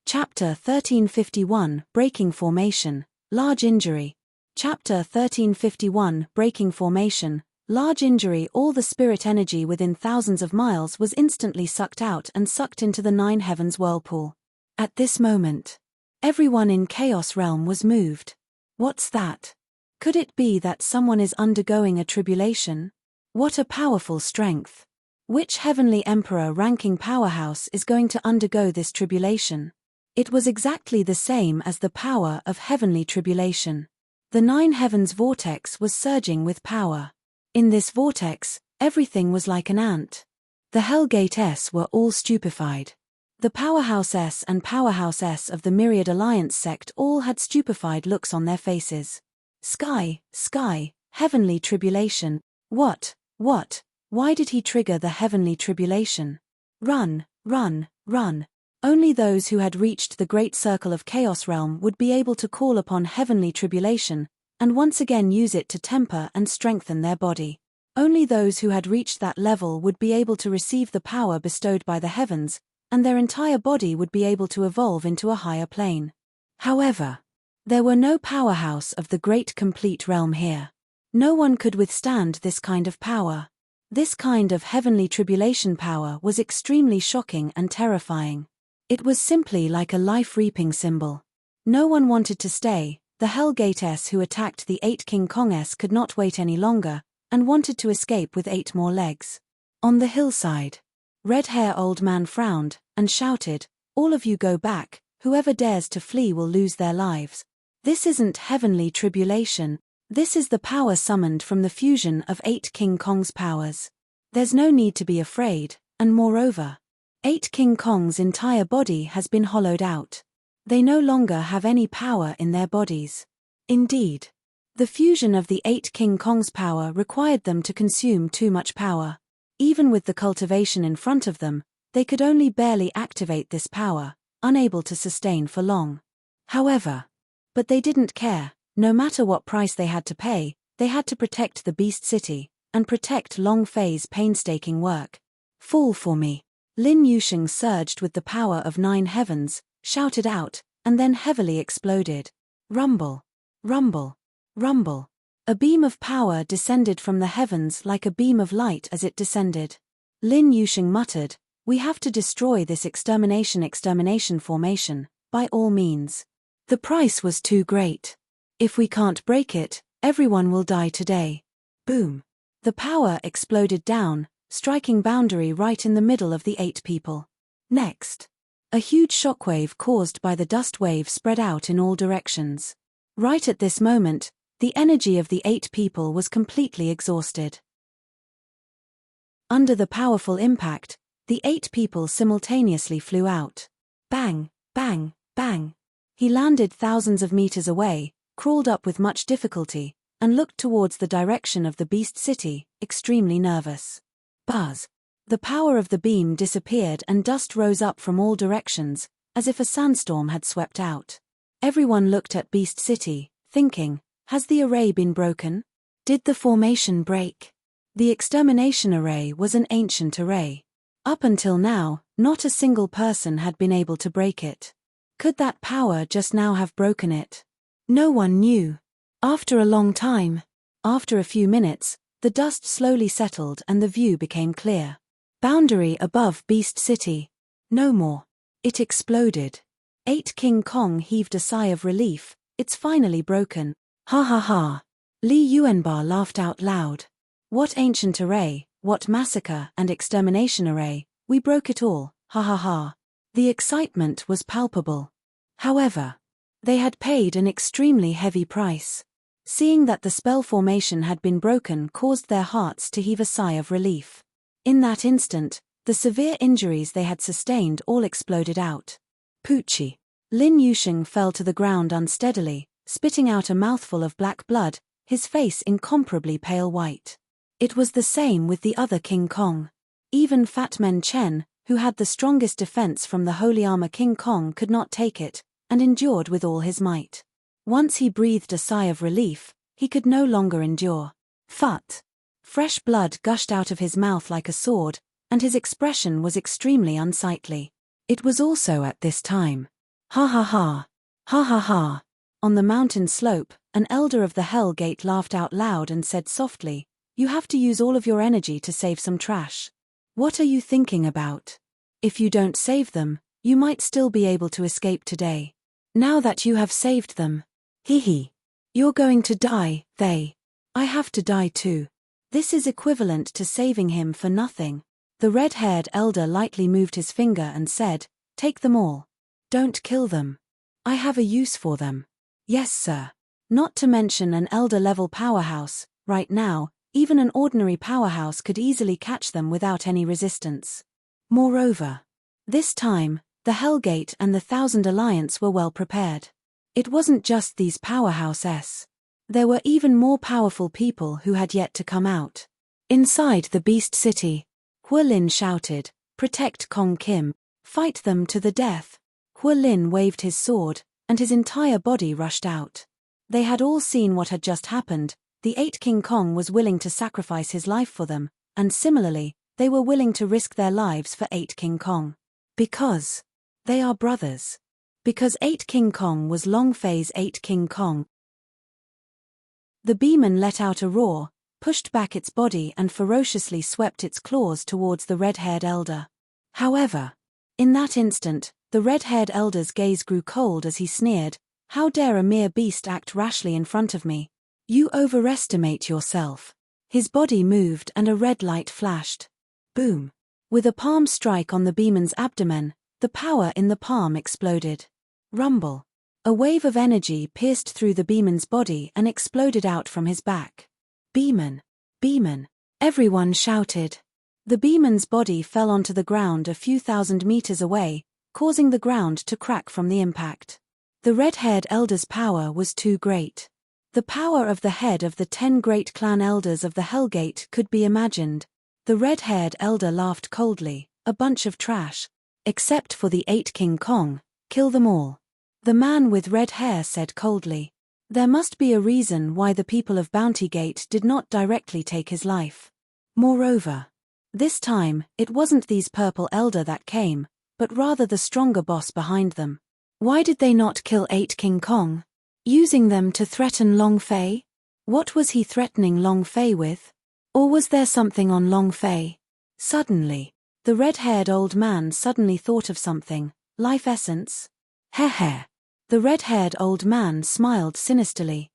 Chapter 1351, Breaking Formation, Large Injury. Chapter 1351, Breaking Formation, Large Injury. All the spirit energy within thousands of miles was instantly sucked out and sucked into the 9 heavens whirlpool. At this moment, everyone in Chaos Realm was moved. What's that? Could it be that someone is undergoing a tribulation? What a powerful strength. Which heavenly emperor ranking powerhouse is going to undergo this tribulation? It was exactly the same as the power of heavenly tribulation. The 9 heavens vortex was surging with power. In this vortex, everything was like an ant. The Hellgate S were all stupefied. The Powerhouse S and Powerhouse S of the Myriad Alliance sect all had stupefied looks on their faces. Sky, heavenly tribulation. What? Why did he trigger the heavenly tribulation? Run. Only those who had reached the great circle of Chaos Realm would be able to call upon heavenly tribulation, and once again use it to temper and strengthen their body. Only those who had reached that level would be able to receive the power bestowed by the heavens, and their entire body would be able to evolve into a higher plane. However, there were no powerhouse of the great complete realm here. No one could withstand this kind of power. This kind of heavenly tribulation power was extremely shocking and terrifying. It was simply like a life-reaping symbol. No one wanted to stay. The Hellgate S who attacked the 8 King Kong S could not wait any longer, and wanted to escape with 8 more legs. On the hillside, red-hair old man frowned, and shouted, "All of you go back, whoever dares to flee will lose their lives. This isn't heavenly tribulation, this is the power summoned from the fusion of 8 King Kong's powers. There's no need to be afraid, and moreover, 8 King Kong's entire body has been hollowed out. They no longer have any power in their bodies. Indeed, the fusion of the 8 King Kong's power required them to consume too much power. Even with the cultivation in front of them, they could only barely activate this power, unable to sustain for long. However, but they didn't care. No matter what price they had to pay, they had to protect the Beast City, and protect Long Fei's painstaking work. Fall for me. Lin Yusheng surged with the power of 9 heavens, shouted out, and then heavily exploded. Rumble. A beam of power descended from the heavens like a beam of light as it descended. Lin Yusheng muttered, "We have to destroy this extermination formation, by all means. The price was too great. If we can't break it, everyone will die today." Boom. The power exploded down, striking Boundary right in the middle of the 8 people. Next, a huge shockwave caused by the dust wave spread out in all directions. Right at this moment, the energy of the 8 people was completely exhausted. Under the powerful impact, the 8 people simultaneously flew out. Bang, bang, bang. He landed thousands of meters away, crawled up with much difficulty, and looked towards the direction of the Beast City, extremely nervous. Buzz. The power of the beam disappeared and dust rose up from all directions, as if a sandstorm had swept out. Everyone looked at Beast City, thinking, has the array been broken? Did the formation break? The extermination array was an ancient array. Up until now, not a single person had been able to break it. Could that power just now have broken it? No one knew. After a long time, after a few minutes, the dust slowly settled and the view became clear. Boundary above Beast City. No more. It exploded. 8 King Kong heaved a sigh of relief. It's finally broken. Ha ha ha. Li Yuanba laughed out loud. What ancient array, what massacre and extermination array, we broke it all, ha ha ha. The excitement was palpable. However, they had paid an extremely heavy price. Seeing that the spell formation had been broken caused their hearts to heave a sigh of relief. In that instant, the severe injuries they had sustained all exploded out. Poochie. Lin Yusheng fell to the ground unsteadily, spitting out a mouthful of black blood, his face incomparably pale white. It was the same with the other King Kong. Even Fat Men Chen, who had the strongest defense from the Holy Armor King Kong, could not take it, and endured with all his might. Once he breathed a sigh of relief, he could no longer endure. Phut! Fresh blood gushed out of his mouth like a sword, and his expression was extremely unsightly. It was also at this time. Ha ha ha! Ha ha ha! On the mountain slope, an elder of the Hell Gate laughed out loud and said softly, "You have to use all of your energy to save some trash. What are you thinking about? If you don't save them, you might still be able to escape today. Now that you have saved them, hee. You're going to die, I have to die too. This is equivalent to saving him for nothing." The red-haired elder lightly moved his finger and said, "Take them all. Don't kill them. I have a use for them. Yes, sir. Not to mention an elder-level powerhouse. Right now, even an ordinary powerhouse could easily catch them without any resistance. Moreover, this time, the Hellgate and the Thousand Alliance were well prepared. It wasn't just these powerhouses. There were even more powerful people who had yet to come out. Inside the Beast City, Huolin shouted, "Protect Kong Kim. Fight them to the death." Huolin waved his sword, and his entire body rushed out. They had all seen what had just happened. The 8 King Kong was willing to sacrifice his life for them, and similarly, they were willing to risk their lives for 8 King Kong. Because they are brothers. Because 8 King Kong was Long Fei's 8 King Kong. The beeman let out a roar, pushed back its body and ferociously swept its claws towards the red-haired elder. However, in that instant, the red-haired elder's gaze grew cold as he sneered, "How dare a mere beast act rashly in front of me? You overestimate yourself." His body moved and a red light flashed. Boom. With a palm strike on the beeman's abdomen, the power in the palm exploded. Rumble. A wave of energy pierced through the beeman's body and exploded out from his back. "Beeman! Beeman!" Everyone shouted. The beeman's body fell onto the ground a few thousand meters away, causing the ground to crack from the impact. The red-haired elder's power was too great. The power of the head of the 10 great clan elders of the Hellgate could be imagined. The red-haired elder laughed coldly, "A bunch of trash. Except for the 8 King Kong, kill them all." The man with red hair said coldly. There must be a reason why the people of Bounty Gate did not directly take his life. Moreover, this time, it wasn't these purple elder that came, but rather the stronger boss behind them. Why did they not kill 8 King Kong? Using them to threaten Long Fei? What was he threatening Long Fei with? Or was there something on Long Fei? Suddenly, the red-haired old man suddenly thought of something. Life essence? Heh. The red-haired old man smiled sinisterly.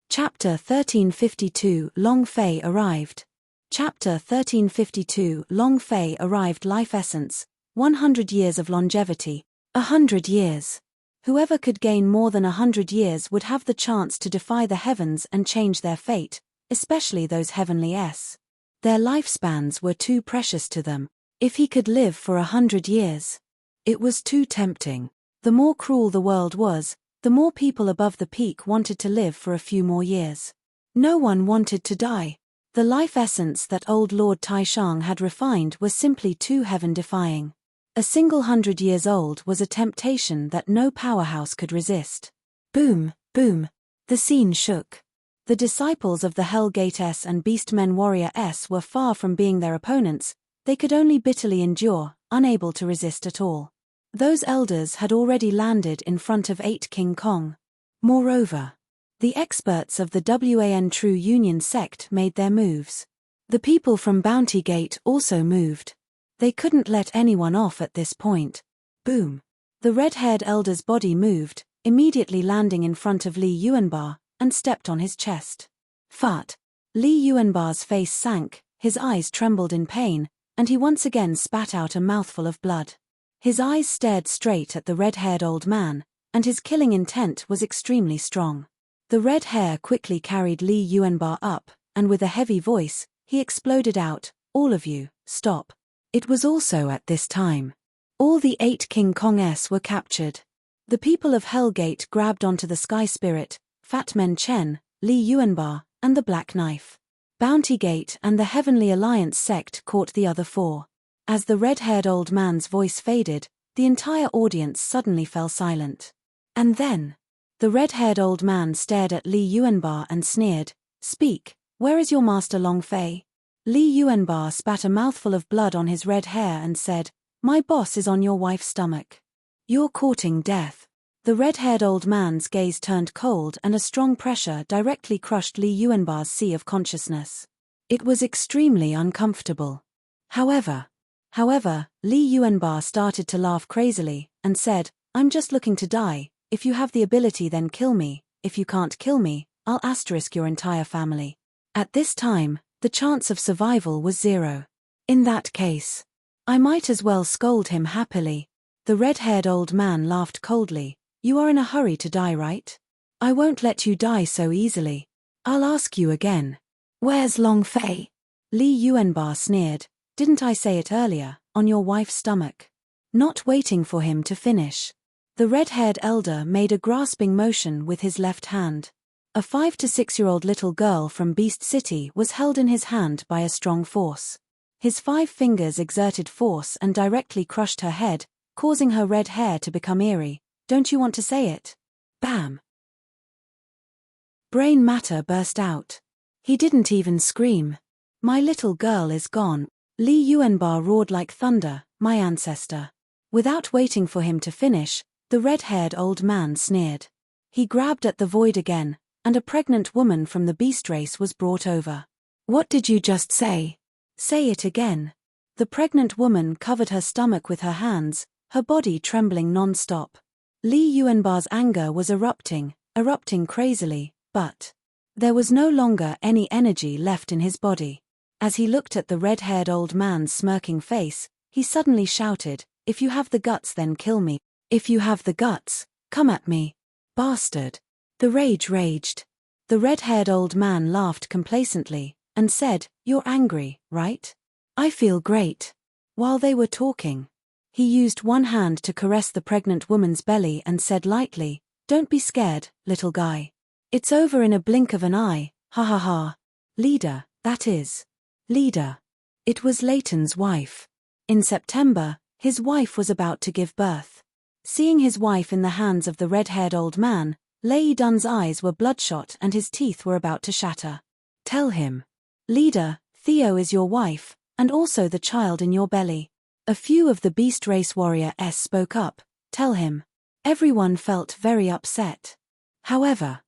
Chapter 1352 Long Fei arrived. Chapter 1352 Long Fei arrived. Life essence, 100 years of longevity. 100 years. Whoever could gain more than 100 years would have the chance to defy the heavens and change their fate, especially those heavenly S. Their lifespans were too precious to them. If he could live for 100 years. It was too tempting. The more cruel the world was, the more people above the peak wanted to live for a few more years. No one wanted to die. The life essence that old Lord Taishang had refined was simply too heaven-defying. A single 100 years old was a temptation that no powerhouse could resist. Boom, boom. The scene shook. The disciples of the Hellgate S and Beastmen Warrior S were far from being their opponents. They could only bitterly endure, unable to resist at all. Those elders had already landed in front of 8 King Kong. Moreover, the experts of the WAN True Union sect made their moves. The people from Bounty Gate also moved. They couldn't let anyone off at this point. Boom. The red-haired elder's body moved, immediately landing in front of Li Yuanbar, and stepped on his chest. Fart. Li Yuanbar's face sank, his eyes trembled in pain, and he once again spat out a mouthful of blood. His eyes stared straight at the red-haired old man, and his killing intent was extremely strong. The red hair quickly carried Li Yuanbar up, and with a heavy voice, he exploded out, "All of you, stop." It was also at this time. All the 8 King Kongs were captured. The people of Hellgate grabbed onto the Sky Spirit, Fat Men Chen, Li Yuanbar, and the Black Knife. Bounty Gate and the Heavenly Alliance sect caught the other 4. As the red-haired old man's voice faded, the entire audience suddenly fell silent. And then, the red-haired old man stared at Li Yuanbar and sneered, "Speak, where is your master Long Fei?" Li Yuanbar spat a mouthful of blood on his red hair and said, "My boss is on your wife's stomach. You're courting death." The red-haired old man's gaze turned cold and a strong pressure directly crushed Li Yuanbar's sea of consciousness. It was extremely uncomfortable. However, Li Yuanbar started to laugh crazily, and said, "I'm just looking to die. If you have the ability then kill me. If you can't kill me, I'll asterisk your entire family." At this time, the chance of survival was 0. In that case, I might as well scold him happily. The red-haired old man laughed coldly. You are in a hurry to die, right? I won't let you die so easily. I'll ask you again. Where's Long Fei? Li Yuanba sneered. Didn't I say it earlier, on your wife's stomach? Not waiting for him to finish. The red-haired elder made a grasping motion with his left hand. A 5 to 6-year-old little girl from Beast City was held in his hand by a strong force. His 5 fingers exerted force and directly crushed her head, causing her red hair to become eerie. Don't you want to say it? Bam! Brain matter burst out. He didn't even scream. My little girl is gone. Li Yuanba roared like thunder, my ancestor. Without waiting for him to finish, the red-haired old man sneered. He grabbed at the void again, and a pregnant woman from the beast race was brought over. What did you just say? Say it again. The pregnant woman covered her stomach with her hands, her body trembling non-stop. Li Yuanba's anger was erupting crazily, but there was no longer any energy left in his body. As he looked at the red-haired old man's smirking face, he suddenly shouted, If you have the guts, then kill me. If you have the guts, come at me. Bastard. The rage raged. The red-haired old man laughed complacently, and said, You're angry, right? I feel great. While they were talking, he used one hand to caress the pregnant woman's belly and said lightly, Don't be scared, little guy. It's over in a blink of an eye, ha ha ha. Leader, that is. Leader. It was Leighton's wife. In September, his wife was about to give birth. Seeing his wife in the hands of the red-haired old man, Lei Dun's eyes were bloodshot and his teeth were about to shatter. Tell him. Leader, Theo is your wife, and also the child in your belly. A few of the beast race warriors spoke up. Tell him. Everyone felt very upset. However,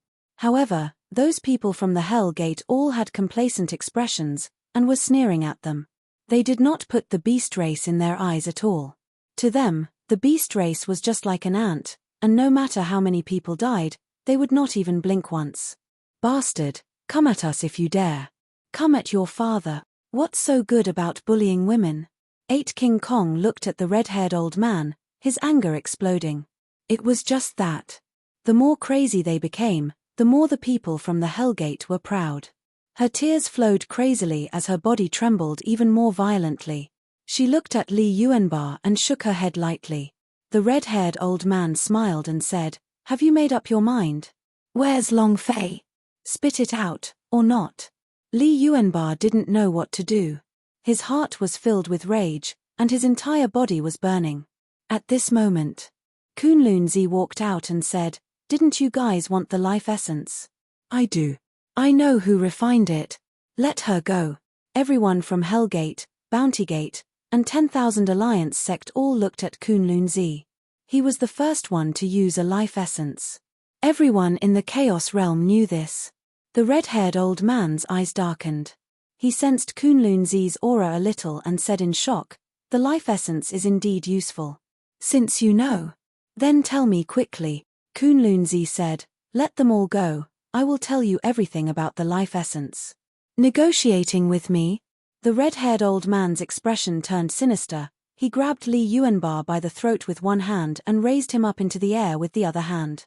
those people from the Hell Gate all had complacent expressions, and were sneering at them. They did not put the beast race in their eyes at all. To them, the beast race was just like an ant, and no matter how many people died, they would not even blink once. Bastard, come at us if you dare. Come at your father. What's so good about bullying women? 8 King Kong looked at the red-haired old man, his anger exploding. It was just that. The more crazy they became, the more the people from the Hellgate were proud. Her tears flowed crazily as her body trembled even more violently. She looked at Li Yuanba and shook her head lightly. The red-haired old man smiled and said, Have you made up your mind? Where's Long Fei? Spit it out, or not. Li Yuanba didn't know what to do. His heart was filled with rage, and his entire body was burning. At this moment, Kunlunzi walked out and said, Didn't you guys want the life essence? I do. I know who refined it. Let her go. Everyone from Hellgate, Bountygate, and 10,000 Alliance sect all looked at Kunlunzi. He was the first one to use a life essence. Everyone in the Chaos Realm knew this. The red-haired old man's eyes darkened. He sensed Kunlunzi's aura a little and said in shock, The life essence is indeed useful. Since you know, then tell me quickly. Kunlunzi said, Let them all go. I will tell you everything about the life essence. Negotiating with me? The red-haired old man's expression turned sinister. He grabbed Li Yuanba by the throat with one hand and raised him up into the air with the other hand.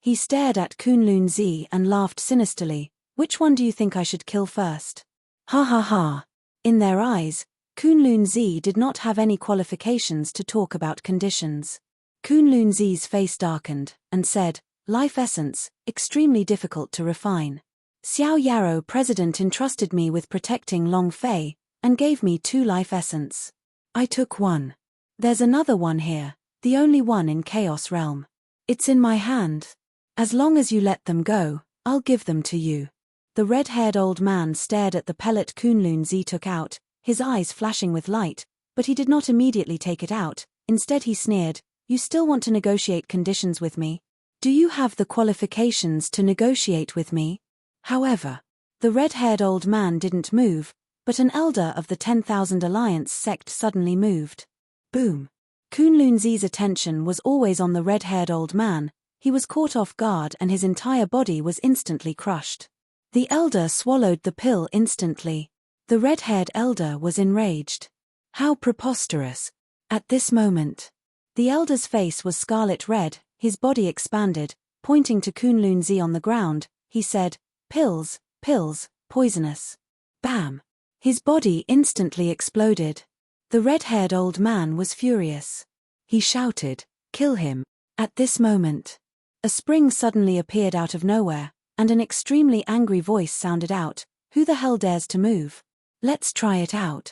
He stared at Kunlunzi and laughed sinisterly. Which one do you think I should kill first? Ha ha ha. In their eyes, Kunlunzi did not have any qualifications to talk about conditions. Kunlunzi's face darkened, and said, Life essence, extremely difficult to refine. Xiao Yarrow President entrusted me with protecting Long Fei, and gave me 2 life essence. I took 1. There's another one here, the only one in Chaos Realm. It's in my hand. As long as you let them go, I'll give them to you. The red-haired old man stared at the pellet Kunlunzi took out, his eyes flashing with light, but he did not immediately take it out. Instead he sneered, You still want to negotiate conditions with me? Do you have the qualifications to negotiate with me? However, the red-haired old man didn't move, but an elder of the 10,000 Alliance sect suddenly moved. Boom. Kunlunzi's attention was always on the red-haired old man. He was caught off guard and his entire body was instantly crushed. The elder swallowed the pill instantly. The red-haired elder was enraged. How preposterous! At this moment, the elder's face was scarlet red, his body expanded, pointing to Kunlun-zi on the ground, he said, "Pills, pills, poisonous." Bam! His body instantly exploded. The red-haired old man was furious. He shouted, "Kill him." At this moment, a spring suddenly appeared out of nowhere, and an extremely angry voice sounded out, "Who the hell dares to move? Let's try it out."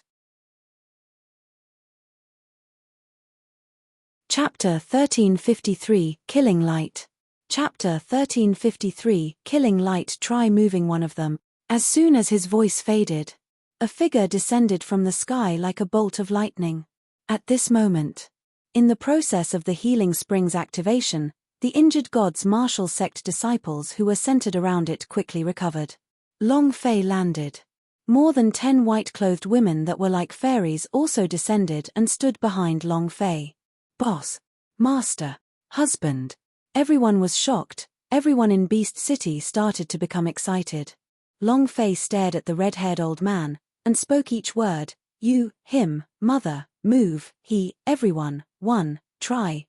Chapter 1353, Killing Light. Chapter 1353, Killing Light. Try moving one of them. As soon as his voice faded, a figure descended from the sky like a bolt of lightning. At this moment, in the process of the healing spring's activation, the injured god's martial sect disciples who were centered around it quickly recovered. Long Fei landed. More than 10 white-clothed women that were like fairies also descended and stood behind Long Fei. Boss, master, husband. Everyone was shocked. Everyone in Beast City started to become excited. Long Fei stared at the red-haired old man and spoke each word, "You, him, mother, move, he, everyone, one, try."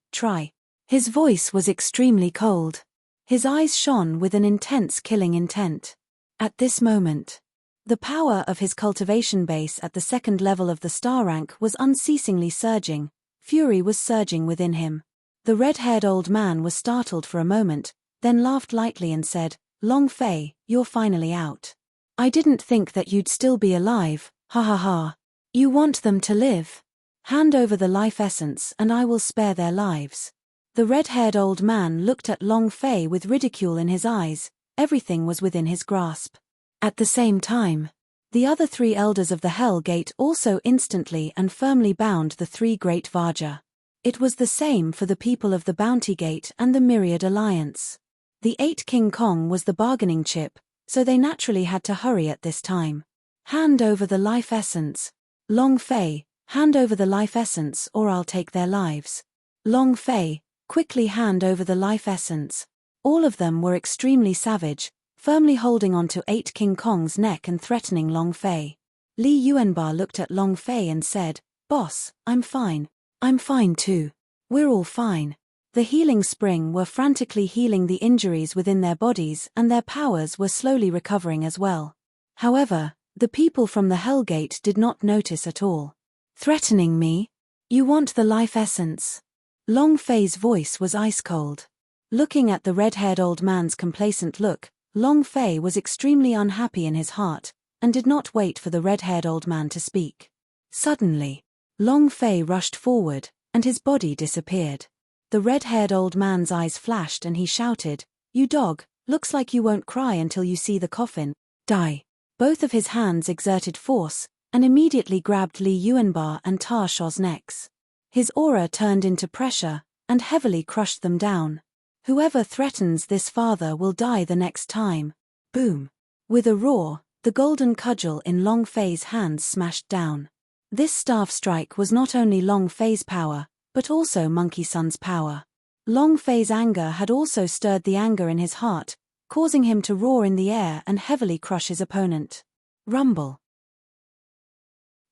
His voice was extremely cold. His eyes shone with an intense killing intent. At this moment, the power of his cultivation base at the second level of the star rank was unceasingly surging. Fury was surging within him. The red-haired old man was startled for a moment, then laughed lightly and said, "Long Fei, you're finally out. I didn't think that you'd still be alive, ha ha ha. You want them to live? Hand over the life essence and I will spare their lives." The red-haired old man looked at Long Fei with ridicule in his eyes. Everything was within his grasp. At the same time, the other 3 elders of the Hell Gate also instantly and firmly bound the 3 great Vajra. It was the same for the people of the Bounty Gate and the Myriad Alliance. The 8 King Kong was the bargaining chip, so they naturally had to hurry at this time. "Hand over the life essence. Long Fei, hand over the life essence or I'll take their lives." Long Fei, quickly hand over the life essence. All of them were extremely savage, firmly holding on to 8 King Kong's neck and threatening Long Fei. Li Yuanba looked at Long Fei and said, "Boss, I'm fine. I'm fine too. We're all fine." The healing spring were frantically healing the injuries within their bodies and their powers were slowly recovering as well. However, the people from the Hellgate did not notice at all. "Threatening me? You want the life essence?" Long Fei's voice was ice cold. Looking at the red-haired old man's complacent look, Long Fei was extremely unhappy in his heart, and did not wait for the red-haired old man to speak. Suddenly, Long Fei rushed forward, and his body disappeared. The red-haired old man's eyes flashed and he shouted, "You dog, looks like you won't cry until you see the coffin. Die." Both of his hands exerted force, and immediately grabbed Li Yuanba and Ta Shou's necks. His aura turned into pressure, and heavily crushed them down. "Whoever threatens this father will die the next time." Boom! With a roar, the golden cudgel in Long Fei's hands smashed down. This staff strike was not only Long Fei's power, but also Monkey Sun's power. Long Fei's anger had also stirred the anger in his heart, causing him to roar in the air and heavily crush his opponent. Rumble!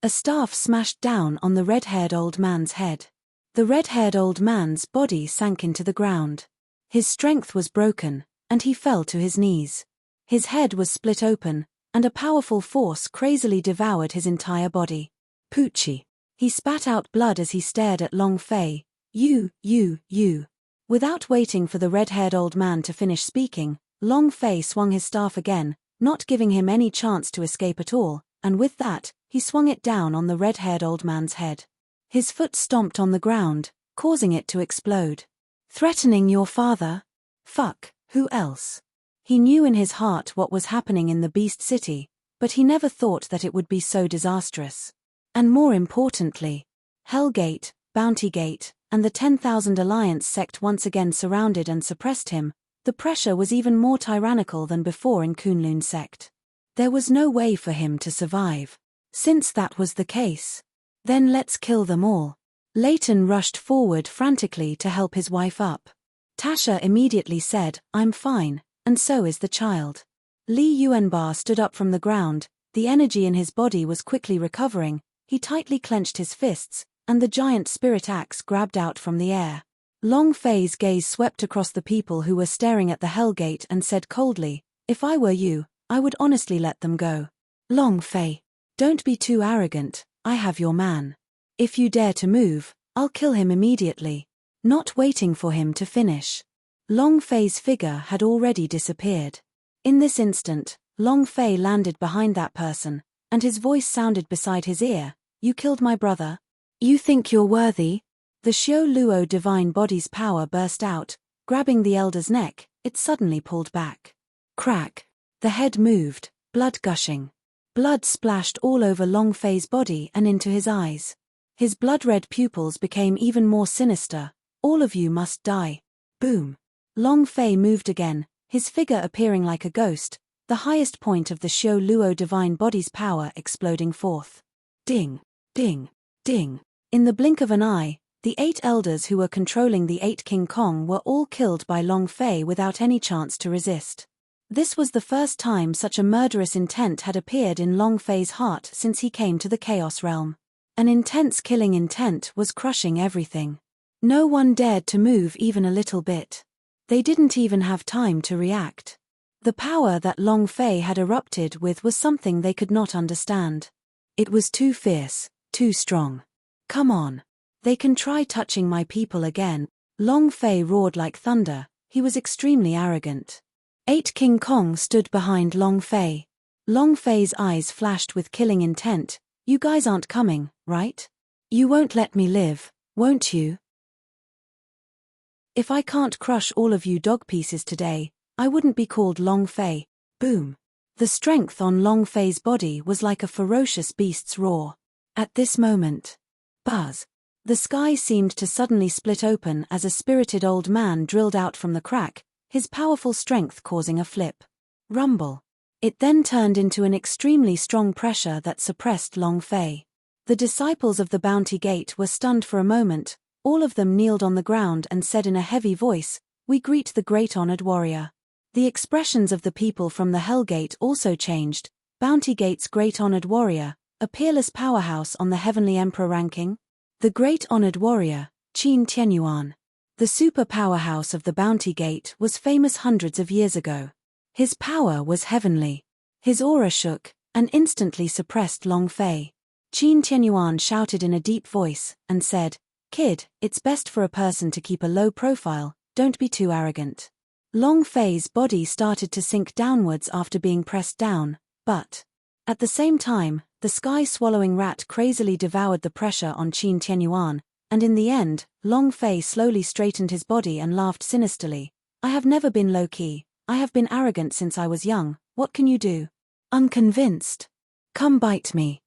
A staff smashed down on the red-haired old man's head. The red-haired old man's body sank into the ground. His strength was broken, and he fell to his knees. His head was split open, and a powerful force crazily devoured his entire body. Poochie! He spat out blood as he stared at Long Fei. You. Without waiting for the red-haired old man to finish speaking, Long Fei swung his staff again, not giving him any chance to escape at all, and with that, he swung it down on the red-haired old man's head. His foot stomped on the ground, causing it to explode. "Threatening your father? Fuck, who else?" He knew in his heart what was happening in the Beast City, but he never thought that it would be so disastrous. And more importantly, Hellgate, Bounty Gate, and the 10,000 Alliance sect once again surrounded and suppressed him. The pressure was even more tyrannical than before in Kunlun sect. There was no way for him to survive. Since that was the case, then let's kill them all. Leighton rushed forward frantically to help his wife up. Tasha immediately said, "I'm fine, and so is the child." Li Yuanba stood up from the ground, The energy in his body was quickly recovering, he tightly clenched his fists, and the giant spirit axe grabbed out from the air. Long Fei's gaze swept across the people who were staring at the Hell Gate and said coldly, "If I were you, I would honestly let them go. Long Fei, don't be too arrogant, I have your man. If you dare to move, I'll kill him immediately." Not waiting for him to finish. Long Fei's figure had already disappeared. In this instant, Long Fei landed behind that person, and his voice sounded beside his ear, "You killed my brother? You think you're worthy?" The Xiao Luo divine body's power burst out, grabbing the elder's neck. It suddenly pulled back. Crack. The head moved, blood gushing. Blood splashed all over Long Fei's body and into his eyes. His blood-red pupils became even more sinister. "All of you must die." Boom. Long Fei moved again, his figure appearing like a ghost, the highest point of the Xiao Luo divine body's power exploding forth. Ding, ding, ding. In the blink of an eye, the 8 elders who were controlling the 8 King Kong were all killed by Long Fei without any chance to resist. This was the first time such a murderous intent had appeared in Long Fei's heart since he came to the Chaos Realm. An intense killing intent was crushing everything. No one dared to move even a little bit. They didn't even have time to react. The power that Long Fei had erupted with was something they could not understand. It was too fierce, too strong. "Come on. They can try touching my people again." Long Fei roared like thunder, he was extremely arrogant. 8 King Kong stood behind Long Fei. Long Fei's eyes flashed with killing intent. "You guys aren't coming, right? You won't let me live, won't you? If I can't crush all of you dog pieces today, I wouldn't be called Long Fei." Boom. The strength on Long Fei's body was like a ferocious beast's roar. At this moment, buzz. The sky seemed to suddenly split open as a spirited old man drilled out from the crack, his powerful strength causing a flip. Rumble. It then turned into an extremely strong pressure that suppressed Long Fei. The disciples of the Bounty Gate were stunned for a moment. All of them kneeled on the ground and said in a heavy voice, "We greet the great honored warrior." The expressions of the people from the Hell Gate also changed. Bounty Gate's great honored warrior, a peerless powerhouse on the Heavenly Emperor ranking. The great honored warrior, Qin Tianyuan. The super powerhouse of the Bounty Gate was famous hundreds of years ago. His power was heavenly. His aura shook, and instantly suppressed Long Fei. Qin Tianyuan shouted in a deep voice, and said, "Kid, it's best for a person to keep a low profile, don't be too arrogant." Long Fei's body started to sink downwards after being pressed down, but at the same time, the sky-swallowing rat crazily devoured the pressure on Qin Tianyuan, and in the end, Long Fei slowly straightened his body and laughed sinisterly. "I have never been low-key, I have been arrogant since I was young, what can you do? Unconvinced? Come bite me."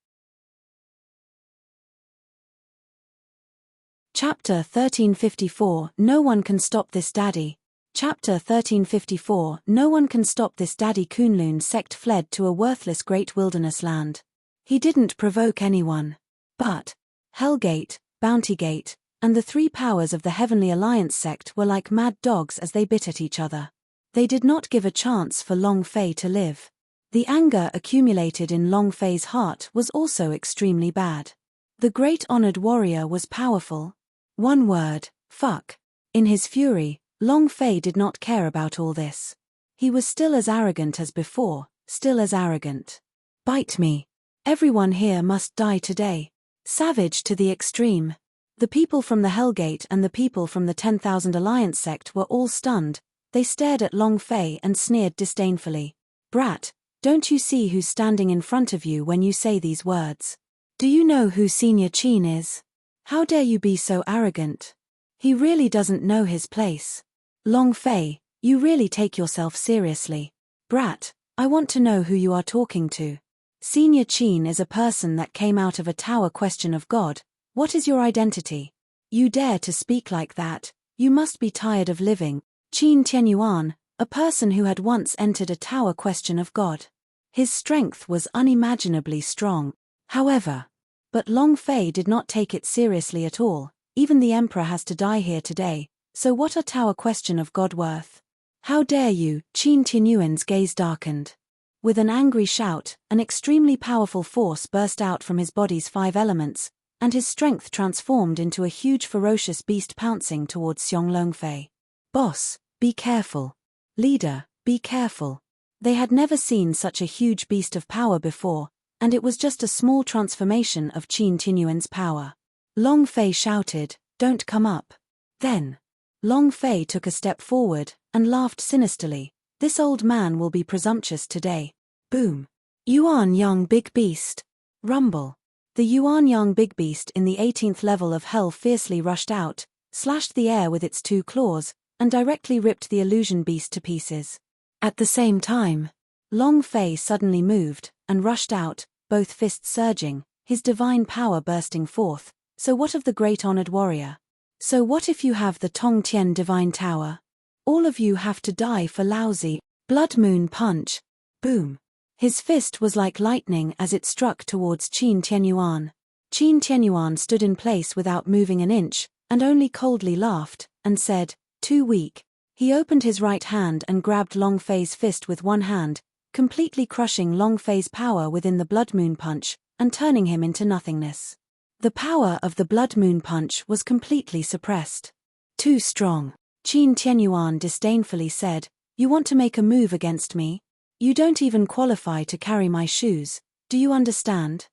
Chapter 1354 No One Can Stop This Daddy. Chapter 1354 No One Can Stop This Daddy. Kunlun sect fled to a worthless great wilderness land. He didn't provoke anyone. But Hellgate, Bounty Gate, and the 3 powers of the Heavenly Alliance sect were like mad dogs as they bit at each other. They did not give a chance for Long Fei to live. The anger accumulated in Long Fei's heart was also extremely bad. The great honored warrior was powerful. One word, fuck. In his fury, Long Fei did not care about all this. He was still as arrogant as before, still as arrogant. "Bite me. Everyone here must die today." Savage to the extreme. The people from the Hellgate and the people from the 10,000 Alliance sect were all stunned. They stared at Long Fei and sneered disdainfully. "Brat, don't you see who's standing in front of you when you say these words? Do you know who Senior Qin is? How dare you be so arrogant? He really doesn't know his place. Long Fei, you really take yourself seriously. Brat, I want to know who you are talking to. Senior Qin is a person that came out of a tower question of God. What is your identity? You dare to speak like that, you must be tired of living." Qin Tianyuan, a person who had once entered a tower question of God. His strength was unimaginably strong. However, but Long Fei did not take it seriously at all. Even the emperor has to die here today, so what are tower question of God worth? How dare you? Qin Tianyuan's gaze darkened. With an angry shout, an extremely powerful force burst out from his body's 5 elements, and his strength transformed into a huge ferocious beast pouncing towards Xiong Longfei. Boss, be careful. Leader, be careful. They had never seen such a huge beast of power before, and it was just a small transformation of Qin Tianyuan's power. Long Fei shouted, "Don't come up." Then, Long Fei took a step forward, and laughed sinisterly. "This old man will be presumptuous today." Boom. Yuan Yang Big Beast. Rumble. The Yuan Yang Big Beast in the 18th level of Hell fiercely rushed out, slashed the air with its 2 claws, and directly ripped the illusion beast to pieces. At the same time, Long Fei suddenly moved, and rushed out, both fists surging, his divine power bursting forth. So what of the great honored warrior? So what if you have the Tong Tian divine tower? All of you have to die for lousy. Blood Moon Punch. Boom. His fist was like lightning as it struck towards Qin Tianyuan. Qin Tianyuan stood in place without moving an inch, and only coldly laughed, and said, "Too weak." He opened his right hand and grabbed Long Fei's fist with one hand, completely crushing Long Fei's power within the Blood Moon Punch, and turning him into nothingness. The power of the Blood Moon Punch was completely suppressed. "Too strong." Qin Tianyuan disdainfully said, "You want to make a move against me? You don't even qualify to carry my shoes, do you understand?"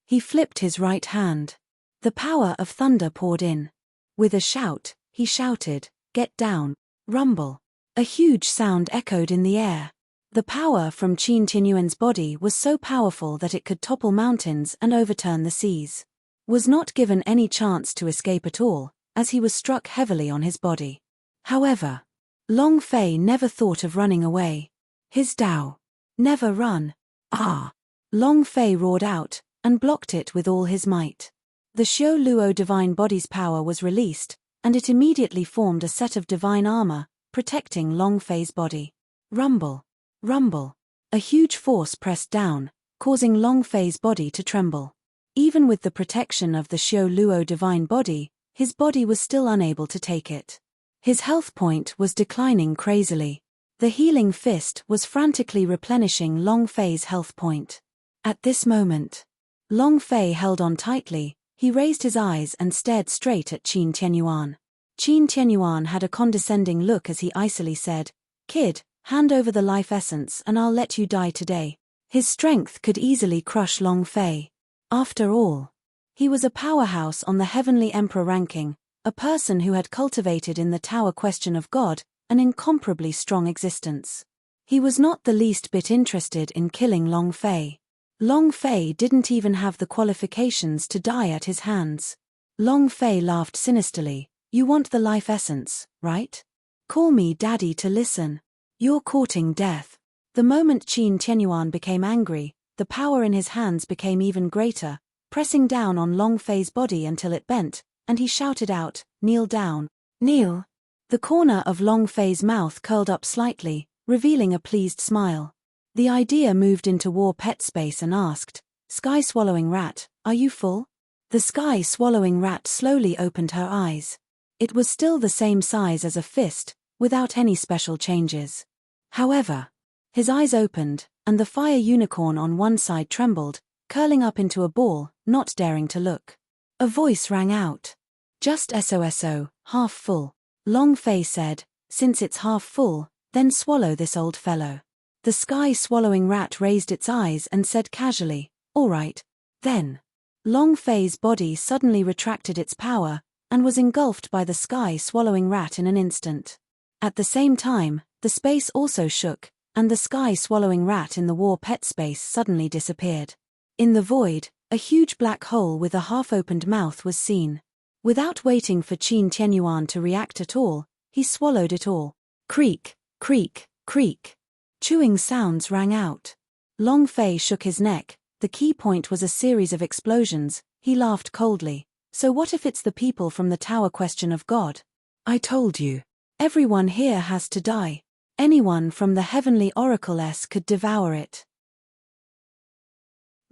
He flipped his right hand. The power of thunder poured in. With a shout, he shouted, "Get down." Rumble. A huge sound echoed in the air. The power from Qin Tianyuan's body was so powerful that it could topple mountains and overturn the seas. Was not given any chance to escape at all, as he was struck heavily on his body. However, Long Fei never thought of running away. His Dao. Never run. Ah! Long Fei roared out, and blocked it with all his might. The Xiao Luo divine body's power was released, and it immediately formed a set of divine armor, protecting Long Fei's body. Rumble. Rumble. A huge force pressed down, causing Long Fei's body to tremble. Even with the protection of the Xiao Luo divine body, his body was still unable to take it. His health point was declining crazily. The healing fist was frantically replenishing Long Fei's health point. At this moment, Long Fei held on tightly. He raised his eyes and stared straight at Qin Tianyuan. Qin Tianyuan had a condescending look as he icily said, "Kid, hand over the life essence and I'll let you die today." His strength could easily crush Long Fei. After all, he was a powerhouse on the Heavenly Emperor ranking, a person who had cultivated in the Tower Question of God an incomparably strong existence. He was not the least bit interested in killing Long Fei. Long Fei didn't even have the qualifications to die at his hands. Long Fei laughed sinisterly. "You want the life essence, right? Call me daddy to listen. You're courting death." The moment Qin Tianyuan became angry, the power in his hands became even greater, pressing down on Long Fei's body until it bent, and he shouted out, "Kneel down." "Kneel." The corner of Long Fei's mouth curled up slightly, revealing a pleased smile. The idea moved into War Pet space and asked, "Sky-swallowing rat, are you full?" The sky-swallowing rat slowly opened her eyes. It was still the same size as a fist, without any special changes. However, his eyes opened, and the fire unicorn on one side trembled, curling up into a ball, not daring to look. A voice rang out. "Just SOSO, half full." Long Fei said, "Since it's half full, then swallow this old fellow." The sky-swallowing rat raised its eyes and said casually, "All right." Then, Long Fei's body suddenly retracted its power, and was engulfed by the sky-swallowing rat in an instant. At the same time, the space also shook, and the sky-swallowing rat in the War Pet space suddenly disappeared. In the void, a huge black hole with a half-opened mouth was seen. Without waiting for Qin Tianyuan to react at all, he swallowed it all. Creak, creak, creak. Chewing sounds rang out. Long Fei shook his neck. The key point was a series of explosions. He laughed coldly. "So what if it's the people from the Tower Question of God? I told you. Everyone here has to die. Anyone from the Heavenly Oracle-S could devour it."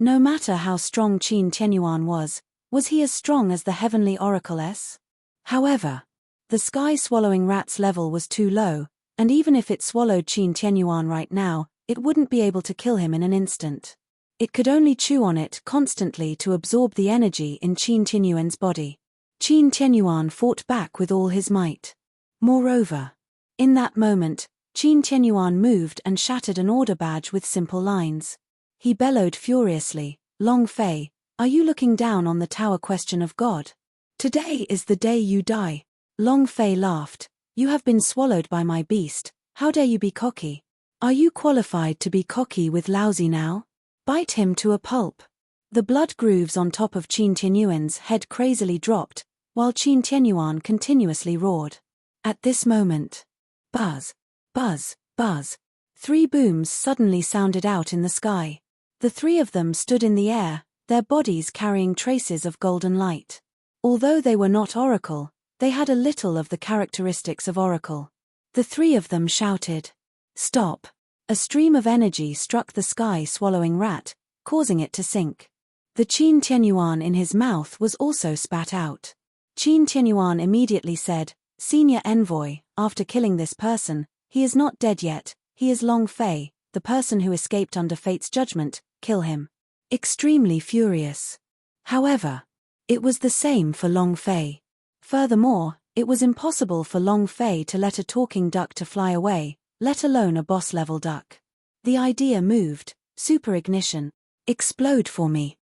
No matter how strong Qin Tianyuan was he as strong as the Heavenly Oracle-S? However, the sky-swallowing rat's level was too low, And even if it swallowed Qin Tianyuan right now, it wouldn't be able to kill him in an instant. It could only chew on it constantly to absorb the energy in Qin Tianyuan's body. Qin Tianyuan fought back with all his might. Moreover, in that moment, Qin Tianyuan moved and shattered an order badge with simple lines. He bellowed furiously, "Long Fei, are you looking down on the tower question of God? Today is the day you die." Long Fei laughed. "You have been swallowed by my beast, how dare you be cocky? Are you qualified to be cocky with lousy now? Bite him to a pulp." The blood grooves on top of Qin Tianyuan's head crazily dropped, while Qin Tianyuan continuously roared. At this moment, buzz, buzz, buzz, 3 booms suddenly sounded out in the sky. The 3 of them stood in the air, their bodies carrying traces of golden light. Although they were not oracle, they had a little of the characteristics of oracle. The 3 of them shouted, "Stop!" A stream of energy struck the sky-swallowing rat, causing it to sink. The Qin Tianyuan in his mouth was also spat out. Qin Tianyuan immediately said, "Senior envoy, after killing this person, he is not dead yet, he is Long Fei, the person who escaped under fate's judgment, kill him." Extremely furious. However, it was the same for Long Fei. Furthermore, it was impossible for Long Fei to let a talking duck to fly away, let alone a boss-level duck. The idea moved, super ignition. Explode for me.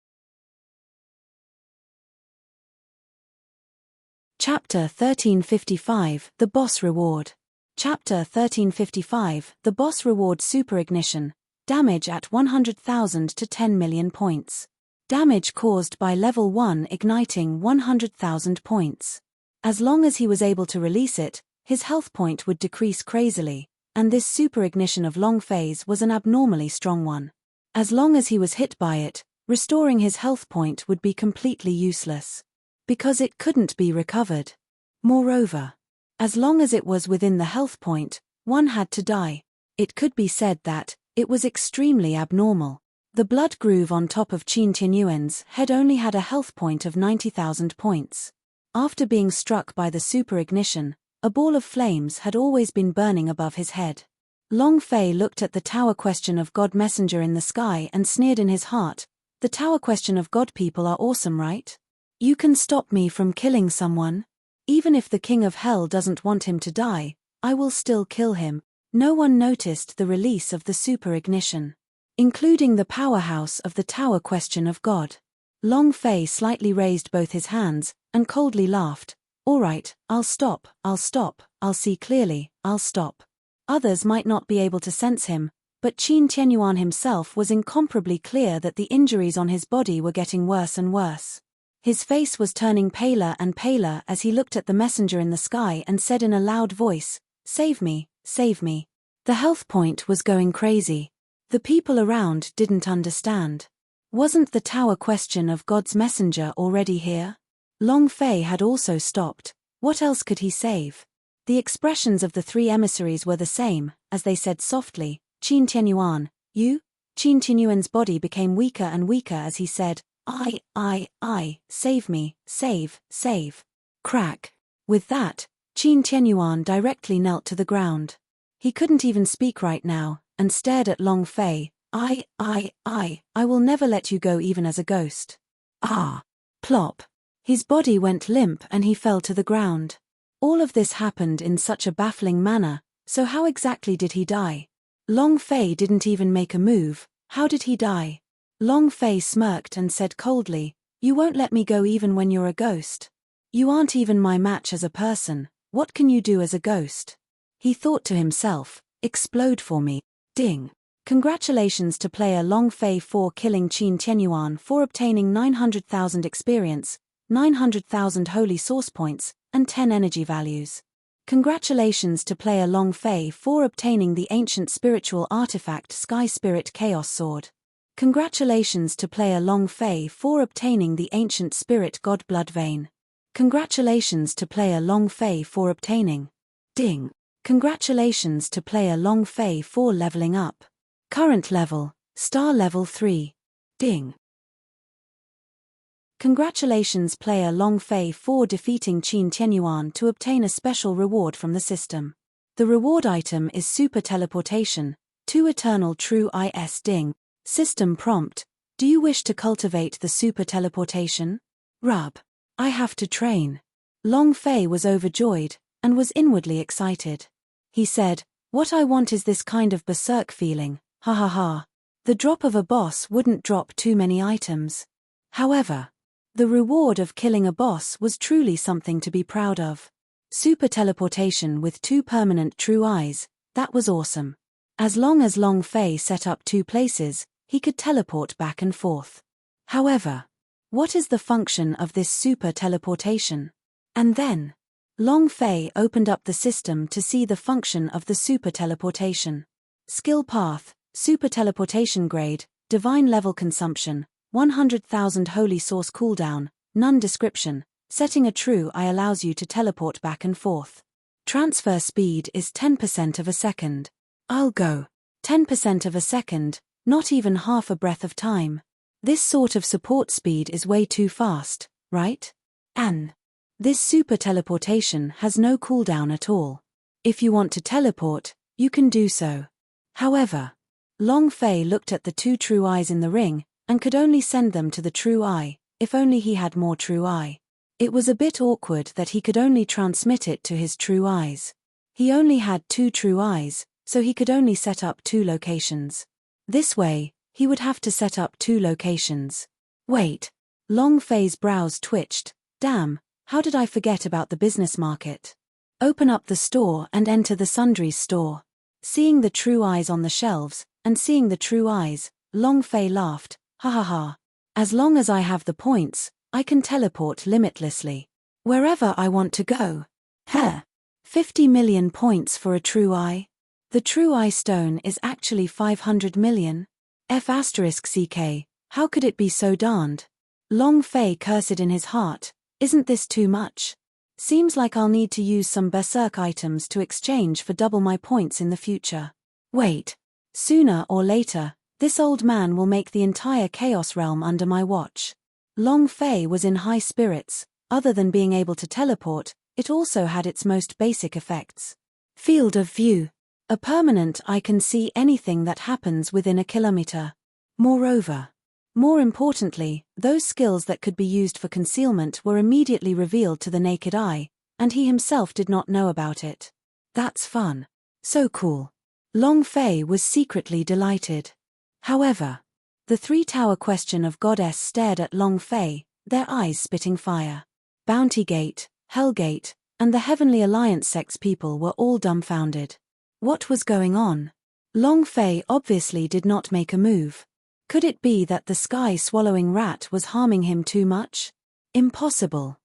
Chapter 1355, The Boss Reward. Chapter 1355, The Boss Reward Super Ignition. Damage at 100,000 to 10 million points. Damage caused by level 1 igniting 100,000 points. As long as he was able to release it, his health point would decrease crazily, and this super ignition of Long Fei's was an abnormally strong one. As long as he was hit by it, restoring his health point would be completely useless. Because it couldn't be recovered. Moreover, as long as it was within the health point, one had to die. It could be said that it was extremely abnormal. The blood groove on top of Qin Tianyuan's head only had a health point of 90,000 points. After being struck by the super ignition, a ball of flames had always been burning above his head. Long Fei looked at the tower question of God messenger in the sky and sneered in his heart, "The tower question of God people are awesome, right? You can stop me from killing someone? Even if the king of hell doesn't want him to die, I will still kill him." No one noticed the release of the super ignition, including the powerhouse of the tower question of God. Long Fei slightly raised both his hands, and coldly laughed, "All right, I'll stop, I'll see clearly, I'll stop." Others might not be able to sense him, but Qin Tianyuan himself was incomparably clear that the injuries on his body were getting worse and worse. His face was turning paler and paler as he looked at the messenger in the sky and said in a loud voice, "Save me, save me." The health point was going crazy. The people around didn't understand. Wasn't the tower question of God's messenger already here? Long Fei had also stopped. What else could he save? The expressions of the 3 emissaries were the same, as they said softly, "Qin Tianyuan, you?" Qin Tianyuan's body became weaker and weaker as he said, I, save me, save. Crack. With that, Qin Tianyuan directly knelt to the ground. He couldn't even speak right now, and stared at Long Fei. I will never let you go even as a ghost." Ah! Plop. His body went limp and he fell to the ground. All of this happened in such a baffling manner, so how exactly did he die? Long Fei didn't even make a move. How did he die? Long Fei smirked and said coldly, "You won't let me go even when you're a ghost. You aren't even my match as a person, what can you do as a ghost?" He thought to himself, "Explode for me." Ding. Congratulations to player Long Fei for killing Qin Tianyuan for obtaining 900,000 experience, 900,000 holy source points, and 10 energy values. Congratulations to player Long Fei for obtaining the ancient spiritual artifact Sky Spirit Chaos Sword. Congratulations to player Long Fei for obtaining the ancient spirit God Blood Vein. Congratulations to player Long Fei for obtaining. Ding. Congratulations to player Long Fei for leveling up. Current level, star level 3. Ding. Congratulations player Long Fei for defeating Qin Tianyuan to obtain a special reward from the system. The reward item is super teleportation, 2 eternal true is ding. System prompt: do you wish to cultivate the super teleportation? Rub. I have to train. Long Fei was overjoyed, and was inwardly excited. He said, what I want is this kind of berserk feeling, ha ha ha. The drop of a boss wouldn't drop too many items. However, the reward of killing a boss was truly something to be proud of. Super teleportation with 2 permanent true eyes, that was awesome. As long as Long Fei set up 2 places, he could teleport back and forth. However, what is the function of this super teleportation? And then, Long Fei opened up the system to see the function of the super teleportation. Skill path, super teleportation grade, divine level consumption, 100,000 holy source cooldown, none description. Setting a true eye allows you to teleport back and forth. Transfer speed is 10% of a second. I'll go. 10% of a second, not even half a breath of time. This sort of support speed is way too fast, right? And this super teleportation has no cooldown at all. If you want to teleport, you can do so. However, Long Fei looked at the 2 true eyes in the ring, and could only send them to the true eye, if only he had more true eye. It was a bit awkward that he could only transmit it to his true eyes. He only had 2 true eyes, so he could only set up 2 locations. This way, he would have to set up 2 locations. Wait. Long Fei's brows twitched. Damn, how did I forget about the business market? Open up the store and enter the sundries store. Seeing the true eyes on the shelves, and seeing the true eyes, Long Fei laughed, ha ha ha. As long as I have the points, I can teleport limitlessly. Wherever I want to go. Heh. 50 million points for a true eye. The true eye stone is actually 500 million. F*ck, how could it be so darned? Long Fei cursed in his heart, isn't this too much? Seems like I'll need to use some berserk items to exchange for double my points in the future. Wait. Sooner or later, this old man will make the entire Chaos Realm under my watch. Long Fei was in high spirits. Other than being able to teleport, it also had its most basic effects. Field of view. A permanent eye can see anything that happens within a kilometer. Moreover, more importantly, those skills that could be used for concealment were immediately revealed to the naked eye, and he himself did not know about it. That's fun. So cool. Long Fei was secretly delighted. However, the 3-tower question of Goddess stared at Long Fei, their eyes spitting fire. Bounty Gate, Hell Gate, and the Heavenly Alliance sect's people were all dumbfounded. What was going on? Long Fei obviously did not make a move. Could it be that the sky-swallowing rat was harming him too much? Impossible.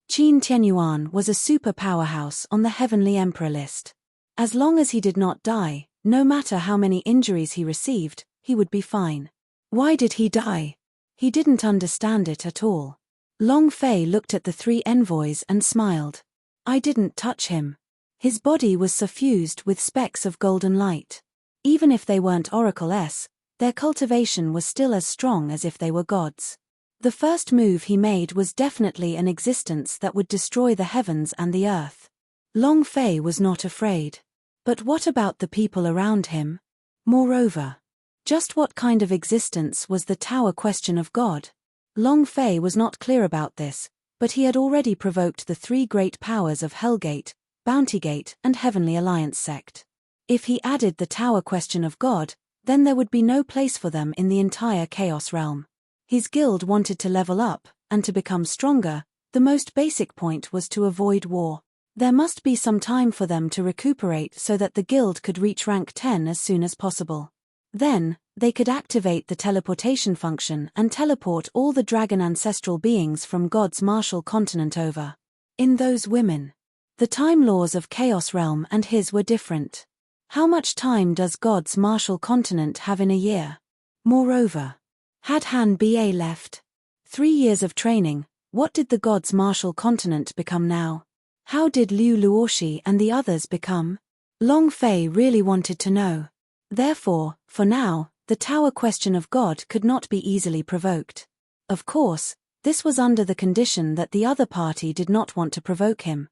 Qin Tianyuan was a super powerhouse on the Heavenly Emperor list. As long as he did not die, no matter how many injuries he received, he would be fine. Why did he die? He didn't understand it at all. Long Fei looked at the 3 envoys and smiled. I didn't touch him. His body was suffused with specks of golden light. Even if they weren't Oracle-s, their cultivation was still as strong as if they were gods. The first move he made was definitely an existence that would destroy the heavens and the earth. Long Fei was not afraid. But what about the people around him? Moreover, just what kind of existence was the tower question of God? Long Fei was not clear about this, but he had already provoked the 3 great powers of Hellgate, Bountygate, and Heavenly Alliance sect. If he added the tower question of God, then there would be no place for them in the entire Chaos Realm. His guild wanted to level up, and to become stronger. The most basic point was to avoid war. There must be some time for them to recuperate so that the guild could reach rank 10 as soon as possible. Then, they could activate the teleportation function and teleport all the dragon ancestral beings from God's martial continent over. In those women, the time laws of Chaos Realm and his were different. How much time does God's martial continent have in a year? Moreover, had Han Ba left 3 years of training, what did the God's martial continent become now? How did Liu Luoshi and the others become? Long Fei really wanted to know. Therefore, for now, the tower question of God could not be easily provoked. Of course, this was under the condition that the other party did not want to provoke him.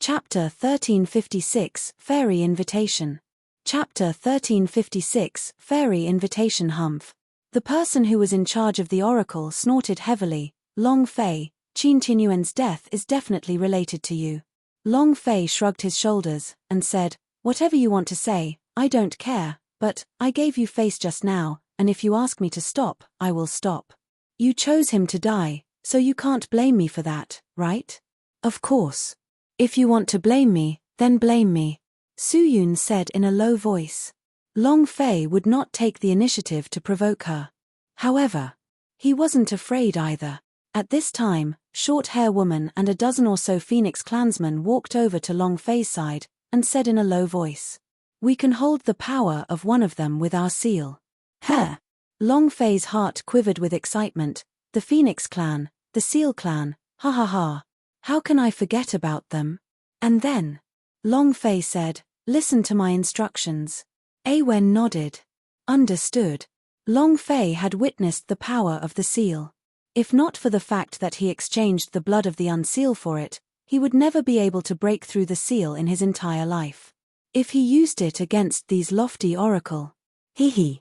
Chapter 1356, Fairy Invitation. Chapter 1356, Fairy Invitation. Humph. The person who was in charge of the oracle snorted heavily. Long Fei, Qin Tianyuan's death is definitely related to you. Long Fei shrugged his shoulders, and said, whatever you want to say, I don't care, but, I gave you face just now, and if you ask me to stop, I will stop. You chose him to die, so you can't blame me for that, right? Of course. If you want to blame me, then blame me, Su Yun said in a low voice. Long Fei would not take the initiative to provoke her. However, he wasn't afraid either. At this time, short-hair woman and a dozen or so Phoenix clansmen walked over to Long Fei's side, and said in a low voice, we can hold the power of one of them with our seal. Heh! Long Fei's heart quivered with excitement. The Phoenix clan, the Seal clan, ha ha ha. How can I forget about them? And then, Long Fei said, listen to my instructions. Awen nodded. Understood. Long Fei had witnessed the power of the seal. If not for the fact that he exchanged the blood of the unseal for it, he would never be able to break through the seal in his entire life. If he used it against these lofty oracle, he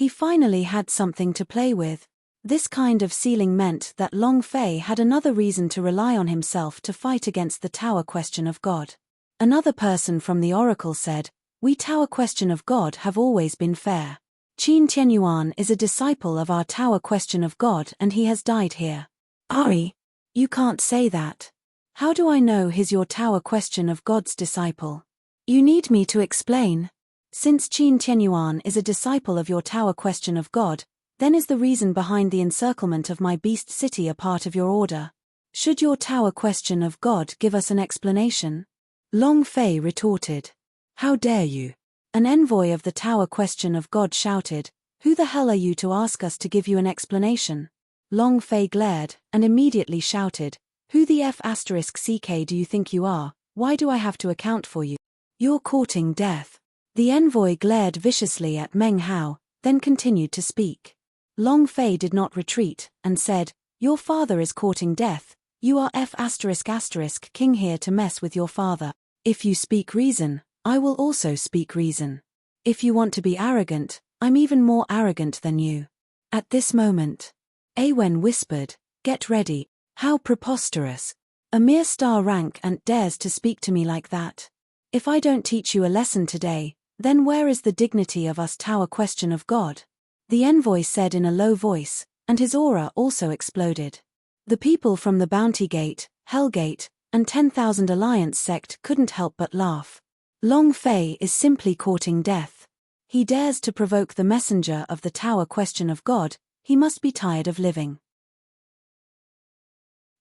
finally had something to play with. This kind of sealing meant that Long Fei had another reason to rely on himself to fight against the Tower Question of God. Another person from the oracle said, we Tower Question of God have always been fair. Qin Tianyuan is a disciple of our Tower Question of God and he has died here. Ari, you can't say that. How do I know he's your Tower Question of God's disciple? You need me to explain. Since Qin Tianyuan is a disciple of your Tower Question of God, then is the reason behind the encirclement of my beast city a part of your order? Should your Tower Question of God give us an explanation? Long Fei retorted. How dare you? An envoy of the Tower Question of God shouted, who the hell are you to ask us to give you an explanation? Long Fei glared, and immediately shouted, who the *CK do you think you are? Why do I have to account for you? You're courting death. The envoy glared viciously at Meng Hao, then continued to speak. Long Fei did not retreat, and said, your father is courting death, you are **king here to mess with your father. If you speak reason, I will also speak reason. If you want to be arrogant, I'm even more arrogant than you. At this moment, Awen whispered, get ready, how preposterous. A mere star rank and dares to speak to me like that. If I don't teach you a lesson today, then where is the dignity of us Tower Question of God? The envoy said in a low voice, and his aura also exploded. The people from the Bounty Gate, Hell Gate, and 10,000 Alliance sect couldn't help but laugh. Long Fei is simply courting death. He dares to provoke the messenger of the Tower Question of God, he must be tired of living.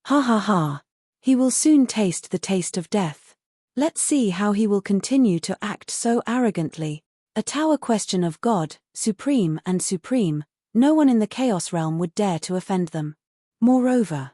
Ha ha ha. He will soon taste the taste of death. Let's see how he will continue to act so arrogantly. A Tower Question of God, supreme and supreme, no one in the Chaos Realm would dare to offend them. Moreover,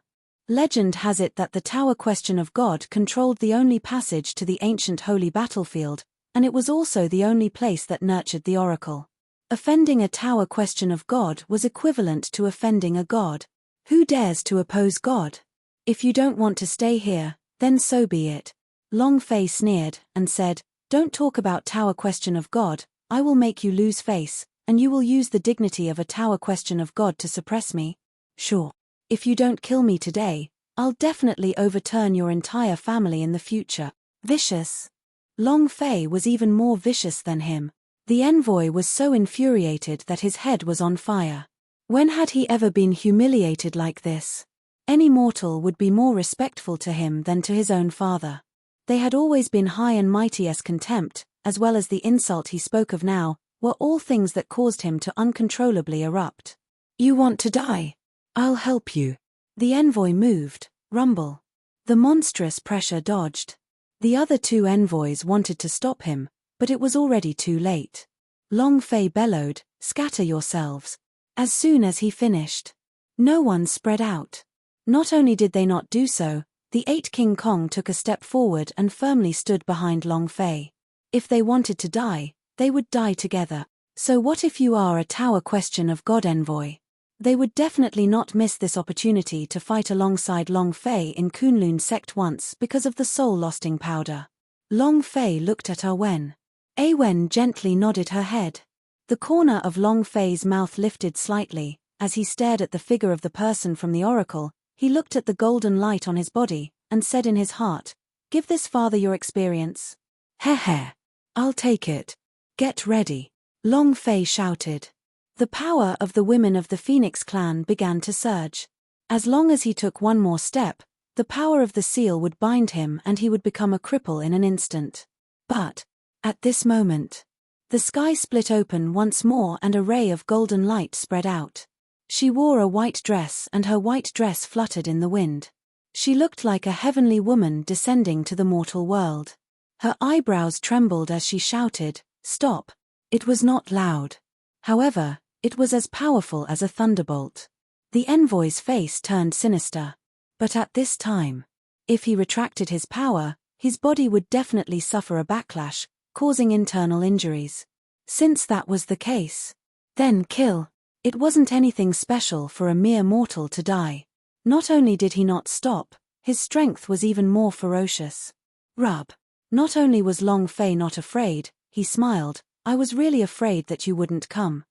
legend has it that the Tower Question of God controlled the only passage to the ancient holy battlefield, and it was also the only place that nurtured the oracle. Offending a Tower Question of God was equivalent to offending a god. Who dares to oppose God? If you don't want to stay here, then so be it. Long Fei sneered, and said, don't talk about Tower Question of God, I will make you lose face, and you will use the dignity of a Tower Question of God to suppress me. Sure. If you don't kill me today, I'll definitely overturn your entire family in the future. Vicious. Long Fei was even more vicious than him. The envoy was so infuriated that his head was on fire. When had he ever been humiliated like this? Any mortal would be more respectful to him than to his own father. They had always been high and mighty as contempt, as well as the insult he spoke of now, were all things that caused him to uncontrollably erupt. You want to die? I'll help you. The envoy moved, rumble. The monstrous pressure dodged. The other two envoys wanted to stop him, but it was already too late. Long Fei bellowed, scatter yourselves. As soon as he finished, no one spread out. Not only did they not do so, the 8 King Kong took a step forward and firmly stood behind Long Fei. If they wanted to die, they would die together. So what if you are a Tower Question of God envoy? They would definitely not miss this opportunity to fight alongside Long Fei in Kunlun sect once because of the soul-losting powder. Long Fei looked at Ah Wen. Ah Wen gently nodded her head. The corner of Long Fei's mouth lifted slightly. As he stared at the figure of the person from the oracle, he looked at the golden light on his body, and said in his heart, "Give this father your experience." "Heh. I'll take it. Get ready," Long Fei shouted. The power of the women of the Phoenix clan began to surge. As long as he took one more step, the power of the seal would bind him and he would become a cripple in an instant. But, at this moment, the sky split open once more and a ray of golden light spread out. She wore a white dress and her white dress fluttered in the wind. She looked like a heavenly woman descending to the mortal world. Her eyebrows trembled as she shouted, "Stop." It was not loud. However, it was as powerful as a thunderbolt. The envoy's face turned sinister. But at this time, if he retracted his power, his body would definitely suffer a backlash, causing internal injuries. Since that was the case, then kill. It wasn't anything special for a mere mortal to die. Not only did he not stop, his strength was even more ferocious. Rub. Not only was Long Fei not afraid, he smiled, "I was really afraid that you wouldn't come."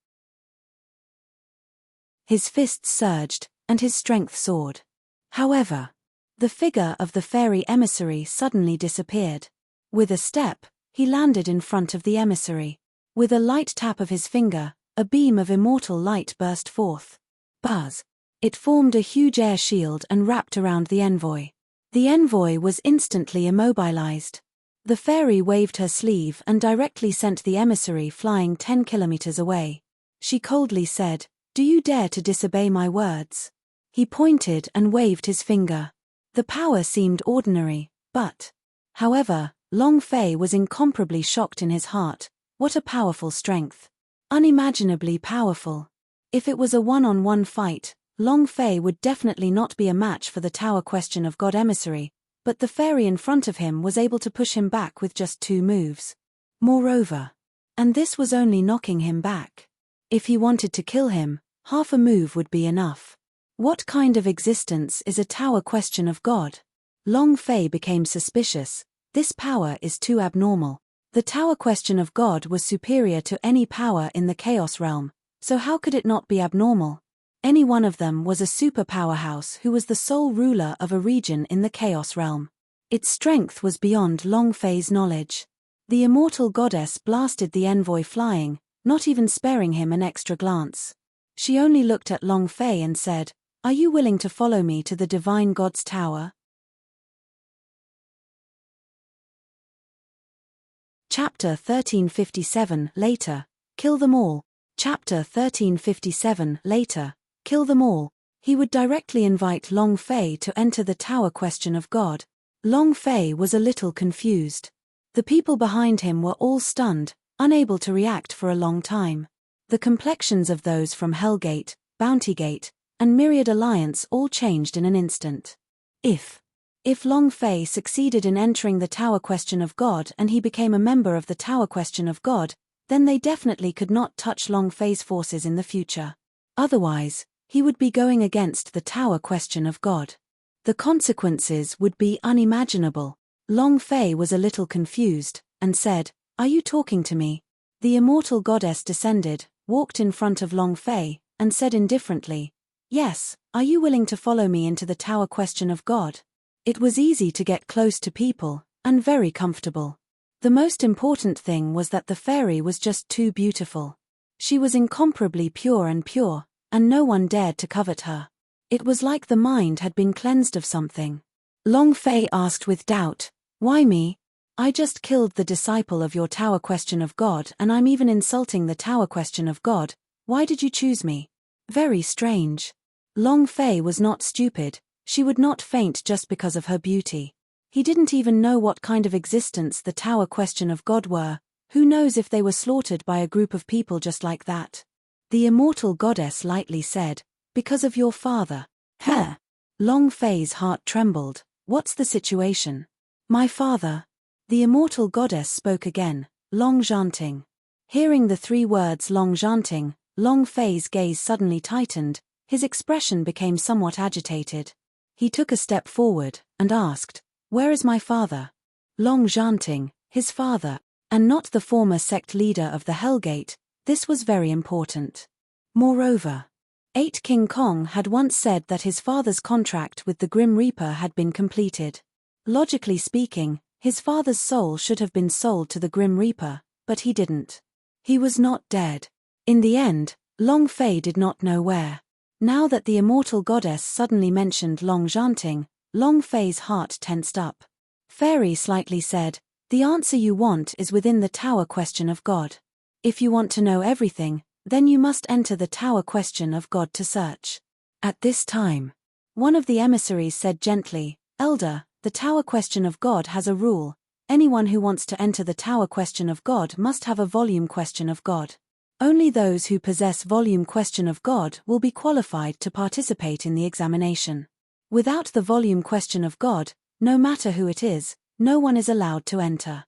His fists surged, and his strength soared. However, the figure of the fairy emissary suddenly disappeared. With a step, he landed in front of the emissary. With a light tap of his finger, a beam of immortal light burst forth. Buzz! It formed a huge air shield and wrapped around the envoy. The envoy was instantly immobilized. The fairy waved her sleeve and directly sent the emissary flying 10 kilometers away. She coldly said, "Do you dare to disobey my words?" He pointed and waved his finger. The power seemed ordinary, but... However, Long Fei was incomparably shocked in his heart. What a powerful strength. Unimaginably powerful. If it was a one-on-one fight, Long Fei would definitely not be a match for the Tower Question of God emissary, but the fairy in front of him was able to push him back with just 2 moves. Moreover, and this was only knocking him back. If he wanted to kill him, half a move would be enough. What kind of existence is a Tower Question of God? Long Fei became suspicious. This power is too abnormal. The Tower Question of God was superior to any power in the Chaos Realm, so how could it not be abnormal? Any one of them was a super powerhouse who was the sole ruler of a region in the Chaos Realm. Its strength was beyond Long Fei's knowledge. The immortal goddess blasted the envoy flying, not even sparing him an extra glance. She only looked at Long Fei and said, "Are you willing to follow me to the divine god's tower?" Chapter 1357 Later, kill them all. Chapter 1357 Later, kill them all. He would directly invite Long Fei to enter the Tower Question of God. Long Fei was a little confused. The people behind him were all stunned, unable to react for a long time. The complexions of those from Hellgate, Bountygate, and Myriad Alliance all changed in an instant. If Long Fei succeeded in entering the Tower Question of God and he became a member of the Tower Question of God, then they definitely could not touch Long Fei's forces in the future. Otherwise, he would be going against the Tower Question of God. The consequences would be unimaginable. Long Fei was a little confused, and said, "Are you talking to me?" The immortal goddess descended, walked in front of Long Fei, and said indifferently, "Yes, are you willing to follow me into the Tower Question of God?" It was easy to get close to people, and very comfortable. The most important thing was that the fairy was just too beautiful. She was incomparably pure, and no one dared to covet her. It was like the mind had been cleansed of something. Long Fei asked with doubt, "Why me? I just killed the disciple of your Tower Question of God and I'm even insulting the Tower Question of God. Why did you choose me?" Very strange. Long Fei was not stupid. She would not faint just because of her beauty. He didn't even know what kind of existence the Tower Question of God were. Who knows if they were slaughtered by a group of people just like that? The immortal goddess lightly said, "Because of your father." Huh. Long Fei's heart trembled. What's the situation? My father. The immortal goddess spoke again, Long Janting. Hearing the 3 words Long Janting, Long Fei's gaze suddenly tightened, His expression became somewhat agitated. He took a step forward and asked, "Where is my father?" Long Zhanting, his father, and not the former sect leader of the Hellgate. This was very important. Moreover, 8 King Kong had once said that his father's contract with the Grim Reaper had been completed. Logically speaking, his father's soul should have been sold to the Grim Reaper, but he didn't. He was not dead. In the end, Long Fei did not know where. Now that the immortal goddess suddenly mentioned Long Zhanting, Long Fei's heart tensed up. Fairy slightly said, "The answer you want is within the Tower Question of God. If you want to know everything, then you must enter the Tower Question of God to search." At this time, one of the emissaries said gently, "Elder, the Tower Question of God has a rule. Anyone who wants to enter the Tower Question of God must have a volume question of God. Only those who possess volume question of God will be qualified to participate in the examination. Without the volume question of God, no matter who it is, no one is allowed to enter."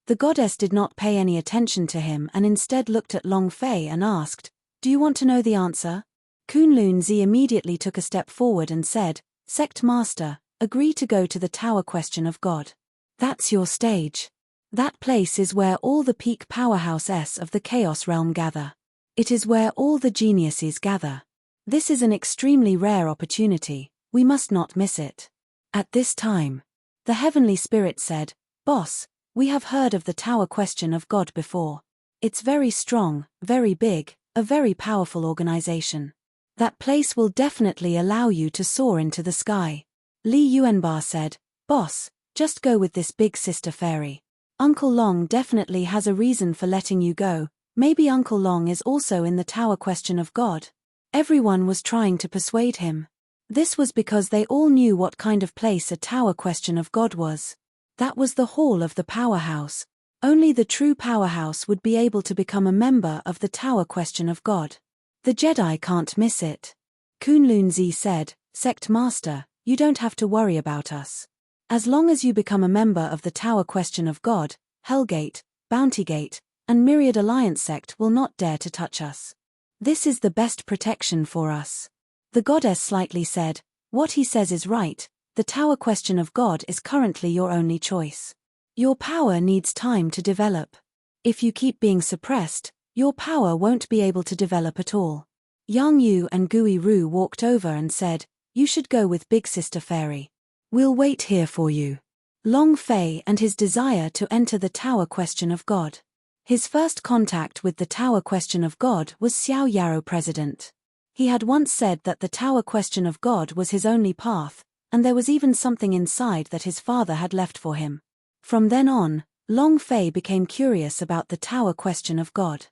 The goddess did not pay any attention to him and instead looked at Long Fei and asked, "Do you want to know the answer?" Kunlun Zi immediately took a step forward and said, "Sect Master, agree to go to the Tower Question of God. That's your stage. That place is where all the peak powerhouses of the Chaos Realm gather. It is where all the geniuses gather. This is an extremely rare opportunity, we must not miss it." At this time, the Heavenly Spirit said, "Boss, we have heard of the Tower Question of God before. It's very strong, very big, a very powerful organization. That place will definitely allow you to soar into the sky." Li Yuanba said, "Boss, just go with this big sister fairy. Uncle Long definitely has a reason for letting you go. Maybe Uncle Long is also in the Tower Question of God." Everyone was trying to persuade him. This was because they all knew what kind of place a Tower Question of God was. That was the hall of the powerhouse. Only the true powerhouse would be able to become a member of the Tower Question of God. The Jedi can't miss it. Kunlun Zi said, "Sect Master, you don't have to worry about us. As long as you become a member of the Tower Question of God, Hellgate, Bountygate, and Myriad Alliance sect will not dare to touch us. This is the best protection for us." The goddess slightly said, "What he says is right, the Tower Question of God is currently your only choice. Your power needs time to develop. If you keep being suppressed, your power won't be able to develop at all." Yang Yu and Gui Ru walked over and said, "You should go with Big Sister Fairy. We'll wait here for you." Long Fei and his desire to enter the Tower Question of God. His first contact with the Tower Question of God was Xiao Yarrow President. He had once said that the Tower Question of God was his only path, and there was even something inside that his father had left for him. From then on, Long Fei became curious about the Tower Question of God.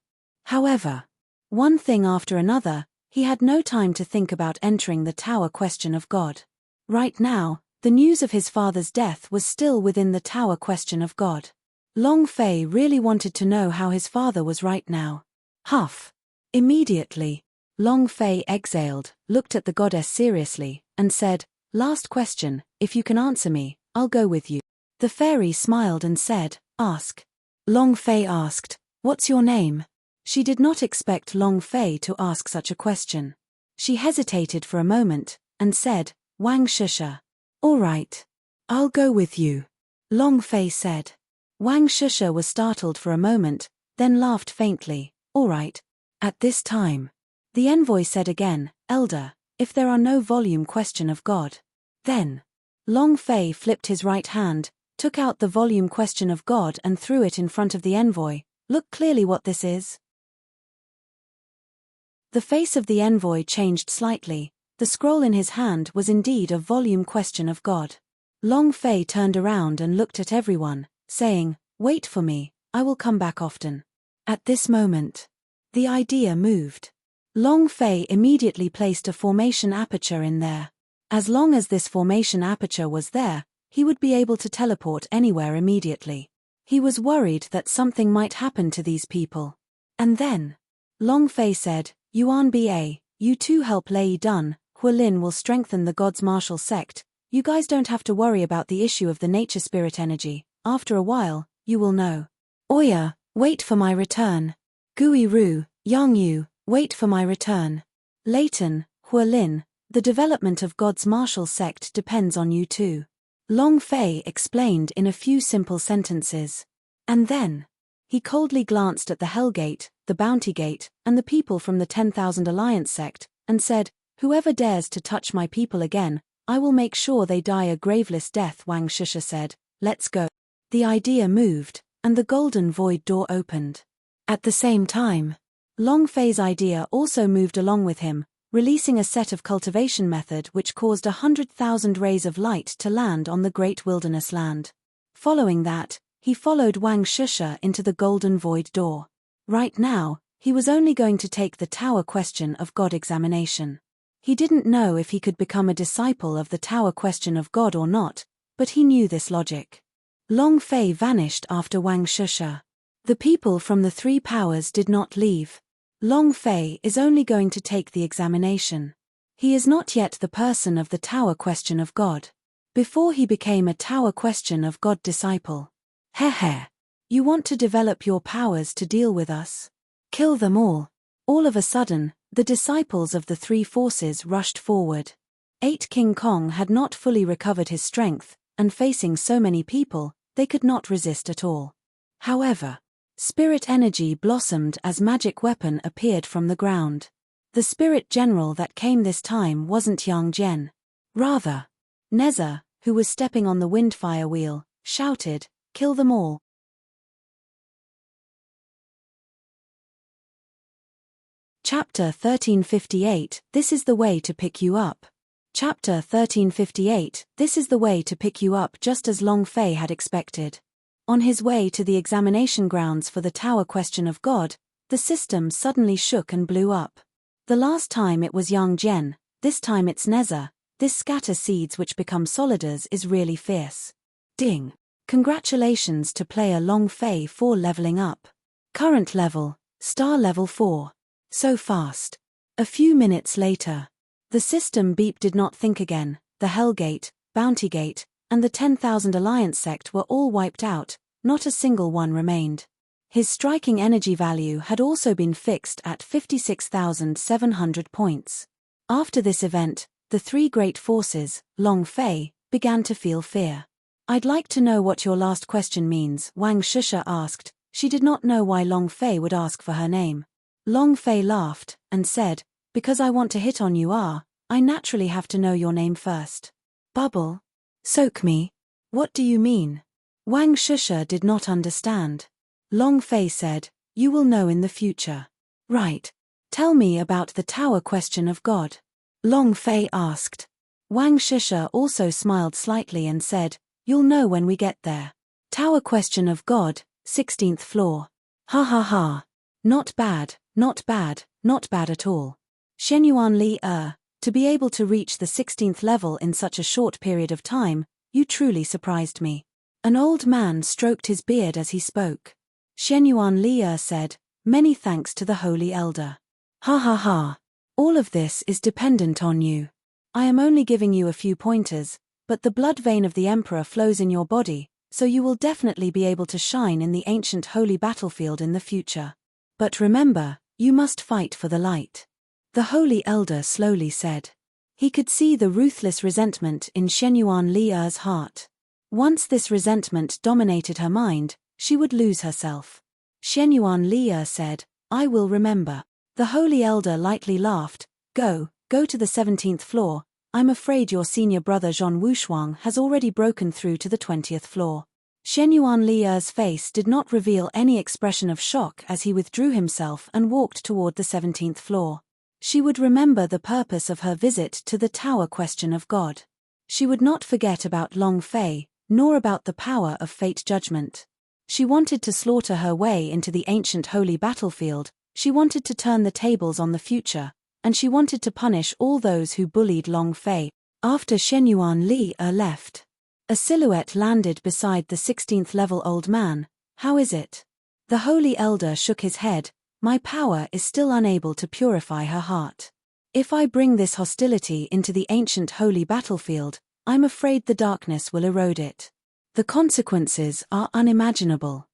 However, one thing after another, he had no time to think about entering the Tower Question of God. Right now, the news of his father's death was still within the Tower Question of God. Long Fei really wanted to know how his father was right now. Huff. Immediately, Long Fei exhaled, looked at the goddess seriously, and said, "Last question, if you can answer me, I'll go with you." The fairy smiled and said, "Ask." Long Fei asked, "What's your name?" She did not expect Long Fei to ask such a question. She hesitated for a moment, and said, "Wang Shusha." "All right. I'll go with you," Long Fei said. Wang Shusha was startled for a moment, then laughed faintly. "All right." At this time, the envoy said again, "Elder, if there are no volume question of God, then..." Long Fei flipped his right hand, took out the volume question of God and threw it in front of the envoy. "Look clearly what this is." The face of the envoy changed slightly. The scroll in his hand was indeed a volume question of God. Long Fei turned around and looked at everyone, saying, "Wait for me, I will come back often." At this moment, the idea moved. Long Fei immediately placed a formation aperture in there. As long as this formation aperture was there, he would be able to teleport anywhere immediately. He was worried that something might happen to these people. And then, Long Fei said, "Yuan Ba, you two help Lei Dun. Hualin will strengthen the God's martial sect. You guys don't have to worry about the issue of the nature spirit energy. After a while, you will know." "Oya, wait for my return." Gui Ru, Yang Yu, Wait for my return. Leighton, Hualin, the development of God's martial sect depends on you too. Long Fei explained in a few simple sentences. And then, he coldly glanced at the Hellgate, the Bounty Gate, and the people from the 10,000 Alliance sect, and said, "Whoever dares to touch my people again, I will make sure they die a graveless death." Wang Shusha said, "Let's go." The idea moved, and the golden void door opened. At the same time, Long Fei's idea also moved along with him, releasing a set of cultivation method which caused 100,000 rays of light to land on the great wilderness land. Following that, he followed Wang Shusha into the golden void door. Right now, he was only going to take the Tower Question of God examination. He didn't know if he could become a disciple of the Tower Question of God or not, but he knew this logic. Long Fei vanished after Wang Shusha. The people from the three powers did not leave. Long Fei is only going to take the examination. He is not yet the person of the Tower Question of God. Before he became a Tower Question of God disciple. Heh. You want to develop your powers to deal with us? Kill them all. All of a sudden, the disciples of the three forces rushed forward. 8 King Kong had not fully recovered his strength, and facing so many people, they could not resist at all. However, spirit energy blossomed as magic weapon appeared from the ground. The spirit general that came this time wasn't Yang Jian. Rather, Neza, who was stepping on the windfire wheel, shouted, "Kill them all." Chapter 1358, This is the way to pick you up. Chapter 1358, This is the way to pick you up. Just as Long Fei had expected. On his way to the examination grounds for the Tower Question of God, the system suddenly shook and blew up. The last time it was Yang Jian, this time it's Neza. This scatter seeds which become solidars is really fierce. Ding! Congratulations to player Long Fei for leveling up. Current level, star level 4. So fast. A few minutes later. The system beep did not think again. The Hellgate, Bounty Gate, and the 10,000 Alliance sect were all wiped out, not a single one remained. His striking energy value had also been fixed at 56,700 points. After this event, the three great forces, Long Fei, began to feel fear. "I'd like to know what your last question means," Wang Shusha asked. She did not know why Long Fei would ask for her name. Long Fei laughed, and said, "Because I want to hit on you. I naturally have to know your name first." "Bubble? Soak me? What do you mean?" Wang Shusha did not understand. Long Fei said, "You will know in the future." "Right. Tell me about the Tower Question of God." Long Fei asked. Wang Shusha also smiled slightly and said, "You'll know when we get there. Tower Question of God, 16th floor. Ha ha ha. Not bad, not bad, not bad at all. Shenyuan Li to be able to reach the 16th level in such a short period of time, you truly surprised me." An old man stroked his beard as he spoke. Shenyuan Li said, "Many thanks to the Holy Elder." Ha ha ha. All of this is dependent on you. I am only giving you a few pointers, but the blood vein of the Emperor flows in your body, so you will definitely be able to shine in the ancient holy battlefield in the future. But remember, you must fight for the light. The Holy Elder slowly said. He could see the ruthless resentment in Shenyuan Li's heart. Once this resentment dominated her mind, she would lose herself. Shenyuan Li said, "I will remember." The Holy Elder lightly laughed. Go to the 17th floor. I'm afraid your senior brother Zhong Wushuang has already broken through to the 20th floor. Shenyuan Li's face did not reveal any expression of shock as he withdrew himself and walked toward the 17th floor. She would remember the purpose of her visit to the Tower Question of God. She would not forget about Long Fei, nor about the power of fate judgment. She wanted to slaughter her way into the ancient holy battlefield, she wanted to turn the tables on the future, and she wanted to punish all those who bullied Long Fei. After Shenyuan Li left, a silhouette landed beside the 16th level old man. "How is it?" The Holy Elder shook his head. "My power is still unable to purify her heart. If I bring this hostility into the ancient holy battlefield, I'm afraid the darkness will erode it. The consequences are unimaginable."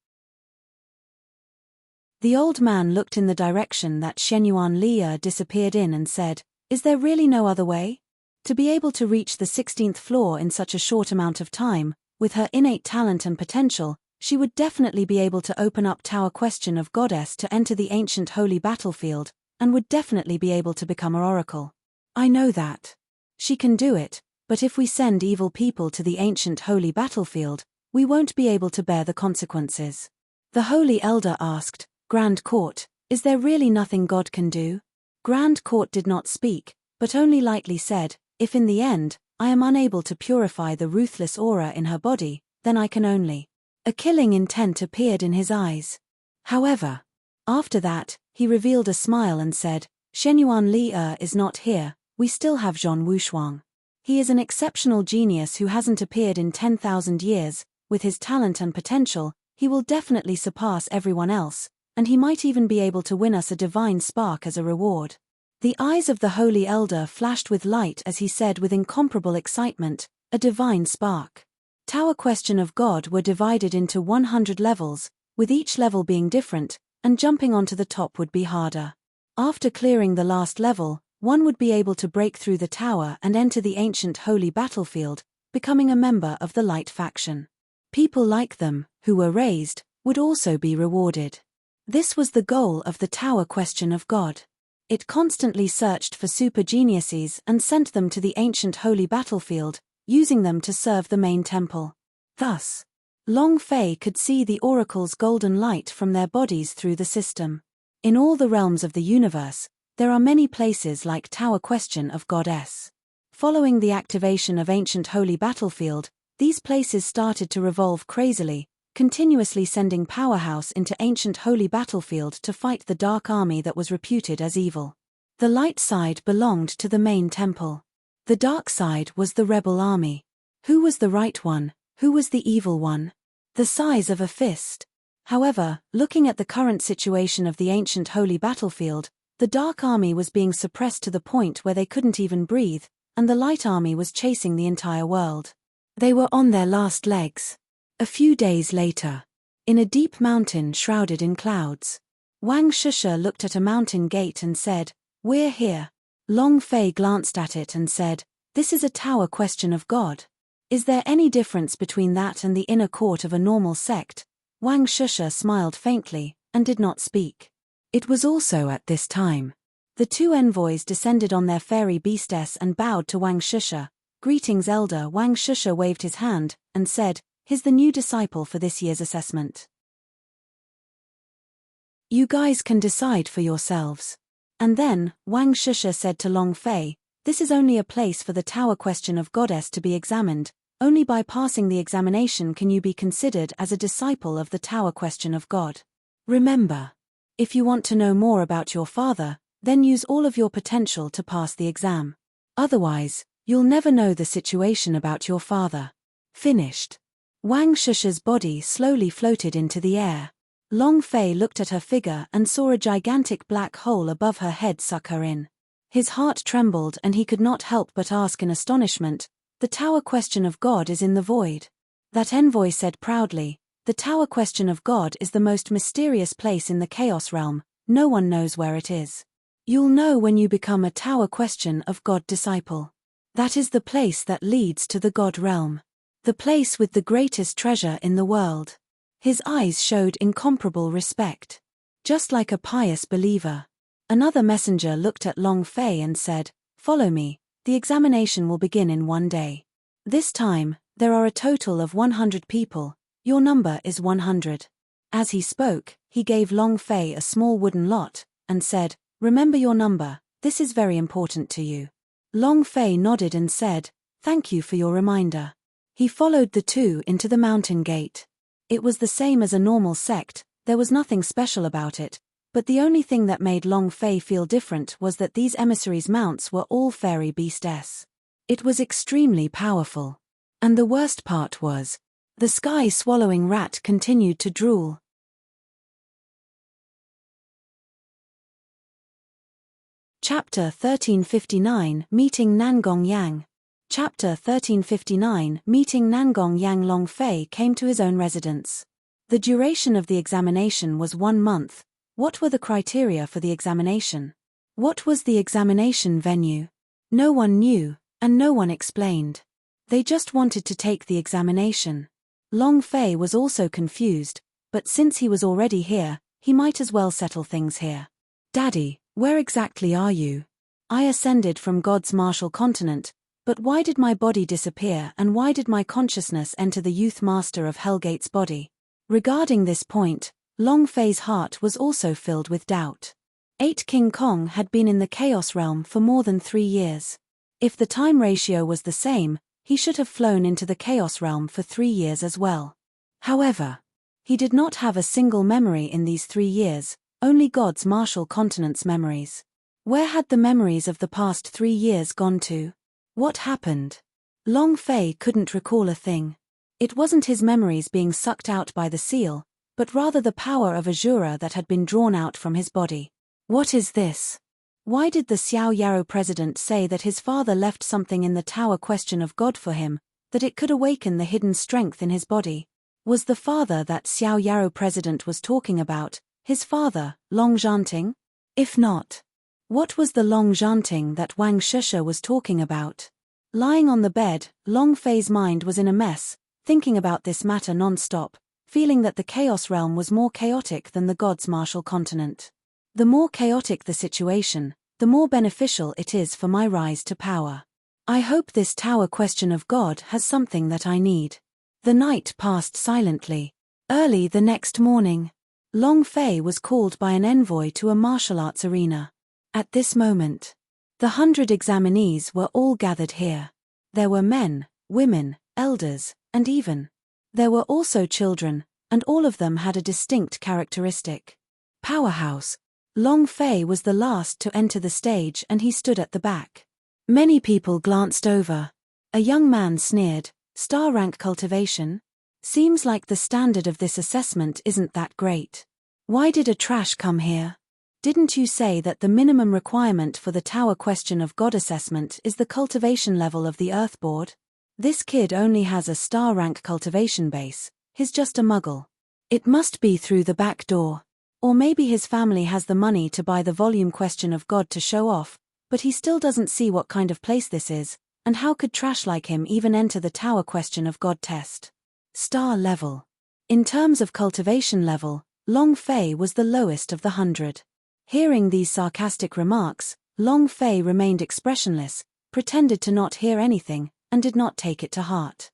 The old man looked in the direction that Shenyuan Li'er disappeared in and said, "Is there really no other way?" To be able to reach the 16th floor in such a short amount of time, with her innate talent and potential, she would definitely be able to open up Tower Question of Goddess to enter the ancient holy battlefield, and would definitely be able to become an oracle. I know that. She can do it, but if we send evil people to the ancient holy battlefield, we won't be able to bear the consequences. The holy elder asked, "Grand Court, is there really nothing God can do?" Grand Court did not speak, but only lightly said, "If in the end, I am unable to purify the ruthless aura in her body, then I can only." A killing intent appeared in his eyes. However, after that, he revealed a smile and said, "Shenyuan Li'er is not here, we still have Zhong Wushuang. He is an exceptional genius who hasn't appeared in 10,000 years, with his talent and potential, he will definitely surpass everyone else, and he might even be able to win us a divine spark as a reward." The eyes of the holy elder flashed with light as he said with incomparable excitement, "A divine spark." Tower Question of God were divided into 100 levels, with each level being different, and jumping onto the top would be harder. After clearing the last level, one would be able to break through the tower and enter the ancient holy battlefield, becoming a member of the Light faction. People like them, who were raised, would also be rewarded. This was the goal of the Tower Question of God. It constantly searched for super geniuses and sent them to the ancient holy battlefield, using them to serve the main temple. Thus, Long Fei could see the oracle's golden light from their bodies through the system. In all the realms of the universe, there are many places like Tower Question of Goddess. Following the activation of ancient holy battlefield, these places started to revolve crazily, continuously sending powerhouse into ancient holy battlefield to fight the dark army that was reputed as evil. The light side belonged to the main temple. The dark side was the rebel army. Who was the right one? Who was the evil one? The size of a fist. However, looking at the current situation of the ancient holy battlefield, the dark army was being suppressed to the point where they couldn't even breathe, and the light army was chasing the entire world. They were on their last legs. A few days later, in a deep mountain shrouded in clouds, Wang Shusha looked at a mountain gate and said, "We're here." Long Fei glanced at it and said, "This is a Tower Question of God. Is there any difference between that and the inner court of a normal sect?" Wang Shusha smiled faintly, and did not speak. It was also at this time. The two envoys descended on their fairy beastess and bowed to Wang Shusha. "Greetings, Elder." Wang Shusha waved his hand, and said, "Here's the new disciple for this year's assessment. You guys can decide for yourselves." And then, Wang Shusha said to Long Fei, "This is only a place for the Tower Question of Goddess to be examined. Only by passing the examination can you be considered as a disciple of the Tower Question of God. Remember, if you want to know more about your father, then use all of your potential to pass the exam. Otherwise, you'll never know the situation about your father." Finished. Wang Shusha's body slowly floated into the air. Long Fei looked at her figure and saw a gigantic black hole above her head suck her in. His heart trembled and he could not help but ask in astonishment, "The Tower Question of God is in the void." That envoy said proudly, "The Tower Question of God is the most mysterious place in the Chaos Realm, no one knows where it is. You'll know when you become a Tower Question of God disciple. That is the place that leads to the God Realm. The place with the greatest treasure in the world." His eyes showed incomparable respect. Just like a pious believer. Another messenger looked at Long Fei and said, "Follow me, the examination will begin in 1 day. This time, there are a total of 100 people, your number is 100. As he spoke, he gave Long Fei a small wooden lot, and said, "Remember your number, this is very important to you." Long Fei nodded and said, "Thank you for your reminder." He followed the two into the mountain gate. It was the same as a normal sect, there was nothing special about it, but the only thing that made Long Fei feel different was that these emissaries' mounts were all fairy beastess. It was extremely powerful. And the worst part was, the sky-swallowing rat continued to drool. Chapter 1359, Meeting Nangong Yang. Chapter 1359, Meeting Nangong Yang. Long Fei came to his own residence. The duration of the examination was 1 month, What were the criteria for the examination? What was the examination venue? No one knew, and no one explained. They just wanted to take the examination. Long Fei was also confused, but since he was already here, he might as well settle things here. Daddy, where exactly are you? I ascended from God's martial continent, but why did my body disappear and why did my consciousness enter the youth master of Hellgate's body? Regarding this point, Long Fei's heart was also filled with doubt. 8 King Kong had been in the Chaos Realm for more than 3 years. If the time ratio was the same, he should have flown into the Chaos Realm for 3 years as well. However, he did not have a single memory in these 3 years, only God's martial continent's memories. Where had the memories of the past 3 years gone to? What happened? Long Fei couldn't recall a thing. It wasn't his memories being sucked out by the seal, but rather the power of Azura that had been drawn out from his body. What is this? Why did the Xiao Yarrow president say that his father left something in the tower question of God for him, that it could awaken the hidden strength in his body? Was the father that Xiao Yarrow president was talking about his father, Long Zhanting? If not, what was the Long Zhanting that Wang Shusha was talking about? Lying on the bed, Long Fei's mind was in a mess, thinking about this matter non-stop, feeling that the Chaos Realm was more chaotic than the God's martial continent. The more chaotic the situation, the more beneficial it is for my rise to power. I hope this tower question of God has something that I need. The night passed silently. Early the next morning, Long Fei was called by an envoy to a martial arts arena. At this moment, the 100 examinees were all gathered here. There were men, women, elders, and even. There were also children, and all of them had a distinct characteristic. Powerhouse. Long Fei was the last to enter the stage and he stood at the back. Many people glanced over. A young man sneered, "Star rank cultivation? Seems like the standard of this assessment isn't that great. Why did a trash come here? Didn't you say that the minimum requirement for the tower question of God assessment is the cultivation level of the Earth Board? This kid only has a star rank cultivation base, he's just a muggle. It must be through the back door. Or maybe his family has the money to buy the volume question of God to show off, but he still doesn't see what kind of place this is, and how could trash like him even enter the tower question of God test? Star level. In terms of cultivation level, Long Fei was the lowest of the 100. Hearing these sarcastic remarks, Long Fei remained expressionless, pretended to not hear anything, and did not take it to heart.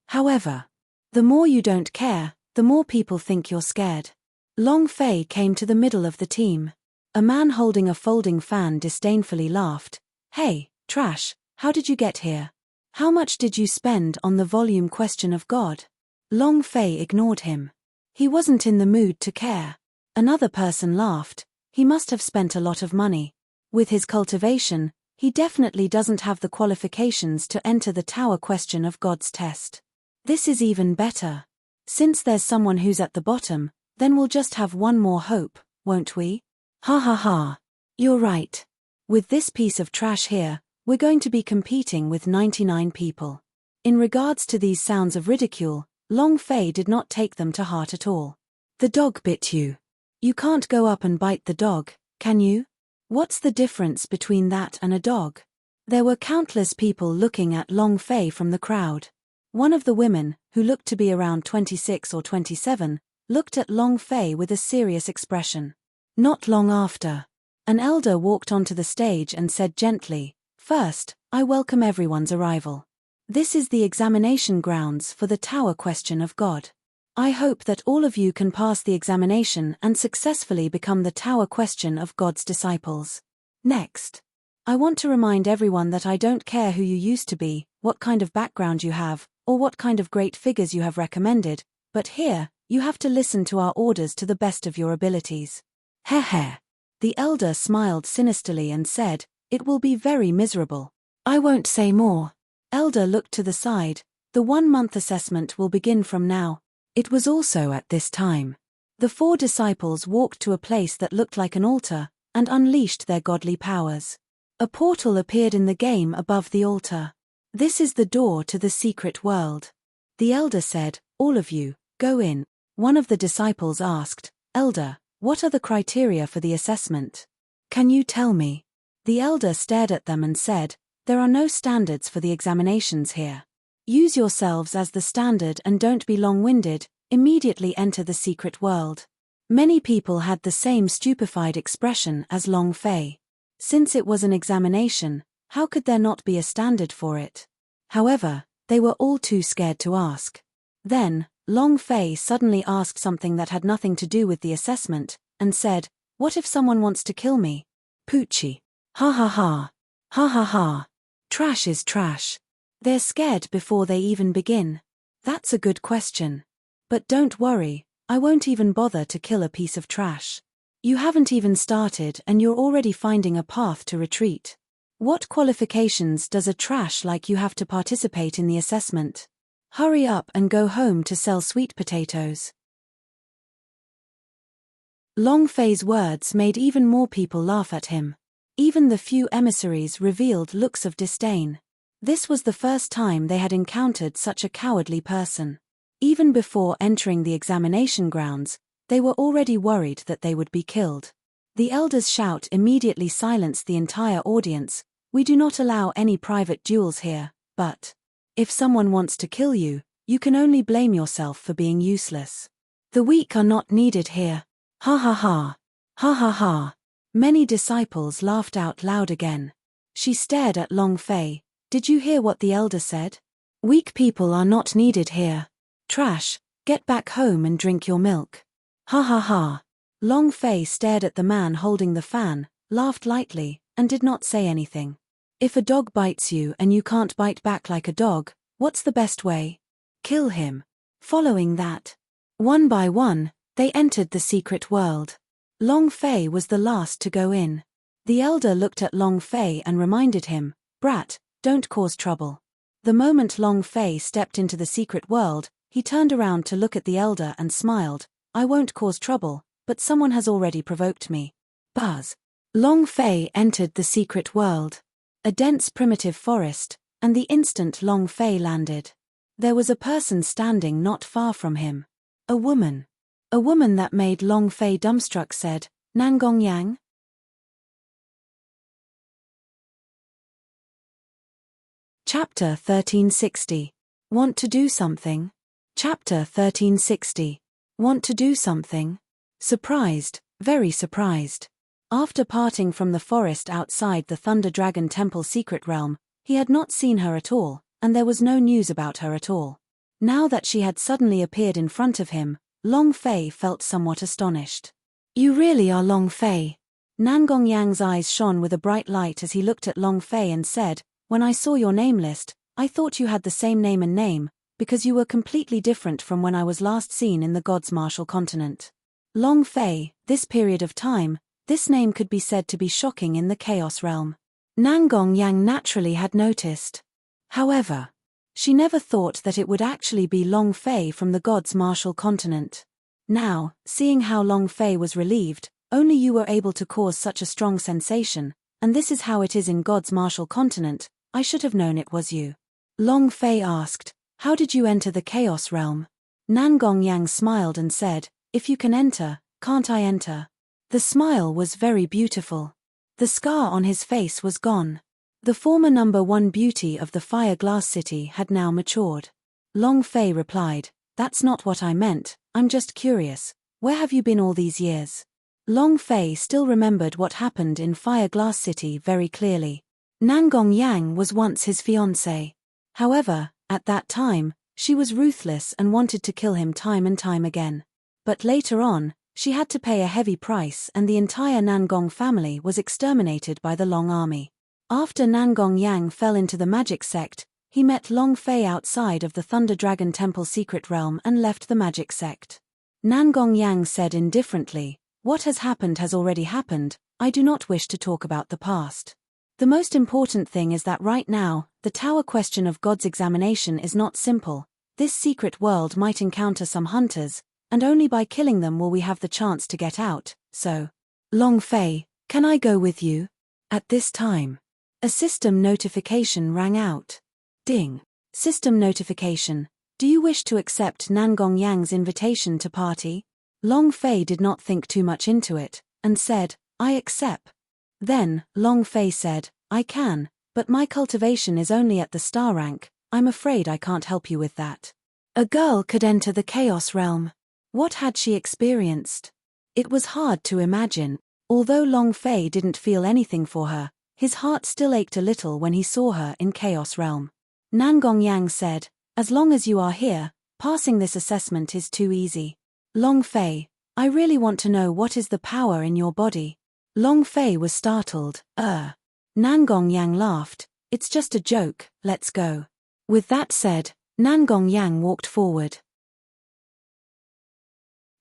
However, the more you don't care, the more people think you're scared. Long Fei came to the middle of the team. A man holding a folding fan disdainfully laughed. "Hey, trash, how did you get here? How much did you spend on the volume question of God?" Long Fei ignored him. He wasn't in the mood to care. Another person laughed. "He must have spent a lot of money. With his cultivation, he definitely doesn't have the qualifications to enter the tower question of God's test. This is even better. Since there's someone who's at the bottom, then we'll just have one more hope, won't we? Ha ha ha. You're right. With this piece of trash here, we're going to be competing with 99 people." In regards to these sounds of ridicule, Long Fei did not take them to heart at all. "The dog bit you. You can't go up and bite the dog, can you? What's the difference between that and a dog?" There were countless people looking at Long Fei from the crowd. One of the women, who looked to be around 26 or 27, looked at Long Fei with a serious expression. Not long after, an elder walked onto the stage and said gently, "First, I welcome everyone's arrival. This is the examination grounds for the tower question of God. I hope that all of you can pass the examination and successfully become the tower question of God's disciples. Next, I want to remind everyone that I don't care who you used to be, what kind of background you have, or what kind of great figures you have recommended, but here, you have to listen to our orders to the best of your abilities." Heh heh. The elder smiled sinisterly and said, "It will be very miserable. I won't say more." Elder looked to the side. "The 1-month assessment will begin from now." It was also at this time. The 4 disciples walked to a place that looked like an altar, and unleashed their godly powers. A portal appeared in the game above the altar. "This is the door to the secret world." The elder said, "All of you, go in." One of the disciples asked, "Elder, what are the criteria for the assessment? Can you tell me?" The elder stared at them and said, "There are no standards for the examinations here. Use yourselves as the standard and don't be long-winded, immediately enter the secret world." Many people had the same stupefied expression as Long Fei. Since it was an examination, how could there not be a standard for it? However, they were all too scared to ask. Then, Long Fei suddenly asked something that had nothing to do with the assessment, and said, "What if someone wants to kill me?" Poochie. Ha ha ha. Ha ha ha. Trash is trash. They're scared before they even begin. That's a good question. But don't worry, I won't even bother to kill a piece of trash. You haven't even started and you're already finding a path to retreat. What qualifications does a trash like you have to participate in the assessment? Hurry up and go home to sell sweet potatoes. Long Fei's words made even more people laugh at him. Even the few emissaries revealed looks of disdain. This was the first time they had encountered such a cowardly person. Even before entering the examination grounds, they were already worried that they would be killed. The elder's shout immediately silenced the entire audience. "We do not allow any private duels here, but if someone wants to kill you, you can only blame yourself for being useless. The weak are not needed here. Ha ha ha. Ha ha ha." Many disciples laughed out loud again. She stared at Long Fei. "Did you hear what the elder said? Weak people are not needed here. Trash, get back home and drink your milk." Ha ha ha. Long Fei stared at the man holding the fan, laughed lightly, and did not say anything. If a dog bites you and you can't bite back like a dog, what's the best way? Kill him. Following that, one by one, they entered the secret world. Long Fei was the last to go in. The elder looked at Long Fei and reminded him, "Brat, don't cause trouble." The moment Long Fei stepped into the secret world, he turned around to look at the elder and smiled. "I won't cause trouble, but someone has already provoked me." Buzz. Long Fei entered the secret world. A dense primitive forest, and the instant Long Fei landed, there was a person standing not far from him. A woman. A woman that made Long Fei dumbstruck said, "Nangong Yang?" Chapter 1360. Want to do something? Chapter 1360. Want to do something? Surprised, very surprised. After parting from the forest outside the Thunder Dragon Temple secret realm, he had not seen her at all, and there was no news about her at all. Now that she had suddenly appeared in front of him, Long Fei felt somewhat astonished. "You really are Long Fei." Nangong Yang's eyes shone with a bright light as he looked at Long Fei and said, "When I saw your name list, I thought you had the same name and name, because you were completely different from when I was last seen in the God's Martial Continent." Long Fei, this period of time, this name could be said to be shocking in the Chaos Realm. Nangong Yang naturally had noticed. However, she never thought that it would actually be Long Fei from the God's Martial Continent. Now, seeing how Long Fei was relieved, "Only you were able to cause such a strong sensation, and this is how it is in God's Martial Continent, I should have known it was you." Long Fei asked, "How did you enter the Chaos Realm?" Nangong Yang smiled and said, "If you can enter, can't I enter?" The smile was very beautiful. The scar on his face was gone. The former number one beauty of the Fire Glass City had now matured. Long Fei replied, "That's not what I meant, I'm just curious. Where have you been all these years?" Long Fei still remembered what happened in Fire Glass City very clearly. Nangong Yang was once his fiancée. However, at that time, she was ruthless and wanted to kill him time and time again. But later on, she had to pay a heavy price and the entire Nangong family was exterminated by the Long Army. After Nangong Yang fell into the magic sect, he met Long Fei outside of the Thunder Dragon Temple secret realm and left the magic sect. Nangong Yang said indifferently, "What has already happened, I do not wish to talk about the past. The most important thing is that right now, the tower question of God's examination is not simple. This secret world might encounter some hunters, and only by killing them will we have the chance to get out, so, Long Fei, can I go with you?" At this time, a system notification rang out. Ding. System notification. Do you wish to accept Nangong Yang's invitation to party? Long Fei did not think too much into it, and said, I accept. Then, Long Fei said, I can, but my cultivation is only at the star rank, I'm afraid I can't help you with that. A girl could enter the chaos realm. What had she experienced? It was hard to imagine. Although Long Fei didn't feel anything for her, his heart still ached a little when he saw her in Chaos Realm. Nangong Yang said, as long as you are here, passing this assessment is too easy. Long Fei, I really want to know what is the power in your body. Long Fei was startled. Nangong Yang laughed, it's just a joke, let's go. With that said, Nangong Yang walked forward.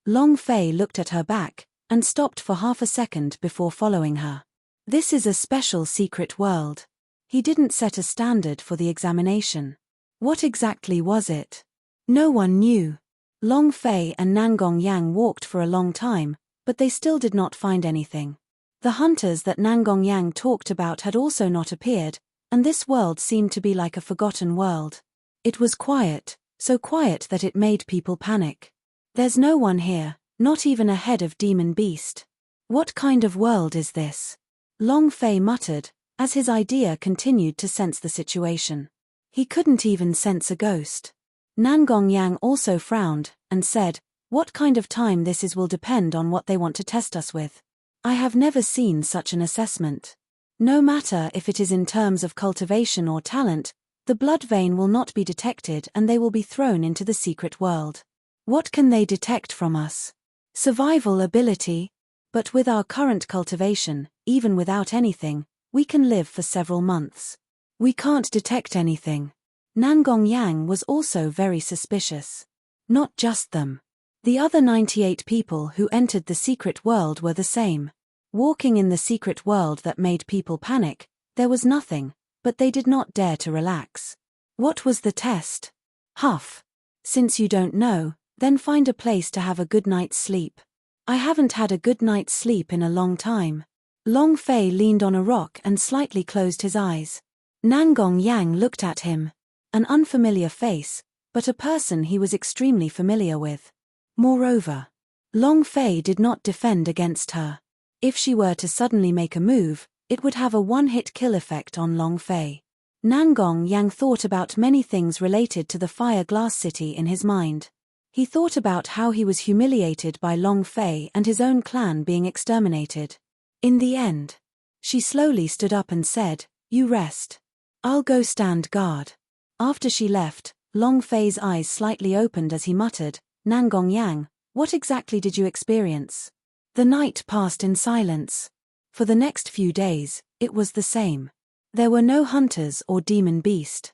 Long Fei looked at her back, and stopped for half a second before following her. This is a special secret world. He didn't set a standard for the examination. What exactly was it? No one knew. Long Fei and Nangong Yang walked for a long time, but they still did not find anything. The hunters that Nangong Yang talked about had also not appeared, and this world seemed to be like a forgotten world. It was quiet, so quiet that it made people panic. There's no one here, not even a head of demon beast. What kind of world is this? Long Fei muttered, as his idea continued to sense the situation. He couldn't even sense a ghost. Nangong Yang also frowned, and said, what kind of time this is will depend on what they want to test us with. I have never seen such an assessment. No matter if it is in terms of cultivation or talent, the blood vein will not be detected and they will be thrown into the secret world. What can they detect from us? Survival ability. But with our current cultivation, even without anything, we can live for several months. We can't detect anything. Nangong Yang was also very suspicious. Not just them. The other 98 people who entered the secret world were the same. Walking in the secret world that made people panic, there was nothing, but they did not dare to relax. What was the test? Huff. Since you don't know, then find a place to have a good night's sleep. I haven't had a good night's sleep in a long time. Long Fei leaned on a rock and slightly closed his eyes. Nangong Yang looked at him. An unfamiliar face, but a person he was extremely familiar with. Moreover, Long Fei did not defend against her. If she were to suddenly make a move, it would have a one-hit kill effect on Long Fei. Nangong Yang thought about many things related to the Fire Glass City in his mind. He thought about how he was humiliated by Long Fei and his own clan being exterminated. In the end, she slowly stood up and said, you rest. I'll go stand guard. After she left, Long Fei's eyes slightly opened as he muttered, Nangong Yang, what exactly did you experience? The night passed in silence. For the next few days, it was the same. There were no hunters or demon beast.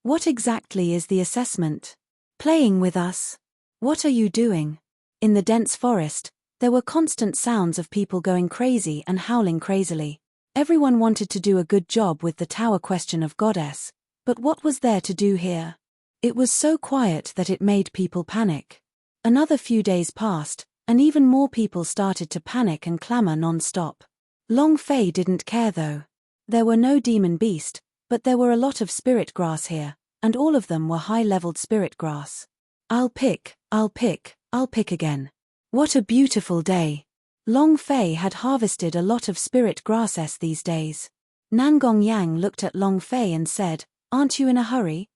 What exactly is the assessment? Playing with us? What are you doing? In the dense forest, there were constant sounds of people going crazy and howling crazily. Everyone wanted to do a good job with the tower question of goddess, but what was there to do here? It was so quiet that it made people panic. Another few days passed, and even more people started to panic and clamor non-stop. Long Fei didn't care though. There were no demon beast, but there were a lot of spirit grass here, and all of them were high-leveled spirit grass. I'll pick again. What a beautiful day. Long Fei had harvested a lot of spirit grasses these days. Nangong Yang looked at Long Fei and said, aren't you in a hurry?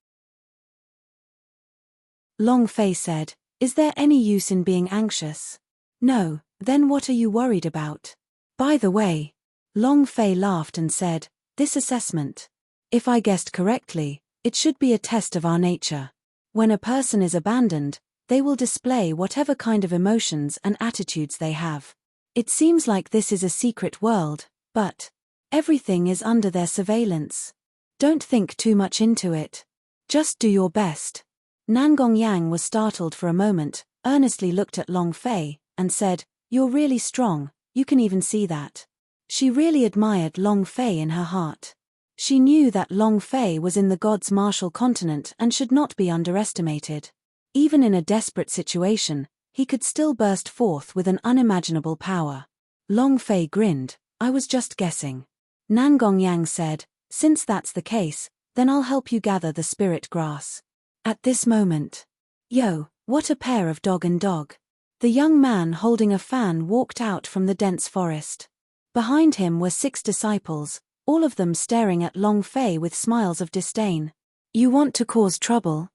Long Fei said, is there any use in being anxious? No, then what are you worried about? By the way, Long Fei laughed and said, this assessment. If I guessed correctly, it should be a test of our nature. When a person is abandoned, they will display whatever kind of emotions and attitudes they have. It seems like this is a secret world, but everything is under their surveillance. Don't think too much into it. Just do your best. Nangong Yang was startled for a moment, earnestly looked at Long Fei, and said, you're really strong, you can even see that. She really admired Long Fei in her heart. She knew that Long Fei was in the gods' martial continent and should not be underestimated. Even in a desperate situation, he could still burst forth with an unimaginable power. Long Fei grinned, I was just guessing. Nangong Yang said, since that's the case, then I'll help you gather the spirit grass. At this moment. Yo, what a pair of dog and dog. The young man holding a fan walked out from the dense forest. Behind him were 6 disciples, all of them staring at Long Fei with smiles of disdain. You want to cause trouble?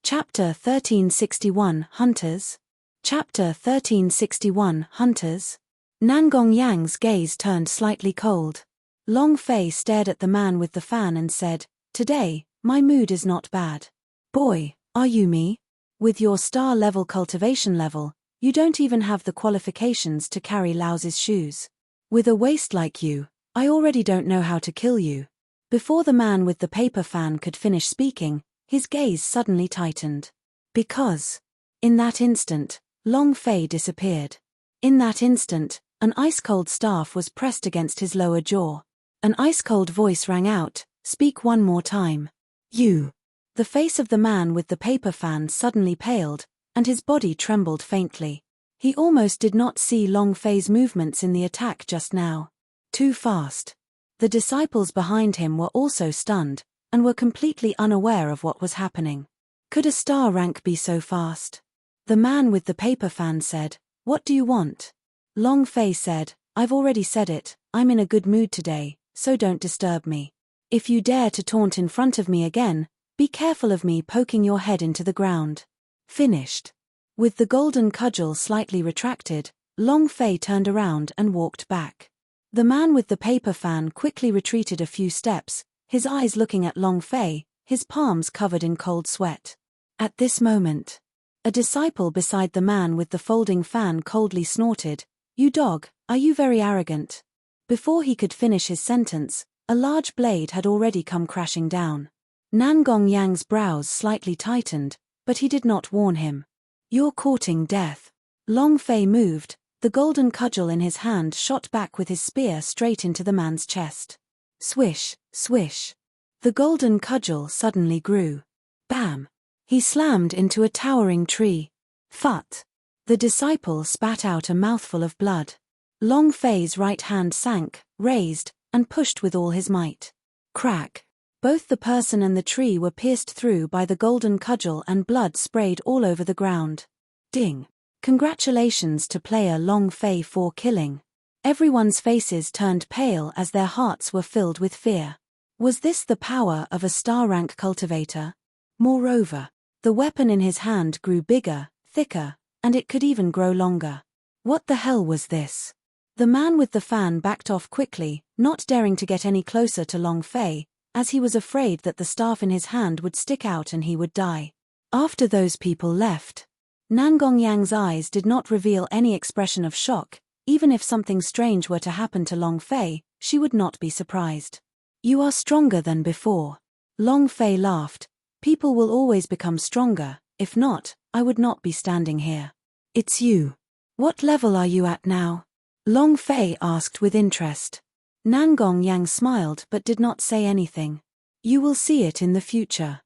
Chapter 1361 Hunters. Chapter 1361 Hunters. Nangong Yang's gaze turned slightly cold. Long Fei stared at the man with the fan and said, "Today, my mood is not bad. Boy, are you me? With your star-level cultivation level, you don't even have the qualifications to carry Lao's shoes. With a waist like you, I already don't know how to kill you." Before the man with the paper fan could finish speaking, his gaze suddenly tightened. Because. In that instant, Long Fei disappeared. In that instant, an ice-cold staff was pressed against his lower jaw. An ice-cold voice rang out, "Speak one more time." You. The face of the man with the paper fan suddenly paled, and his body trembled faintly. He almost did not see Long Fei's movements in the attack just now. Too fast. The disciples behind him were also stunned, and were completely unaware of what was happening. Could a star rank be so fast? The man with the paper fan said, "What do you want?" Long Fei said, "I've already said it, I'm in a good mood today, so don't disturb me. If you dare to taunt in front of me again, be careful of me poking your head into the ground." Finished. With the golden cudgel slightly retracted, Long Fei turned around and walked back. The man with the paper fan quickly retreated a few steps, his eyes looking at Long Fei, his palms covered in cold sweat. At this moment, a disciple beside the man with the folding fan coldly snorted, "You dog, are you very arrogant?" Before he could finish his sentence, a large blade had already come crashing down. Nangong Yang's brows slightly tightened, but he did not warn him. "You're courting death." Long Fei moved, the golden cudgel in his hand shot back with his spear straight into the man's chest. Swish, swish. The golden cudgel suddenly grew. Bam! He slammed into a towering tree. Phut! The disciple spat out a mouthful of blood. Long Fei's right hand sank, raised, and pushed with all his might. Crack! Both the person and the tree were pierced through by the golden cudgel and blood sprayed all over the ground. Ding! Congratulations to player Long Fei for killing. Everyone's faces turned pale as their hearts were filled with fear. Was this the power of a star-rank cultivator? Moreover, the weapon in his hand grew bigger, thicker, and it could even grow longer. What the hell was this? The man with the fan backed off quickly, not daring to get any closer to Long Fei, as he was afraid that the staff in his hand would stick out and he would die. After those people left, Nangong Yang's eyes did not reveal any expression of shock. Even if something strange were to happen to Long Fei, she would not be surprised. "You are stronger than before." Long Fei laughed. "People will always become stronger, if not, I would not be standing here." "It's you. What level are you at now?" Long Fei asked with interest. Nangong Yang smiled but did not say anything. "You will see it in the future."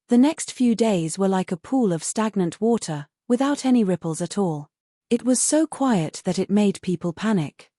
The next few days were like a pool of stagnant water, without any ripples at all. It was so quiet that it made people panic.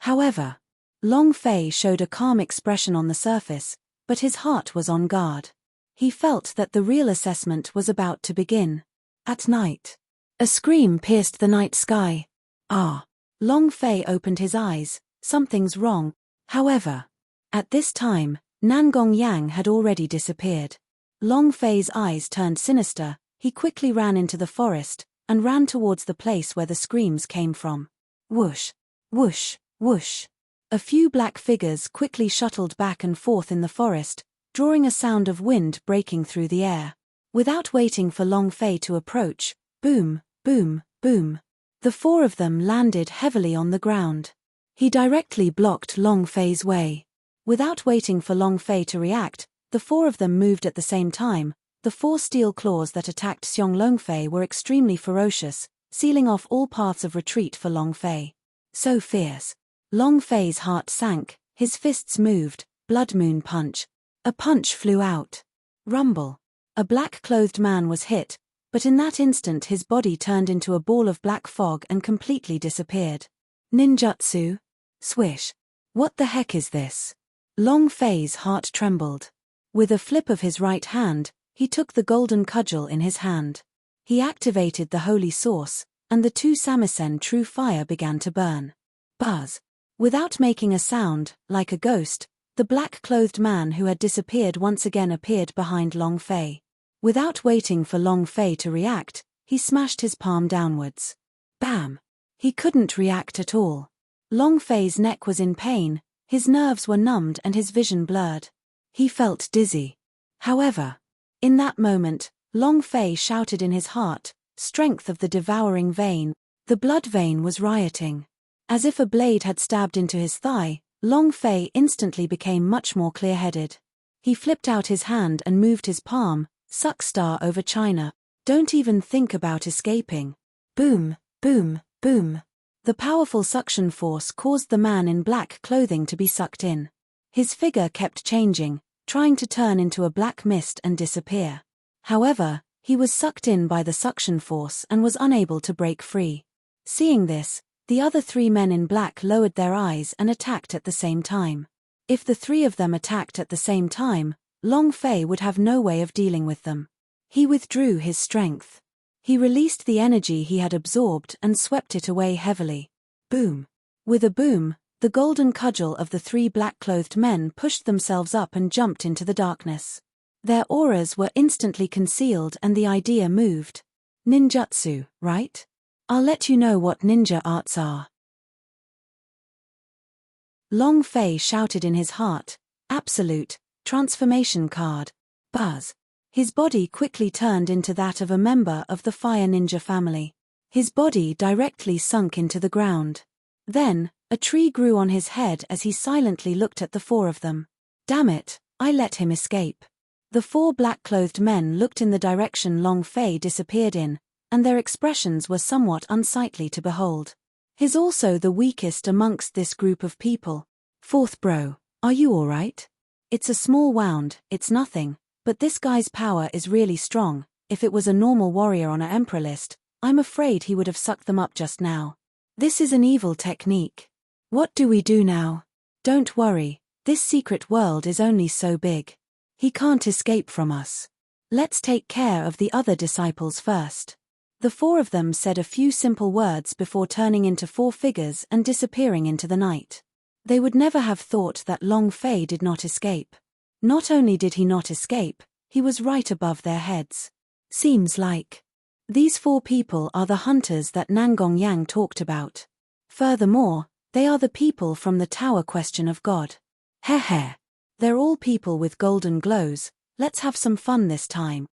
However, Long Fei showed a calm expression on the surface, but his heart was on guard. He felt that the real assessment was about to begin. At night, a scream pierced the night sky. Ah! Long Fei opened his eyes. Something's wrong. However, at this time, Nangong Yang had already disappeared. Long Fei's eyes turned sinister. He quickly ran into the forest, and ran towards the place where the screams came from. Whoosh! Whoosh! Whoosh! A few black figures quickly shuttled back and forth in the forest, drawing a sound of wind breaking through the air. Without waiting for Long Fei to approach, boom, boom, boom. The 4 of them landed heavily on the ground. He directly blocked Long Fei's way. Without waiting for Long Fei to react, the 4 of them moved at the same time. The 4 steel claws that attacked Xiong Long Fei were extremely ferocious, sealing off all paths of retreat for Long Fei. So fierce. Long Fei's heart sank, his fists moved. Blood moon punch. A punch flew out. Rumble. A black-clothed man was hit, but in that instant his body turned into a ball of black fog and completely disappeared. Ninjutsu. Swish. What the heck is this? Long Fei's heart trembled. With a flip of his right hand, he took the golden cudgel in his hand. He activated the holy source, and the two samisen true fire began to burn. Buzz. Without making a sound, like a ghost, the black-clothed man who had disappeared once again appeared behind Long Fei. Without waiting for Long Fei to react, he smashed his palm downwards. Bam! He couldn't react at all. Long Fei's neck was in pain, his nerves were numbed and his vision blurred. He felt dizzy. However, in that moment, Long Fei shouted in his heart, "Strength of the devouring vein." The blood vein was rioting. As if a blade had stabbed into his thigh, Long Fei instantly became much more clear-headed. He flipped out his hand and moved his palm, suck star over China. Don't even think about escaping. Boom, boom, boom. The powerful suction force caused the man in black clothing to be sucked in. His figure kept changing, trying to turn into a black mist and disappear. However, he was sucked in by the suction force and was unable to break free. Seeing this, the other three men in black lowered their eyes and attacked at the same time. If the three of them attacked at the same time, Long Fei would have no way of dealing with them. He withdrew his strength. He released the energy he had absorbed and swept it away heavily. Boom. With a boom, the golden cudgel of the three black-clothed men pushed themselves up and jumped into the darkness. Their auras were instantly concealed and the idea moved. Ninjutsu, right? I'll let you know what ninja arts are. Long Fei shouted in his heart, "Absolute, transformation card." Buzz. His body quickly turned into that of a member of the fire ninja family. His body directly sunk into the ground. Then, a tree grew on his head as he silently looked at the four of them. Damn it, I let him escape. The four black-clothed men looked in the direction Long Fei disappeared in, and their expressions were somewhat unsightly to behold. He's also the weakest amongst this group of people. Fourth bro, are you alright? It's a small wound, it's nothing, but this guy's power is really strong. If it was a normal warrior on an emperor list, I'm afraid he would have sucked them up just now. This is an evil technique. What do we do now? Don't worry, this secret world is only so big. He can't escape from us. Let's take care of the other disciples first. The four of them said a few simple words before turning into four figures and disappearing into the night. They would never have thought that Long Fei did not escape. Not only did he not escape, he was right above their heads. Seems like these four people are the hunters that Nangong Yang talked about. Furthermore, they are the people from the Tower Question of God. Heh. They're all people with golden glows, let's have some fun this time.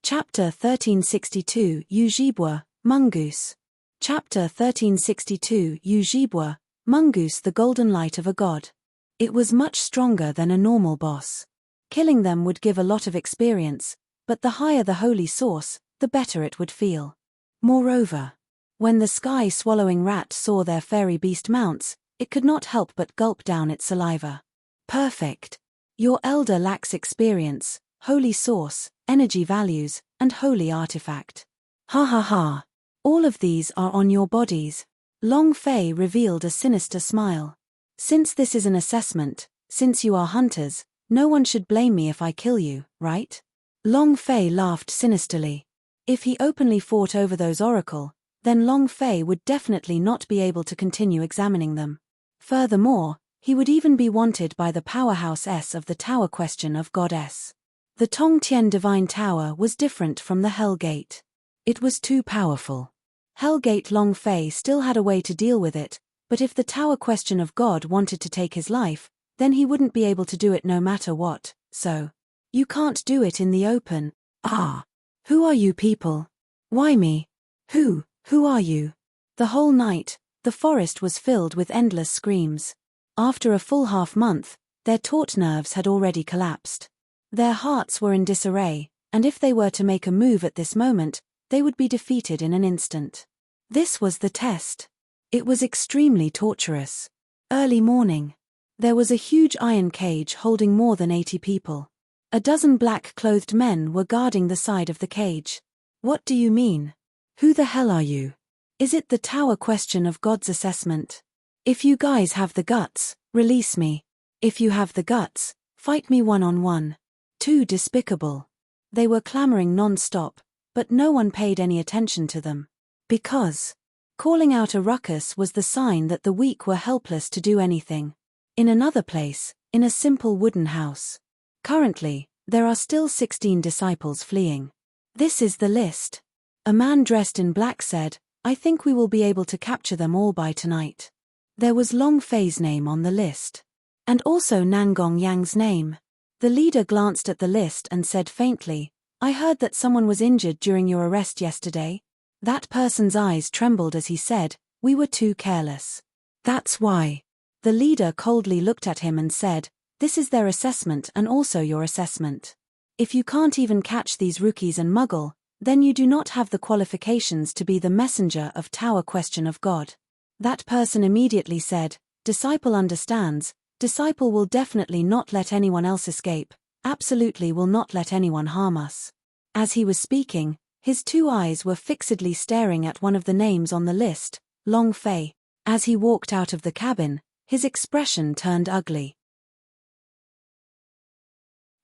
Chapter 1362 Yujibwa, Mongoose. Chapter 1362 Yujibwa, Mongoose, the golden light of a god. It was much stronger than a normal boss. Killing them would give a lot of experience, but the higher the holy source, the better it would feel. Moreover, when the sky-swallowing rat saw their fairy beast mounts, it could not help but gulp down its saliva. Perfect. Your elder lacks experience, holy source, energy values, and holy artifact. Ha ha ha. All of these are on your bodies. Long Fei revealed a sinister smile. Since this is an assessment, since you are hunters, no one should blame me if I kill you, right? Long Fei laughed sinisterly. If he openly fought over those oracle, then Long Fei would definitely not be able to continue examining them. Furthermore, he would even be wanted by the powerhouse S of the Tower Question of Goddess. The Tongtian Divine Tower was different from the Hell Gate. It was too powerful. Hell Gate Long Fei still had a way to deal with it, but if the Tower Question of God wanted to take his life, then he wouldn't be able to do it no matter what, so. You can't do it in the open. Ah. Who are you people? Why me? Who are you? The whole night, the forest was filled with endless screams. After a full half-month, their taut nerves had already collapsed. Their hearts were in disarray, and if they were to make a move at this moment, they would be defeated in an instant. This was the test. It was extremely torturous. Early morning. There was a huge iron cage holding more than 80 people. A dozen black-clothed men were guarding the side of the cage. What do you mean? Who the hell are you? Is it the tower question of God's assessment? If you guys have the guts, release me. If you have the guts, fight me one-on-one. Too despicable. They were clamoring non-stop, but no one paid any attention to them. Because calling out a ruckus was the sign that the weak were helpless to do anything. In another place, in a simple wooden house. Currently, there are still 16 disciples fleeing. This is the list. A man dressed in black said, I think we will be able to capture them all by tonight. There was Long Fei's name on the list. And also Nangong Yang's name. The leader glanced at the list and said faintly, I heard that someone was injured during your arrest yesterday. That person's eyes trembled as he said, we were too careless. That's why. The leader coldly looked at him and said, this is their assessment and also your assessment. If you can't even catch these rookies and muggle, then you do not have the qualifications to be the messenger of tower question of God. That person immediately said, disciple understands, disciple will definitely not let anyone else escape, absolutely will not let anyone harm us. As he was speaking, his two eyes were fixedly staring at one of the names on the list, Long Fei. As he walked out of the cabin, his expression turned ugly.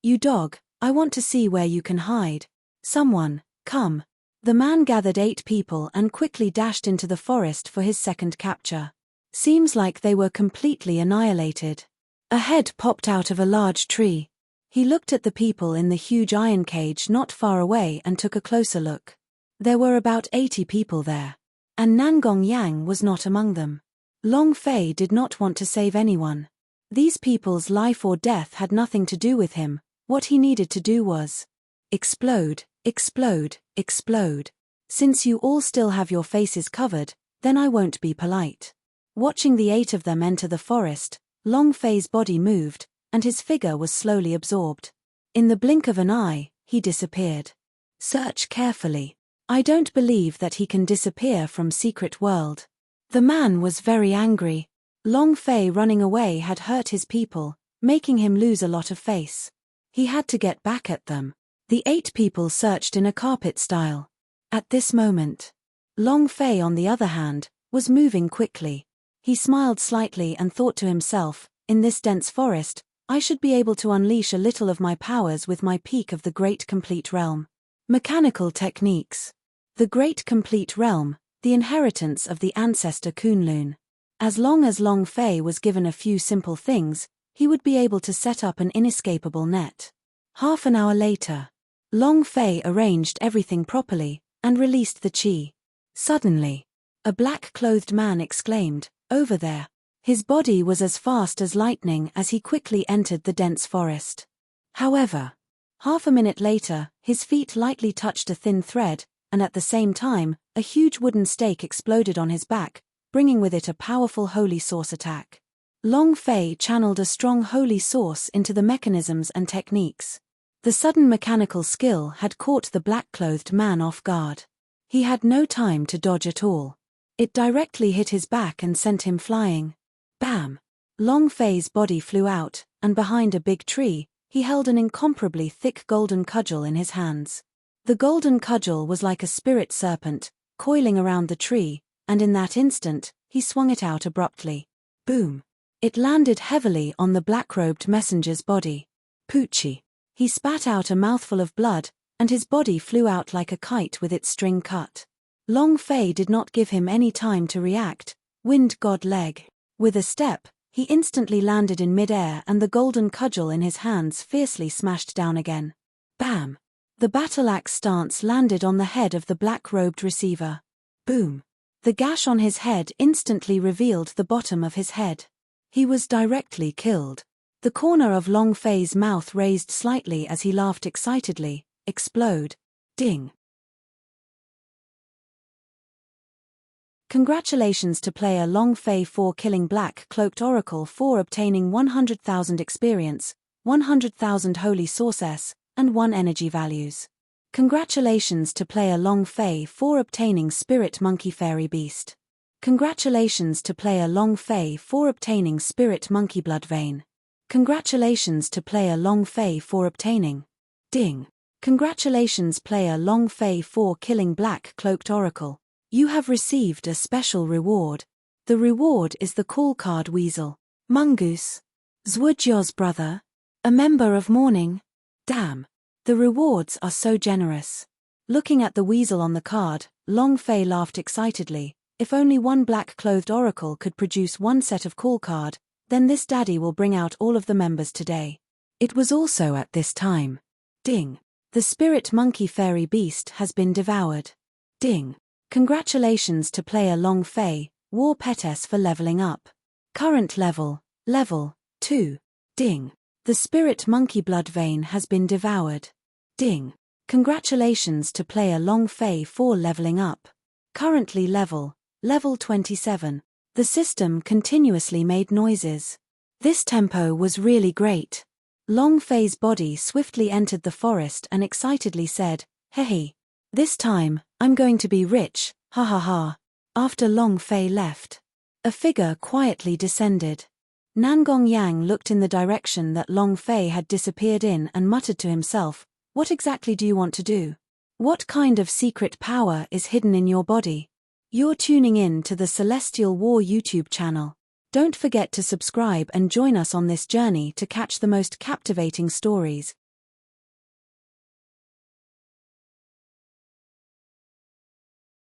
You dog, I want to see where you can hide. Someone, come. The man gathered 8 people and quickly dashed into the forest for his second capture. Seems like they were completely annihilated. A head popped out of a large tree. He looked at the people in the huge iron cage not far away and took a closer look. There were about 80 people there. And Nangong Yang was not among them. Long Fei did not want to save anyone. These people's life or death had nothing to do with him. What he needed to do was explode, explode, explode. Since you all still have your faces covered, then I won't be polite. Watching the 8 of them enter the forest, Long Fei's body moved, and his figure was slowly absorbed. In the blink of an eye, he disappeared. Search carefully. I don't believe that he can disappear from Secret World. The man was very angry. Long Fei running away had hurt his people, making him lose a lot of face. He had to get back at them. The 8 people searched in a carpet style. At this moment, Long Fei, on the other hand, was moving quickly. He smiled slightly and thought to himself, in this dense forest, I should be able to unleash a little of my powers with my peak of the Great Complete Realm. Mechanical techniques. The Great Complete Realm, the inheritance of the ancestor Kunlun. As long as Long Fei was given a few simple things, he would be able to set up an inescapable net. Half an hour later, Long Fei arranged everything properly, and released the chi. Suddenly, a black-clothed man exclaimed, over there. His body was as fast as lightning as he quickly entered the dense forest. However, half a minute later, his feet lightly touched a thin thread, and at the same time, a huge wooden stake exploded on his back, bringing with it a powerful holy source attack. Long Fei channeled a strong holy source into the mechanisms and techniques. The sudden mechanical skill had caught the black-clothed man off guard. He had no time to dodge at all. It directly hit his back and sent him flying. Bam! Long Fei's body flew out, and behind a big tree, he held an incomparably thick golden cudgel in his hands. The golden cudgel was like a spirit serpent, coiling around the tree, and in that instant, he swung it out abruptly. Boom! It landed heavily on the black-robed messenger's body. Poochie! He spat out a mouthful of blood, and his body flew out like a kite with its string cut. Long Fei did not give him any time to react. Wind God leg. With a step, he instantly landed in mid-air and the golden cudgel in his hands fiercely smashed down again. Bam! The battle-axe stance landed on the head of the black-robed receiver. Boom! The gash on his head instantly revealed the bottom of his head. He was directly killed. The corner of Long Fei's mouth raised slightly as he laughed excitedly. Explode. Ding. Congratulations to player Long Fei for killing Black Cloaked Oracle for obtaining 100,000 experience, 100,000 Holy Source, and 1 energy values. Congratulations to player Long Fei for obtaining Spirit Monkey Fairy Beast. Congratulations to player Long Fei for obtaining Spirit Monkey Blood Vein. Congratulations to player Long Fei for obtaining Ding. Congratulations player Long Fei for killing Black Cloaked Oracle. You have received a special reward. The reward is the call card weasel. Mongoose. Zwudjo's brother. A member of mourning. Damn. The rewards are so generous. Looking at the weasel on the card, Long Fei laughed excitedly. If only one black-clothed oracle could produce one set of call card, then this daddy will bring out all of the members today. It was also at this time. Ding. The spirit monkey fairy beast has been devoured. Ding. Congratulations to player Long Fei, War Petess for leveling up. Current level, level 2. Ding. The spirit monkey blood vein has been devoured. Ding. Congratulations to player Long Fei for leveling up. Currently level 27. The system continuously made noises. This tempo was really great. Long Fei's body swiftly entered the forest and excitedly said, "Hey, this time, I'm going to be rich, ha ha ha." After Long Fei left, a figure quietly descended. Nangong Yang looked in the direction that Long Fei had disappeared in and muttered to himself, "What exactly do you want to do? What kind of secret power is hidden in your body?" You're tuning in to the Celestial War YouTube channel. Don't forget to subscribe and join us on this journey to catch the most captivating stories.